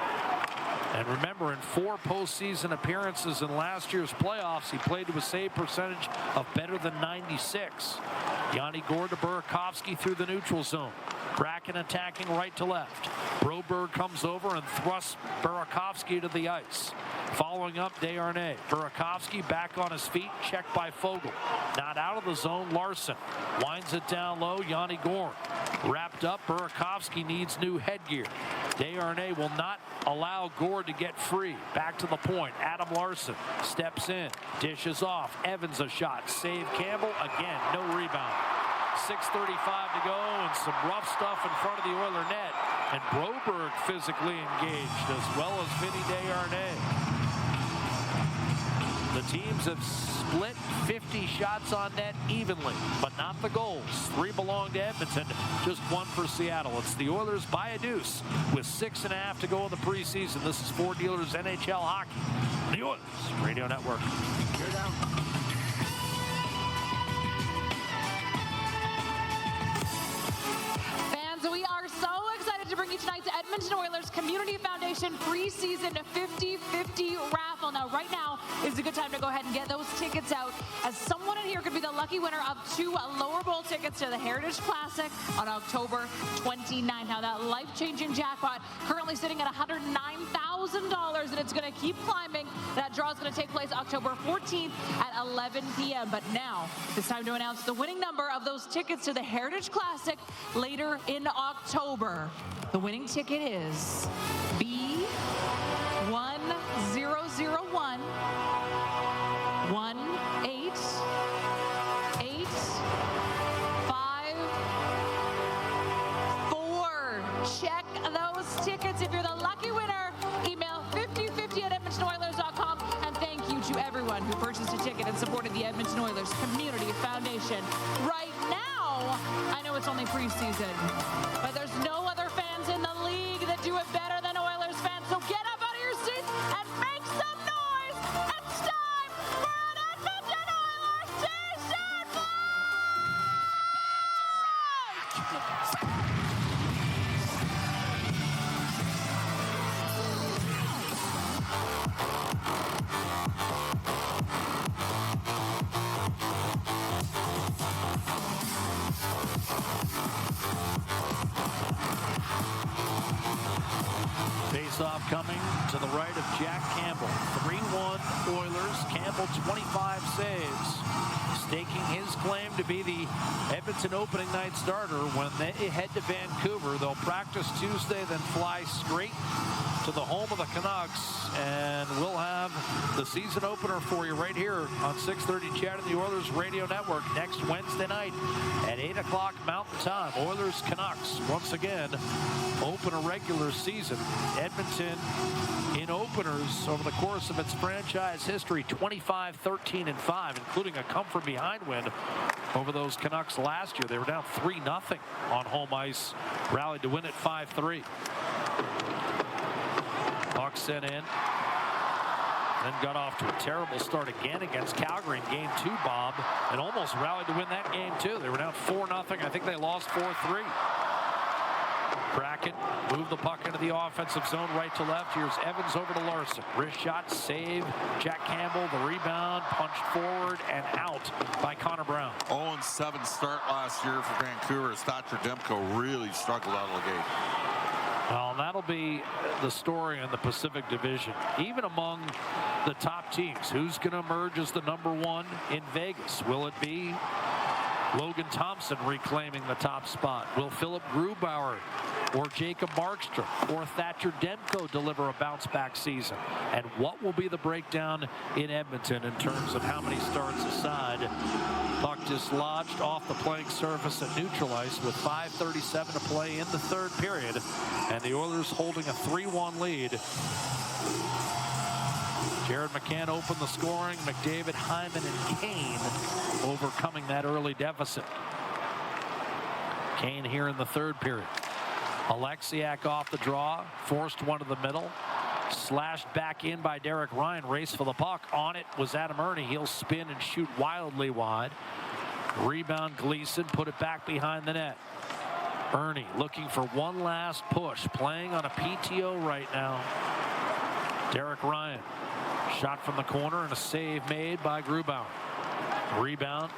And remember, in 4 postseason appearances in last year's playoffs, he played to a save percentage of better than 96. Yanni Gourde to Burakovsky through the neutral zone. Kraken attacking right to left. Broberg comes over and thrusts Burakovsky to the ice. Following up, Desharnais. Burakovsky back on his feet, checked by Fogle. Not out of the zone, Larson. Winds it down low, Yanni Gourde. Wrapped up, Burakovsky needs new headgear. Desharnais will not allow Gourde to get free. Back to the point, Adam Larson steps in, dishes off. Evans a shot, save Campbell, again, no rebound. 6:35 to go and some rough stuff in front of the Oiler net. And Broberg physically engaged as well as Vinny Desharnais. The teams have split 50 shots on net evenly, but not the goals. 3 belong to Edmonton, just 1 for Seattle. It's the Oilers by a deuce with 6.5 to go in the preseason. This is Ford Dealers NHL Hockey. The Oilers Radio Network. You're down. We are so excited to bring you tonight to Edmonton Oilers Community Foundation preseason 50-50 raffle. Now, right now is a good time to go ahead and get those tickets out, as someone in here could be the lucky winner of 2 lower bowl tickets to the Heritage Classic on October 29th. Now, that life-changing jackpot currently sitting at $109,000, and it's going to keep climbing. That draw is going to take place October 14th at 11 p.m. But now it's time to announce the winning number of those tickets to the Heritage Classic later in October. The winning ticket is B1001 1885. Check those tickets. If you're the lucky winner, email 5050@edmontonoilers.com. And thank you to everyone who purchased a ticket and supported the Edmonton Oilers Community Foundation. Right now, I know it's only preseason, but there's no other fans in the league that do it better than Oilers fans. So get up out of your seats and make some noise. It's time for an Edmonton Oilers t-shirt fight! Face-off coming to the right of Jack Campbell. 3-1 Oilers. Campbell 25 saves. Staking his claim to be the Edmonton opening night starter when they head to Vancouver. They'll practice Tuesday, then fly straight to the home of the Canucks, and we'll have the season opener for you right here on 6:30 CHED and the Oilers Radio Network next Wednesday night at 8 o'clock Mountain Time. Oilers Canucks once again open a regular season. Edmonton in openers over the course of its franchise history, 25-13-5, including a come from behind win over those Canucks last year. They were down 3-0 on home ice, rallied to win it 5-3. Puck sent in, then got off to a terrible start again against Calgary in Game 2, Bob, and almost rallied to win that game too. They were down 4-0. I think they lost 4-3. Kraken moved the puck into the offensive zone right to left. Here's Evans over to Larson. Wrist shot, save. Jack Campbell, the rebound, punched forward and out by Connor Brown. 0-7 start last year for Vancouver. Thatcher Demko really struggled out of the gate. Well, that'll be the story in the Pacific Division. Even among the top teams, who's going to emerge as the #1 in Vegas? Will it be Logan Thompson reclaiming the top spot? Will Philip Grubauer or Jacob Markstrom or Thatcher Demko deliver a bounce-back season? And what will be the breakdown in Edmonton in terms of how many starts aside? Puck dislodged off the playing surface at neutral ice with 5:37 to play in the third period, and the Oilers holding a 3-1 lead. Jared McCann opened the scoring. McDavid, Hyman, and Kane overcoming that early deficit. Kane here in the third period. Alexiak off the draw, forced one to the middle, slashed back in by Derek Ryan. Race for the puck. On it was Adam Ernie. He'll spin and shoot wildly wide. Rebound Gleason, put it back behind the net. Ernie looking for one last push, playing on a PTO right now. Derek Ryan, shot from the corner and a save made by Grubauer. Rebound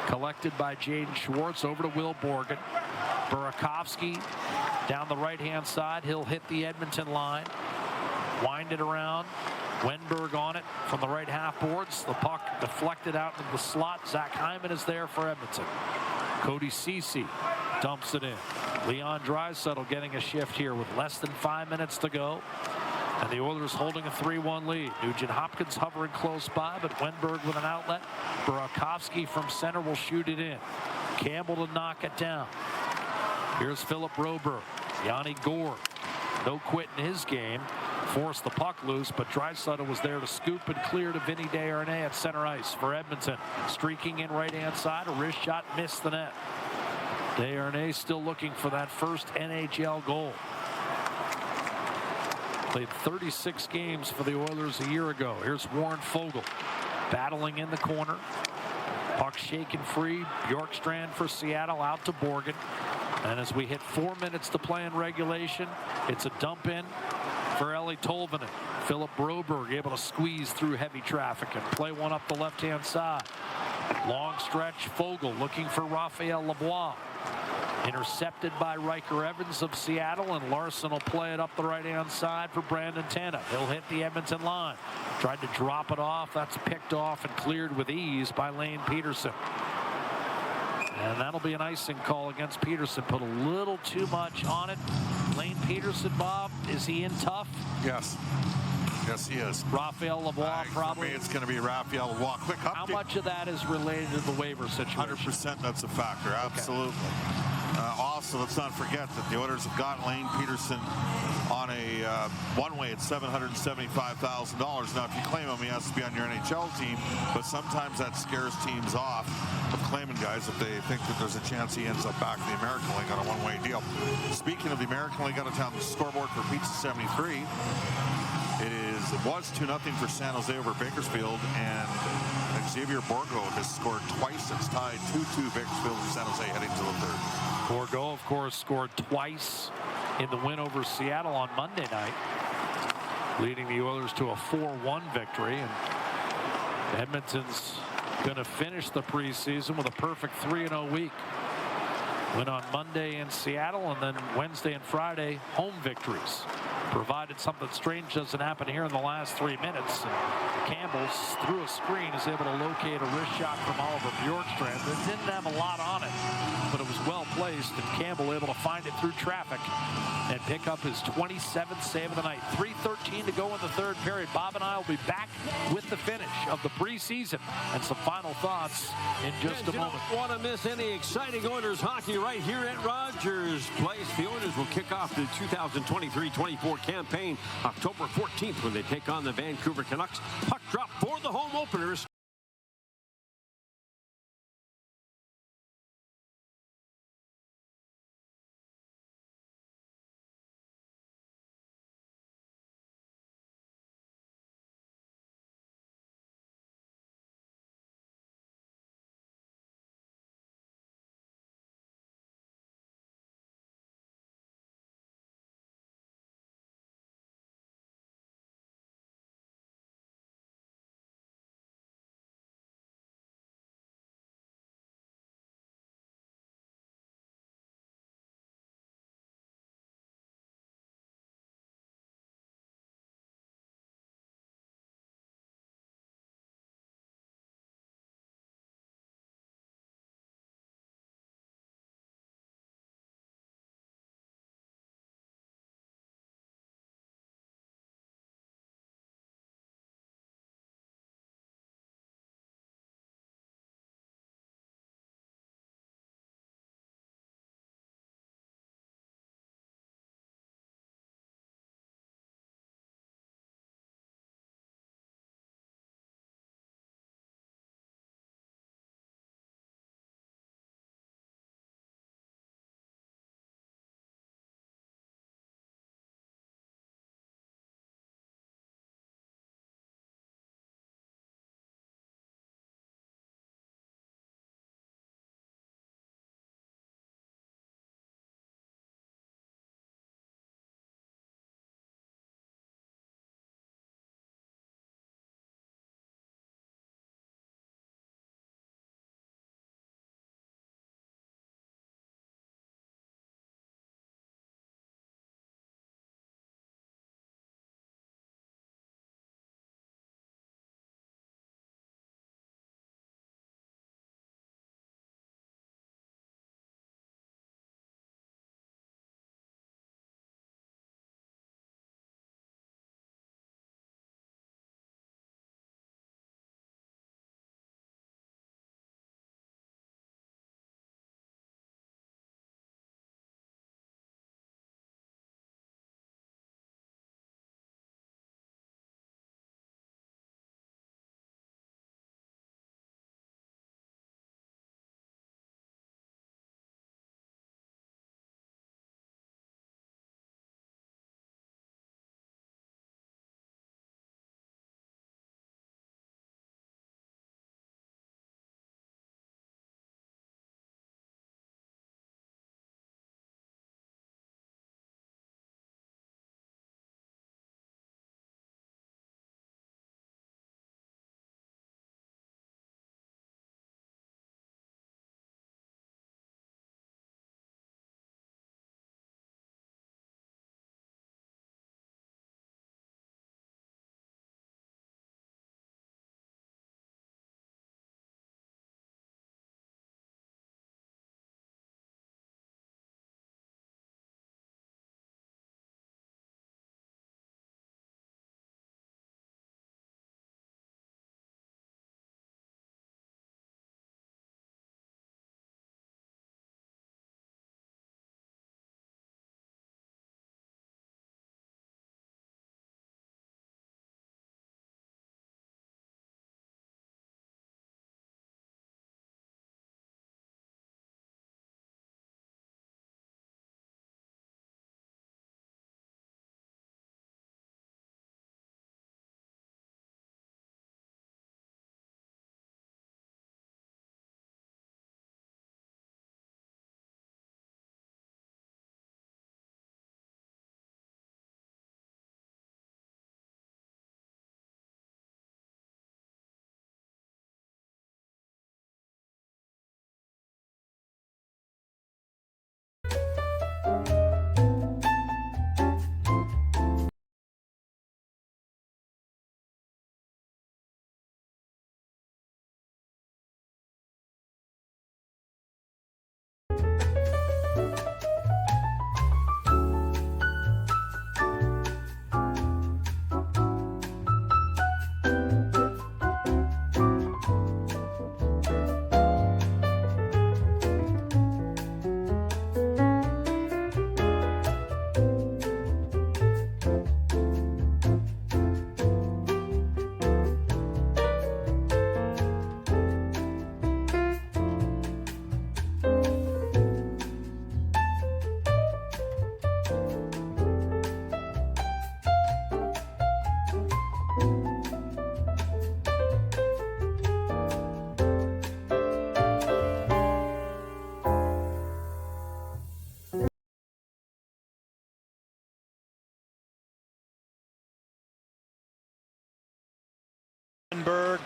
collected by Jaden Schwartz, over to Will Borgen. Burakovsky down the right-hand side. He'll hit the Edmonton line. Wind it around. Wenberg on it from the right half boards. The puck deflected out into the slot. Zach Hyman is there for Edmonton. Cody Ceci dumps it in. Leon Draisaitl getting a shift here with less than 5 minutes to go. And the Oilers holding a 3-1 lead. Nugent Hopkins hovering close by, but Wenberg with an outlet. Burakovsky from center will shoot it in. Campbell to knock it down. Here's Philip Broberg. Yanni Gourde, no quit in his game. Forced the puck loose, but Draisaitl was there to scoop and clear to Vinny Desharnais at center ice for Edmonton. Streaking in right-hand side, a wrist shot missed the net. Desharnais still looking for that first NHL goal. Played 36 games for the Oilers a year ago. Here's Warren Foegele battling in the corner. Puck shaken free. Bjorkstrand for Seattle, out to Borgen. And as we hit 4 minutes to play in regulation, it's a dump in for Eeli Tolvanen. Philip Broberg able to squeeze through heavy traffic and play one up the left-hand side. Long stretch, Foegele looking for Raphael Lavoie. Intercepted by Riker Evans of Seattle, and Larson will play it up the right-hand side for Brandon Tanev. He'll hit the Edmonton line. Tried to drop it off. That's picked off and cleared with ease by Lane Peterson. And that'll be an icing call against Peterson. Put a little too much on it. Lane Peterson, Bob, is he in tough? Yes. Yes, he is. Raphael Lavoie, probably. For me, it's going to be Raphael Lavoie. Quick update. How much of that is related to the waiver situation? 100% that's a factor. Absolutely. Okay. Also, let's not forget that the Oilers have got Lane Peterson on a one-way at $775,000. Now, if you claim him, he has to be on your NHL team, but sometimes that scares teams off of claiming guys if they think that there's a chance he ends up back in the American League on a one-way deal. Speaking of the American League, out of town, the scoreboard for Pizza 73. It was 2-0 for San Jose over Bakersfield, and Xavier Borgo has scored twice. It's tied 2-2 Bakersfield and San Jose heading to the third. Borgo, of course, scored twice in the win over Seattle on Monday night, leading the Oilers to a 4-1 victory. And Edmonton's going to finish the preseason with a perfect 3-0 week. Win on Monday in Seattle, and then Wednesday and Friday home victories. Provided something strange doesn't happen here in the last 3 minutes. And Campbell, through a screen, is able to locate a wrist shot from Oliver Bjorkstrand. It didn't have a lot on it, but it was well placed, and Campbell able to find it through traffic and pick up his 27th save of the night. 3:13 to go in the third period. Bob and I will be back with the finish of the preseason and some final thoughts in just a moment. Don't want to miss any exciting Oilers hockey right here at Rogers Place. The Oilers will kick off the 2023-24 campaign October 14th when they take on the Vancouver Canucks. Puck drop for the home openers.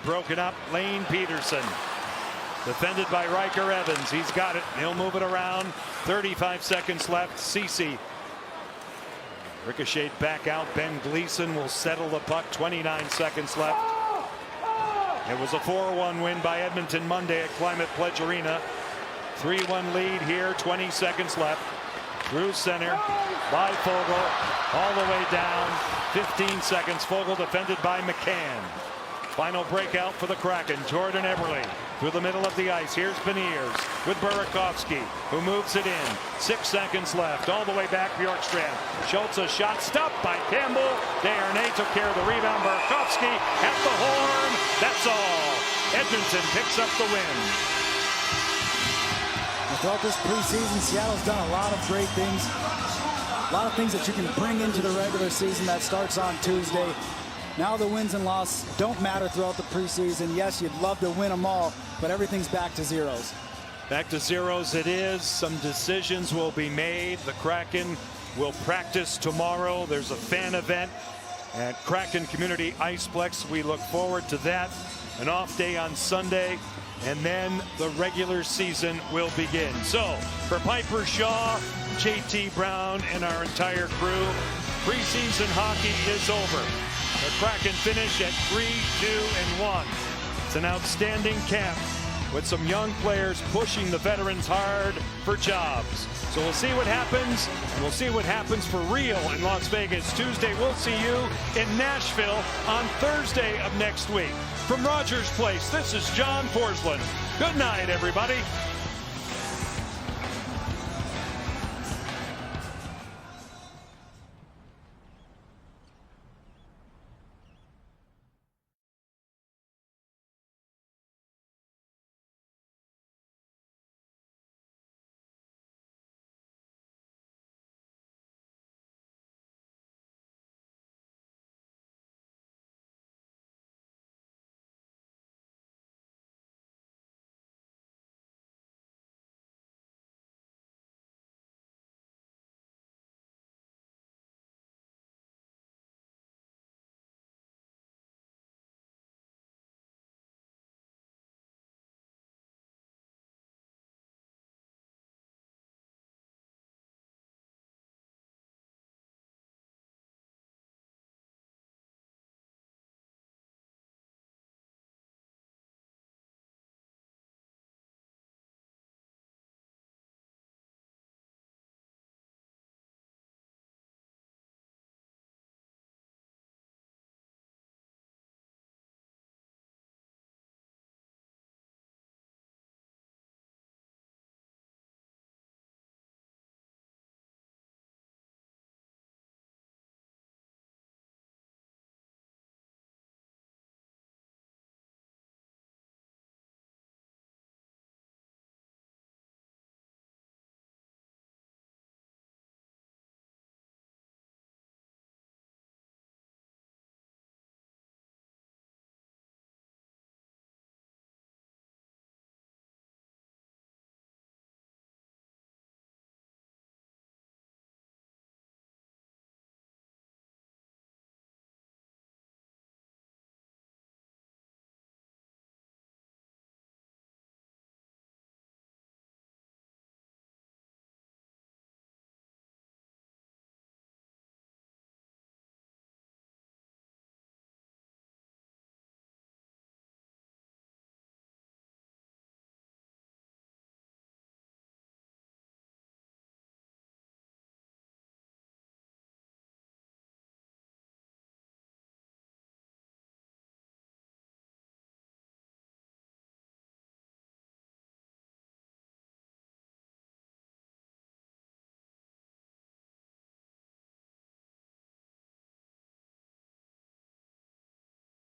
Broken up, Lane Peterson. Defended by Riker Evans. He's got it. He'll move it around. 35 seconds left. Ceci. Ricocheted back out. Ben Gleason will settle the puck. 29 seconds left. It was a 4-1 win by Edmonton Monday at Climate Pledge Arena. 3-1 lead here. 20 seconds left. Through center by Fogle. All the way down. 15 seconds. Fogle defended by McCann. Final breakout for the Kraken. Jordan Eberle through the middle of the ice. Here's Beniers with Burakovsky, who moves it in. 6 seconds left. All the way back, Bjorkstrand. Schultz, a shot stopped by Campbell. Desharnais took care of the rebound. Burakovsky at the horn. That's all. Edmonton picks up the win. Throughout this preseason, Seattle's done a lot of great things. A lot of things that you can bring into the regular season that starts on Tuesday. Now the wins and losses don't matter throughout the preseason. Yes, you'd love to win them all, but everything's back to zeros. Back to zeros it is. Some decisions will be made. The Kraken will practice tomorrow. There's a fan event at Kraken Community Iceplex. We look forward to that. An off day on Sunday, and then the regular season will begin. So for Piper Shaw, JT Brown, and our entire crew, preseason hockey is over. The Kraken finish at 3-2-1. It's an outstanding camp with some young players pushing the veterans hard for jobs. So we'll see what happens, and we'll see what happens for real in Las Vegas Tuesday. We'll see you in Nashville on Thursday of next week. From Rogers Place, this is John Forsland. Good night, everybody.